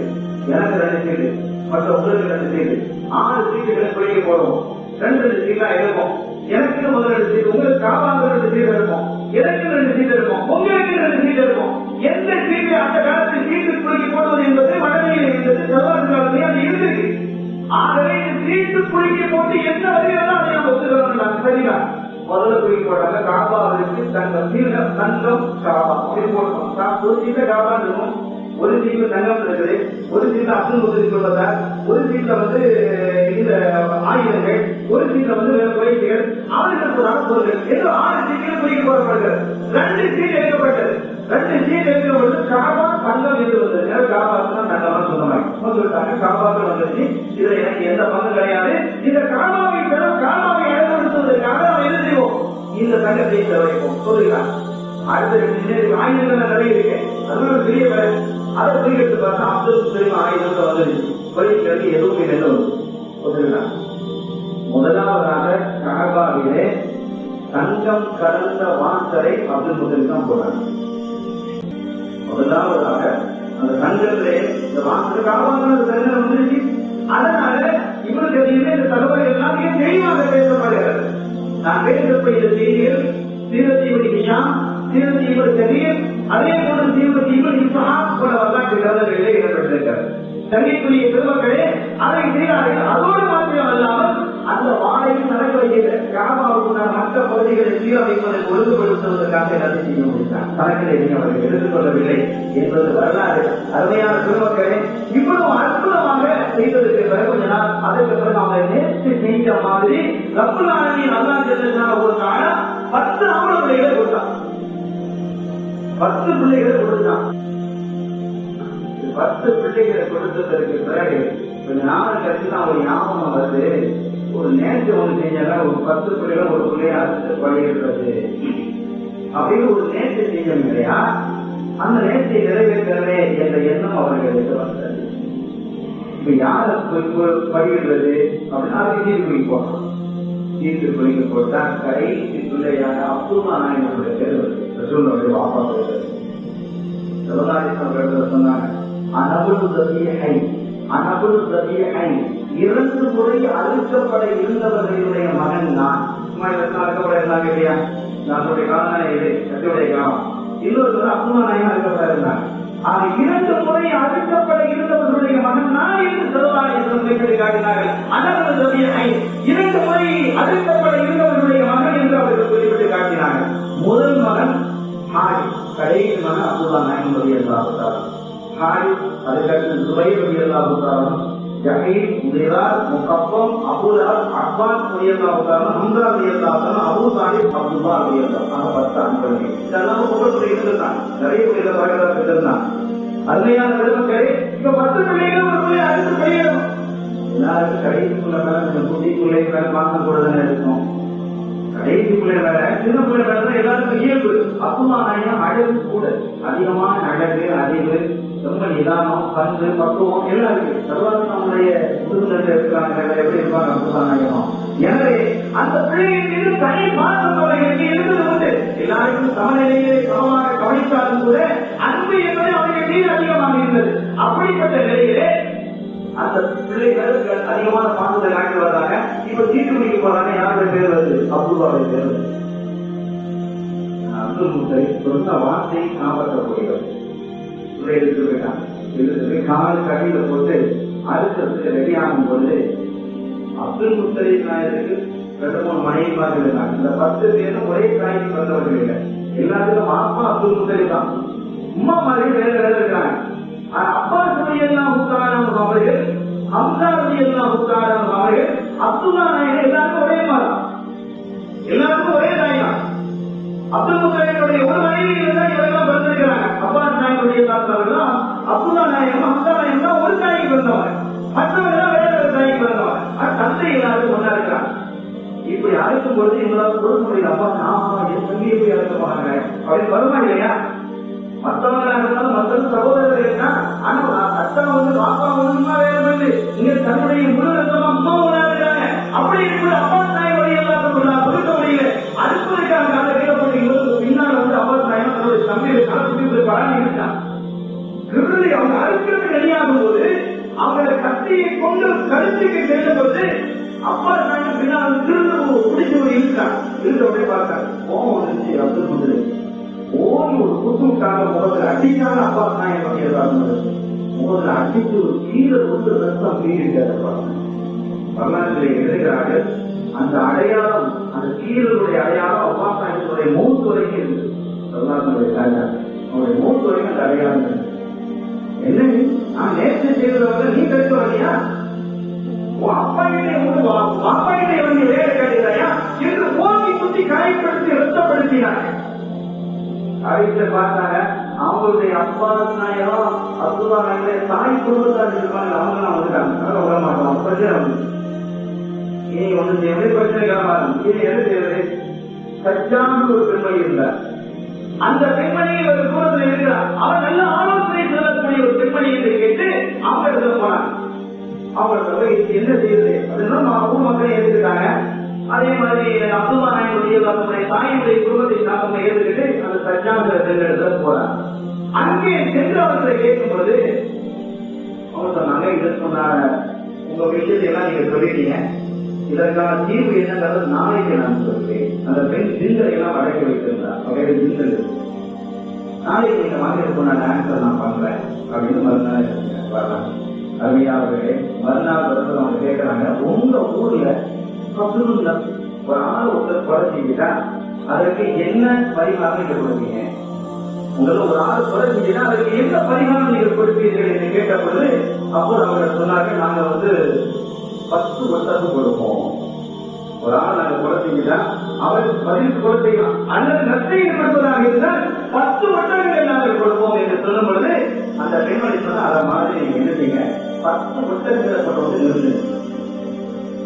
எனக்கு 2 சீட்டு, மற்ற உங்களுக்கு 2 சீட்டு, 6 சீட்டுகளை குளிக்க போறோம். 2 சீட்டா இருக்கும். எனக்கு முதல் 2 சீட்டு, உங்களுக்கு காபாவுக்கு 2 சீட்டு இருக்கும், எனக்கு 2 சீட்டு இருக்கும், உங்களுக்கு 2 சீட்டு இருக்கும். எந்த சீட்டு அந்த காலத்தில் சீட்டு குளிக்க போடுவது என்பது மடமையில் இருந்தது, செல்வாக்கு காலத்திலே அது இருந்தது. ஆகவே இந்த சீட்டு குளிக்க போட்டு எந்த வகையிலும் அதை நாம் ஒத்துக்கிறோம். சரிதான், முதல்ல குளிக்க போட்டாங்க. காபாவிற்கு தங்கம், தங்கம் காபா அப்படின்னு போட்டோம். ஒரு சீட்டை காபா இருக்கும், ஒரு சீட்ல தங்கம் இருக்குது, ஒரு சீட்ல அப்துல் முத்தலிப் சொல்வதார், ஒரு சீட்ல இந்த ஆயுதங்கள், ஒரு சீட்ல குறைகள், அவர்களுக்கு பொருள்கள் என்று 6 சீட்டில் குளிக்க போடப்படுகிறது. 2 சீட் எடுக்கப்பட்டது. 2 சீட் எடுக்கப்பட்டு காபா தங்கம் என்று வந்தது. காபாவுக்கு தான் தங்கமா சொந்தமாகி சொல்லிட்டாங்க. காபாவுக்கு வந்துருச்சு. இதுல எனக்கு எந்த பங்கு கிடையாது. இந்த காபாவை காபாவை அழகுபடுத்துவதற்காக நாம் என்ன செய்வோம், இந்த தங்கத்தை செலவழிப்போம் சொல்லுகிறார். அடுத்த ஆயுதங்கள் நிறைய இருக்கு, அது ஒரு பெரிய வேலை. அதை குறிப்பிட்டு பார்த்தா அப்துல் முத்தலிப் ஆயுதங்கள் வந்துருச்சு. பயிற்சி எதுவுமே சொல்லுகிறார். முதலாவதாக காபாவிலே தங்கம் கலந்த வாசலை அப்துல் முத்தலிப் தான் போறாங்க. முதலாவதாக அந்த தங்கத்திலே இந்த வாசல் காபாவில் தங்கம் வந்துருச்சு. அதனால இவருக்கு இந்த தகவல் எல்லாம் மிக தெளிவாக பேசப்படுகிறது. நான் பேசக்கூடிய செய்திகள் சீரத்தீபதி விஷயம், சீரத்தீபதி கதிர், அதே போல சீரத்தீபதி இஸ்ஹாக் போல வரலாற்று கதைகளிலே இடம்பெற்றிருக்கிறது. தங்கிக்குரிய பெருமக்களே அதை செய்தார்கள். அதோடு மாத்திரம் அல்லாமல் அந்த வாழையும் நடக்க வைக்கிற காபாவுக்கு மற்ற பகுதிகளை சீரமைப்பதை ஒழுங்குபடுத்துவதற்காக எல்லாத்தையும் செய்ய முடிந்தார். கணக்கில் எண்ணி அவர்கள் எடுத்துக்கொள்ளவில்லை என்பது வரலாறு. அருமையான பெருமக்களே, இவ்வளவு அற்புதமாக செய்ததற்கு பிறகு கொஞ்ச நாள் அதற்கு பிறகு அவங்களை நேற்று செஞ்ச மாதிரி ரப்பல் ஆலமீன் அல்லாஹ் ஜல்லல்லாஹு ஒரு காலம் 10 ஆம்பளை பிள்ளைகளை கொடுத்தான். 10 பிள்ளைகளை கொடுத்தான். 10 பிள்ளைகளை கொடுத்ததற்கு பிறகு கொஞ்ச நாள் கழிச்சு தான் ஒரு ஞாபகம் வருது. ஒரு நேற்று ஒன்று செஞ்சாங்க, ஒரு 10 பிள்ளைகள் ஒரு பிள்ளையை அறுத்து பழியிடுறது அப்படின்னு ஒரு நேற்று செஞ்சோம் இல்லையா, அந்த நேற்றை நிறைவேற்றவே என்ற எண்ணம் அவர்களுக்கு வந்தது. இப்ப யார பழியிடுறது அப்படின்னா அதுக்கு தீர்ப்பு குளிக்க போறோம். தீர்ப்பு குளிக்க போட்டா கடைசி பிள்ளையான அப்துல்லா நாயனுடைய பேர் வருது. ரசூலுடைய வாப்பா பேர் சொன்னாங்க. இரண்டு முறை அழுக்கப்பட இருந்தவர்களுடைய மகன் நான். அழுக்கப்பட இல்லையா, நம்முடைய காலம் இது கட்சியுடைய காலம். இன்னொரு அப்துல்லா நாயகம் அழுக்கப்பட இருந்தாங்க. ஆக 2 முறை அழுக்கப்பட இருந்தவர்களுடைய மகன் நான் என்று சொல்லி காட்டினார்கள். அனபுல் ரபியஹை 2 முறை அழுக்கப்பட இருந்தவர்களுடைய மகன் என்று அவர்கள் குறிப்பிட்டு காட்டினார்கள். முதல் மகன் ஹாரி, கடைசி மகன் அப்துல்லா நாயகம் ரலியல்லாஹு தஆலா. ஹாரி, அதுக்கடுத்து ஜுபைர் ரலியல்லாஹு தஆலா, ஜஹீர், முதிரார், முகப்பம், அபூலஹப், அப்பாஸ் ரலியல்லாஹு தஆலா, ஹம்ஸா ரலியல்லாஹு தஆலா, அபூ தாலிப், அப்துல்லா ரலியல்லாஹு தஆலா. 10 ஆண்கள். இதெல்லாம் ஒவ்வொரு இருந்தாங்க. நிறைய பேர் வரலாறு இருந்தாங்க. அருமையான பெருமக்களே, இப்ப 10 பிள்ளைகள் ஒரு பிள்ளை அடுத்து பையனும் எல்லாருக்கும் கடைசிக்குள்ள மேல புத்தி பிள்ளை மேல மாற்றம் கூடதானே இருக்கும். கடைசி பிள்ளை வேற சின்ன பிள்ளை வேற எல்லாருக்கும் இயல்பு. அப்துல்லா நாயகம் அழகு கூட, அதிகமான அழகு, அறிவு, ரொம்ப நிதானம், பண்பு, பக்குவம் எல்லாம் இருக்கு. சர்வாதி நம்முடைய புதுநர்கள் இருக்கிறாங்க, எப்படி இருப்பாங்க அப்துல்லா நாயகம். எனவே அந்த பிள்ளைகள் மீது தனி மாற்றம் அவர்களுக்கு இருந்தது உண்டு. எல்லாருக்கும் சமநிலையிலே சமமாக கவனித்தாலும் கூட அன்பு என்பது அவர்கள் மீது அதிகமாக இருந்தது. அப்படிப்பட்ட நிலையிலே அந்த பிள்ளைகள் அதிகமான பாசத்தை காட்டி வர்றாங்க. இப்ப சீட்டு குடிக்க போறாங்க. யாருடைய பேர் வருது? அப்துல்லாவுடைய பேர் வருது. அப்துல் முத்தலிப் சொன்ன வார்த்தை காப்பாற்றக்கூடியவர். எடுத்து போயிட்டாங்க. எடுத்து போய் கால் கடையில போட்டு அறுக்கிறதுக்கு ரெடி ஆகும் பொழுது அப்துல் முத்தலிப் நாயருக்கு 2-3 மனைவிமார்கள் இருந்தாங்க. இந்த 10 பேரும் ஒரே தாய்க்கு வந்தவர்கள் இல்லை. எல்லாத்துக்கும் அப்பா அப்துல் முத்தலிப் தான். உம்மா மாதிரி வேற வேற இருக்காங்க. அப்பா ரலியல்லாஹு தஆலா அவர்கள், ஹம்ஸா ரலியல்லாஹு தஆலா அவர்கள், அப்துல்லா நாயகம் எல்லாருக்கும் ஒரே மாதிரி, எல்லாருக்கும் ஒரே தாய் தான். அப்துல் முத்தலிபுடைய ஒரு மனைவியில் தான் இவரெல்லாம் பிறந்திருக்கிறாங்க. அப்பாஸ் நாயகம் ரலியல்லாஹு அவர்களும் அப்துல்லா நாயகம், ஹம்ஸா நாயகம் தான் ஒரு தாய்க்கு பிறந்தவங்க. மற்றவர்கள் வேற வேற தாய்க்கு பிறந்தவங்க. தந்தை எல்லாரும் ஒன்னா இருக்கிறாங்க. இப்படி அழைக்கும் பொழுது எங்களால் சொல்ல முடியல. அப்பா நான் என் தம்பியை போய் அழைக்க போறாங்க அப்படின்னு வருமா இல்லையா? மற்றவங்களாக இருந்தாலும் மற்ற சகோதரர்கள் தான். ஆனா அத்தா பாப்பா வேறு இங்க தன்னுடைய முழு ரத்தமா அம்மா உணர்கிறாங்க. அப்படி இருக்கிற அப்பாஸ் நாயகம் எல்லாம் கொடுக்க முடியல. அடுப்பதற்காக கால கேட்கப்பட்ட இவருக்கு பின்னால் அப்பாஸ் நாயகம் தன்னுடைய தம்பியை கலந்து பராணி இருந்தான். அவங்க அறுக்கிறது ரெடியாகும் போது அவங்கள கத்தியை கொண்டு கருத்துக்கு செல்லும் போது அப்பா தாங்க பின்னால் திரும்ப பிடிச்சி ஒரு இருக்கான். இருந்தவரை பார்த்தாங்க, கோபம் வந்துச்சு. அப்துல் வந்து ஓடி ஒரு குத்து விட்டாங்க, முகத்தில் அடிக்காத அப்பா தான் என் முகத்தில் அடித்து ஒரு கீழே கொண்டு ரத்தம் பீடிட்டார். வரலாற்றில் எழுதுகிறார்கள், அந்த அடையாளம், அந்த கீழனுடைய அடையாளம் அப்பா சாஹிபுடைய மூன்று வரைக்கும் இருக்கு. வரலாற்றுடைய ராஜா அவருடைய மூன்று வரைக்கும் அந்த அடையாளம் இருக்கு. என்ன நான் நேற்று செய்வதை நீ கழித்து வரலையா, அப்பா கிட்டே அப்பா கிட்டே வந்து வேலை கேட்கிறாயா என்று ஓங்கி குத்தி காயப்படுத்தி ரத்தப்படுத்தினாங்க. அழைத்து பார்த்தாங்க, அவங்களுடைய அப்பா நாயகம் அப்துல்லா நாயகர் தாய் குடும்பத்தார் இருப்பாங்க, அவங்க எல்லாம் வந்துட்டாங்க. விட மாட்டோம் பிரச்சனை வந்து இனி ஒன்று எப்படி பிரச்சனை காரணம் இனி என்ன செய்வது. சச்சான்னு ஒரு பெண்மணி இருந்தார். அந்த பெண்மணியை ஒரு தூரத்தில் இருக்கிறார். அவர் நல்ல ஆலோசனை சொல்லக்கூடிய ஒரு பெண்மணி என்று கேட்டு அவங்க இடத்துல போனாங்க. அவங்க என்ன செய்யுது அதுதான் ஊர் மக்களை ஏற்றுக்கிட்டாங்க. அதே மாதிரி அப்துல்லா நாயகருடைய தாயுடைய குடும்பத்தை சார்ந்த ஏற்றுக்கிட்டு அந்த சச்சாங்கிற பெண் இடத்துல போறாங்க. அங்கே சென்று அவர்களை கேட்கும் பொழுது அவங்க சொன்னாங்க, இதை சொன்னாங்க, உங்க விஷயத்தை எல்லாம் நீங்க சொல்லிட்டீங்க, இதற்கான தீர்வு என்னங்கிறது நாளைக்கு நான் சொல்றேன். அந்த பெண் ஜிந்தரை எல்லாம் அடைக்க வைத்திருந்தார். வகையில ஜிந்தல் நாளைக்கு நீங்க வாங்கிட்டு போன ஆன்சர் நான் பண்றேன் அப்படின்னு மறுநாள் வரலாம். அருமையாளர்களே, மறுநாள் வந்து அவங்க கேட்கிறாங்க, உங்க ஊர்ல ஒரு ஆள் ஒருத்தர் கொலை செஞ்சுட்டா அதற்கு என்ன பரிகாரம் நீங்க கொடுப்பீங்க? உங்களுக்கு ஒரு ஆள் கொலை செஞ்சுட்டா அதற்கு என்ன பரிகாரம் நீங்க கொடுப்பீர்கள் என்று கேட்ட பொழுது அப்போது அவங்க சொன்னாங்க, நாங்க வந்து 10 ஒட்டகம் கொடுப்போம். ஒரு ஆள் நாங்க கொலை செஞ்சுட்டா அவருக்கு 10 கொலை செய்யலாம், அல்லது நஷ்டம் ஏற்படுவதாக இருந்தால் 10 ஒட்டகங்களை நாங்கள் கொடுப்போம் என்று சொல்லும் பொழுது அந்த பெண்மணி சொன்னா, அதை மாதிரி நீங்க என்ன செய்யுங்க, 10 ஒட்டகங்களை கொண்டு வந்து நிறுத்துங்க.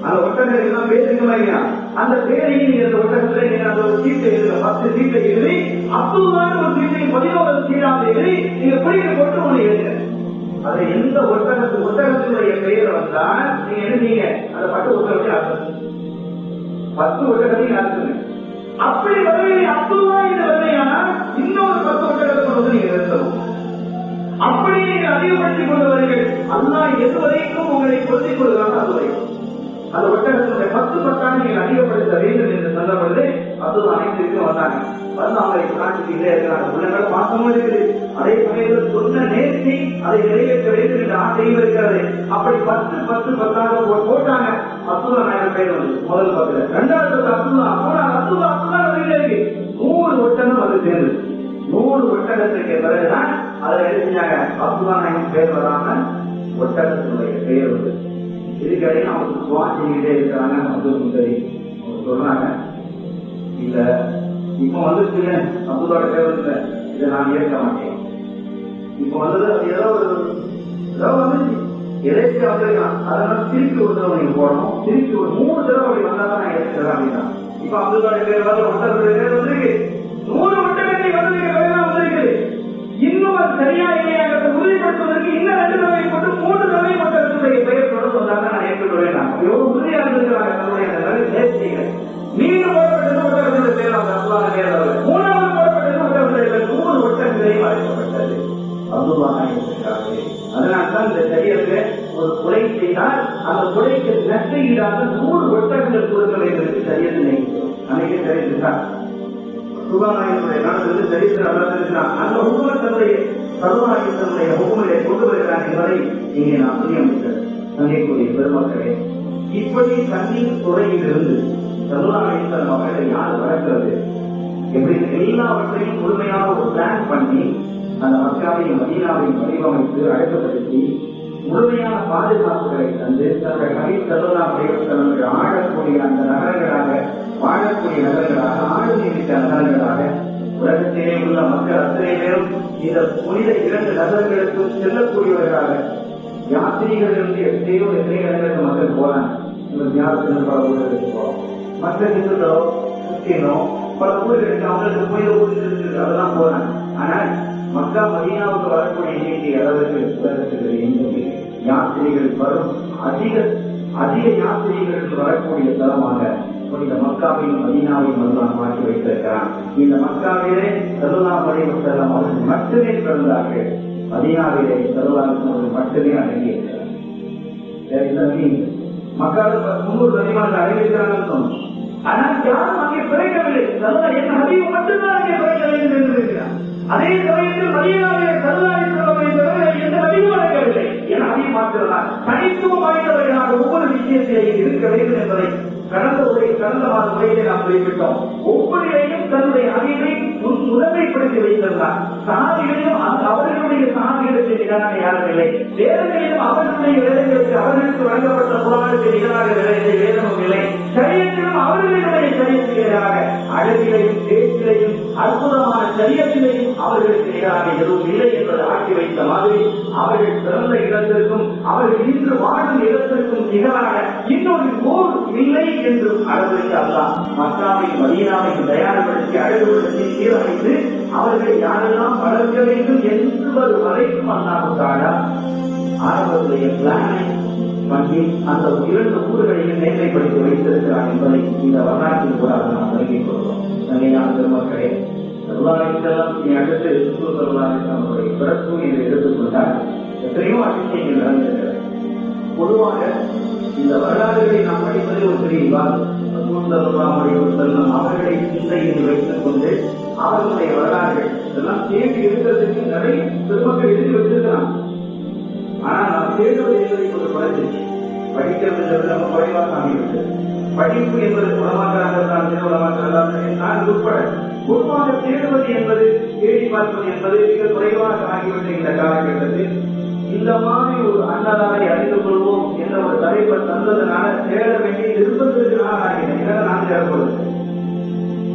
அந்த ஒட்டகங்கள் எல்லாம் பேசுங்களா, அந்த பேரையும் நீங்க அந்த ஒட்டகத்துல நீங்க அந்த ஒரு சீட்டை எழுதுங்க, 10 சீட்டை எழுதி அப்துல்லான ஒரு சீட்டை 11 சீட்டாக எழுதி நீங்க குடிக்க போட்டு ஒண்ணு எழுதுங்க. அதை எந்த ஒட்டகத்தினுடைய பெயர் வந்தால் நீங்க என்ன செய்யுங்க, அந்த 10 ஒட்டகத்தையும் அர்த்தம் 10 ஒட்டகத்தையும் அர்த்தம். அப்படி வரவில்லை அப்துல்லா என்று வரலையானால் இன்னொரு 10 ஒட்டகத்தை கொண்டு நீங்க நிறுத்தணும். அப்படி நீங்க அதிகப்படுத்திக் கொள்வீர்கள். அல்லாஹ் எது வரைக்கும் உங்களை பொருத்திக் கொள்கிறாங்க அது வரைக்கும் அந்த ஒட்டகத்தினுடைய 10 பட்டான நீங்கள் அதிகப்படுத்த வேண்டும் என்று சொன்ன பொழுது அப்துல்லா அனைத்திற்கும் வந்தாங்க. வந்து அவங்களை காட்சிக்கிட்டே இருக்கிறாங்க. உள்ளங்கள் பாசமும் இருக்குது, அதே சமயத்தில் சொன்ன நேர்த்தி அதை நிறைவேற்ற வேண்டும் என்ற ஆசையும் இருக்கிறது. அப்படி 10 போட்டாங்க. அப்துல்லா நாயகர் பெயர் வந்து முதல் 10, 2வது அப்துல்லா, 3வது அப்துல்லா இருக்கு. 100 ஒட்டகம் அது சேர்ந்து 100 ஒட்டகத்திற்கு பிறகுதான் அதை என்ன செஞ்சாங்க, அப்துல்லா நாயகன் பெயர் வராம ஒட்டகத்தினுடைய பெயர் வந்து இதுக்கடையும் அவங்களுக்கு துவா செஞ்சுக்கிட்டே இருக்கிறாங்க. அப்துல் முந்தரி அவங்க சொல்றாங்க, இல்ல இப்ப வந்துச்சு அப்துல்லோட பேர் இல்லை, இதை நான் ஏற்க மாட்டேன். இப்ப வந்தது அது ஏதோ வந்துச்சு, எதற்கு வந்திருக்கான், அதனால திருப்பி ஒரு தடவை நீங்க போடணும், திருப்பி ஒரு 3 தடவை அப்படி வந்தா தான் நான் ஏற்றுக்கிறேன் அப்படின்னா. இப்ப அப்துல்லோட பேர் வந்து ஒட்டகத்துடைய பேர் வந்திருக்கு, 100 ஒட்டகத்தை வந்திருக்கு. இன்னும் அது சரியா இல்லையாக உறுதிப்படுத்துவதற்கு இன்னும் 2 தடவை போட்டு 3 தடவை ஒட்டகத்துடைய பெயர் தொடர்ந்து வந்தாங்க நான் ஏற்றுக்கொள்வேன். எவ்வளவு உறுதியாக இருக்கிறாங்க தன்னுடைய நேர்த்திகள். மீண்டும் போடப்பட்டது ஒட்டகத்துடைய பேர் அந்த அப்துல்லா நேரம் 3வது போடப்பட்டது ஒட்டகத்துடைய பேர் 100 ஒட்டகங்களையும் அழைக்கப்பட்டது அப்துல்லா நாயகத்திற்காகவே. அதனால்தான் இந்த சரியத்துல ஒரு கொலை செய்தால் அந்த கொலைக்கு நஷ்ட ஈடாக 100 ஒட்டகங்கள் கொடுக்க வேண்டும் என்று சரியத்து நினைக்கிறோம். அன்னைக்கு தெரிந்துதான் சுகாநாயகனுடைய நாட்டிலிருந்து சரித்திர வளர்த்திருக்கிறான். அந்த உருவத்தனுடைய சர்வநாயகத்தினுடைய முகமையை கொண்டு வருகிறான் என்பதை இங்கே நான் புரியமைத்தேன். சங்கைக்குரிய பெருமக்களே, இப்படி தண்ணீர் துறையிலிருந்து சர்வநாயகத்தின் மக்களை யார் வளர்க்கிறது, எப்படி எல்லாவற்றையும் முழுமையாக ஒரு பிளான் பண்ணி அந்த மக்காவையும் மதீனாவையும் வடிவமைத்து அழைக்கப்படுத்தி முழுமையான பாதுகாப்புகளை தந்து தன்னுடைய கை சர்வநாயகத்தினுடைய ஆழக்கூடிய அந்த நகரங்களாக வாழக்கூடிய நகரங்களாக ஆடு நீடித்த நகரங்களாக உலகத்திலே உள்ள மக்கள் அத்தனை பேரும் இந்த புனித 2 நகரங்களுக்கு செல்லக்கூடியவர்களாக யாத்திரிகளிலிருந்து எத்தனையோ இடங்களுக்கு மக்கள் போறாங்க. யாத்திரை பல ஊர்களுக்கு போறோம், மற்ற இந்துக்களோ முஸ்லீமோ பல ஊர்களுக்கு அவங்களுக்கு புனித ஊர்கள் இருக்குது, அதெல்லாம் போறாங்க. ஆனால் மக்கா மதீனாவுக்கு வரக்கூடிய எண்ணிக்கை அளவுக்கு உலகத்தில் எண்ணிக்கை யாத்திரைகள் வரும் அதிக யாத்திரைகளுக்கு வரக்கூடிய தலமாக இந்த மக்காவையும் மதீனாவையும் அல்லாஹ் மாற்றி வைத்திருக்கிறான். இந்த மக்காவிலே ஸல்லல்லாஹு அலைஹி வஸல்லம் அவர்கள் மட்டுமே பிறந்தார்கள். மதீனாவிலே ஸல்லல்லாஹு அலைஹி வஸல்லம் மட்டுமே அடங்கியிருக்கிறார். மக்கள் 300 நபிமார்கள் அடங்கியிருக்கிறார்கள் சொன்னோம். ஆனால் யாரும் அங்கே பிறக்கவில்லை. ஸல்லல்லாஹு என் ஹபீப் மட்டும்தான் அங்கே பிறக்க வேண்டும் என்று இருக்கிறார். அதே சமயத்தில் மதீனாவிலே ஸல்லல்லாஹு அலைஹி வஸல்லம் தவிர எந்த நபியும் அடங்கவில்லை. என் ஹபீப் மாத்திரம்தான் தனித்துவம் வாய்ந்தவர்களாக ஒவ்வொரு விஷயத்திலேயும் இருக்க வேண்டும் என்பதை கடந்த மாத உரையிலே நாம் குறிப்பிட்டோம். ஒவ்வொருவரையும் தன்னுடைய அறிவை முதன்மைப்படுத்தி வைத்திருந்தார். சஹாபிகளிலும் அவர்களுடைய சஹாபிகளுக்கு நிகராக யாரும் இல்லை. வேதங்களிலும் அவர்களுடைய வேதங்களுக்கு அவர்களுக்கு வழங்கப்பட்ட புராணத்துக்கு நிகராக வேதமும் இல்லை. சரியத்திலும் அவர்களுடைய சரியத்துக்கு நிகராக அழகிலையும் பேச்சிலையும் அற்புதமான சரியத்திலையும் அவர்களுக்கு நிகராக எதுவும் இல்லை என்பதை ஆக்கி வைத்த மாதிரி அவர்கள் பிறந்த இடத்திற்கும் அவர்கள் இன்று வாழும் இடத்திற்கும் நிகராக இன்னொரு போர் இல்லை என்று அளவிற்கு அல்லாஹ் மக்காவை மதீனாவையும் தயார்படுத்தி அழகுபடுத்தி சீரமைத்து அவர்களை யாரெல்லாம் வளர்க்க வேண்டும் என்பது வரைக்கும் அல்லாஹ் தஆலா ஆரம்பத்துடைய பிளானை பண்ணி அந்த 2 ஊர்களையும் நேர்மைப்படுத்தி வைத்திருக்கிறார் என்பதை இந்த வரலாற்றில் கூட நாம் விளங்கிக் கொள்வோம். நகையான பெருமக்களே, அடுத்து நம்முடைய பிறப்பு என்று எடுத்துக்கொண்டால் எத்தனையோ அதிசயங்கள் நடந்திருக்கிறது. பொதுவாக இந்த வரலாறுகளை நாம் படிப்பதில் ஒரு பெரிய விவாதம். அவர்களை சிந்தையில் வைத்துக் கொண்டு அவர்களுடைய வரலாறுகள் இதெல்லாம் தேடி இருக்கிறதுக்கு நிறைய பெருமக்கள் எழுதி வச்சிருக்கிறான். ஆனால் நாம் தேடுவது என்பதை ஒரு குறைஞ்சிச்சு. படிக்கிறது நம்ம குறைவாக அமைகிறது. படிப்பு என்பது குணமாற்றாக நான் உட்பட பொதுவாக தேடுவது என்பது தேடி பார்ப்பது என்பது மிக குறைவாக ஆகிவிட்ட இந்த காலகட்டத்தில் இந்த மாதிரி ஒரு அன்னதாரை அறிந்து கொள்வோம் என்ற ஒரு தலைப்பை தந்ததுனால தேட வேண்டிய நிர்பந்தத்தினால ஆகினேன். நான் தேடப்படுது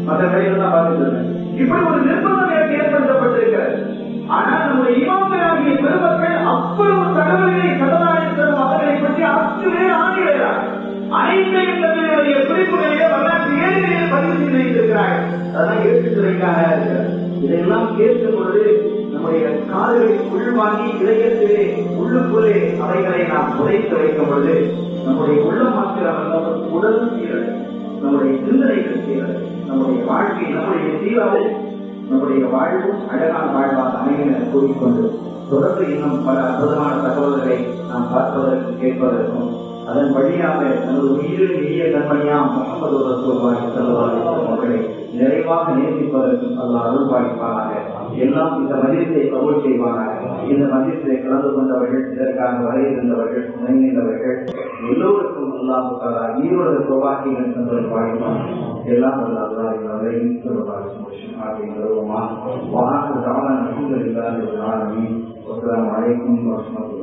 மற்ற கடையில் தான் பார்த்துருக்கேன். இப்படி ஒரு நிர்பந்தம் எனக்கு ஏற்படுத்தப்பட்டிருக்கிறது. ஆனால் நம்முடைய இமாம்களாகிய பெருமக்கள் அவ்வளவு தகவல்களை சமுதாயத்திலும் அவர்களை பற்றி அத்துவே ஆகிறார். அனைத்தையும் தங்களுடைய குறிப்புகளிலே வரலாற்று ஏடுகளில் பதிவு செய்து வைத்திருக்கிறார்கள். அதெல்லாம் எழுத்துத்துறைக்காக இருக்கிறது. இதையெல்லாம் கேட்கும் பொழுது நம்முடைய காதுகளை உள்வாங்கி இதயத்திலே உள்ளுக்குள்ளே அவைகளை நாம் புதைத்து வைக்கும் பொழுது நம்முடைய உள்ளம் மாத்திரமல்ல உடல் சீரடை, நம்முடைய சிந்தனைகள் சீரடை, நம்முடைய வாழ்க்கை நம்முடைய சீராவை நம்முடைய வாழ்வும் அழகான வாழ்வாக அமையும் என கூறிக்கொண்டு தொடர்ந்து இன்னும் பல அற்புதமான தகவல்களை நாம் பார்ப்பதற்கும் கேட்பதற்கும் அதன் வழியாக நமது உயிரில் எளிய கண்மணியாம் முகமது ரசூலுல்லாஹி ஸல்லல்லாஹு அலைஹி வஸல்லம் அவர்களை நிறைவாக நேசிப்பதற்கும் அல்லாஹ் அருள் பாலிப்பானாக. எல்லாம் இந்த மஜ்லிஸை கபூல் செய்வானாக. இந்த மஜ்லிஸிலே கலந்து கொண்டவர்கள், இதற்காக வரையிருந்தவர்கள், முனைந்தவர்கள் எல்லோருக்கும் அல்லாஹ் தஆலா ஈரோடு சௌபாக்கியங்கள் தந்தல் பாலிப்பான். எல்லாம் அல்லாஹ்வின் சொல்வார்கள். ஆகிய வாஹ் வாஹ் தஆலா அல்ஹம்துலில்லாஹி ரப்பில் ஆலமீன். அஸ்ஸலாமு அலைக்கும் வரஹ்மத்துல்லாஹி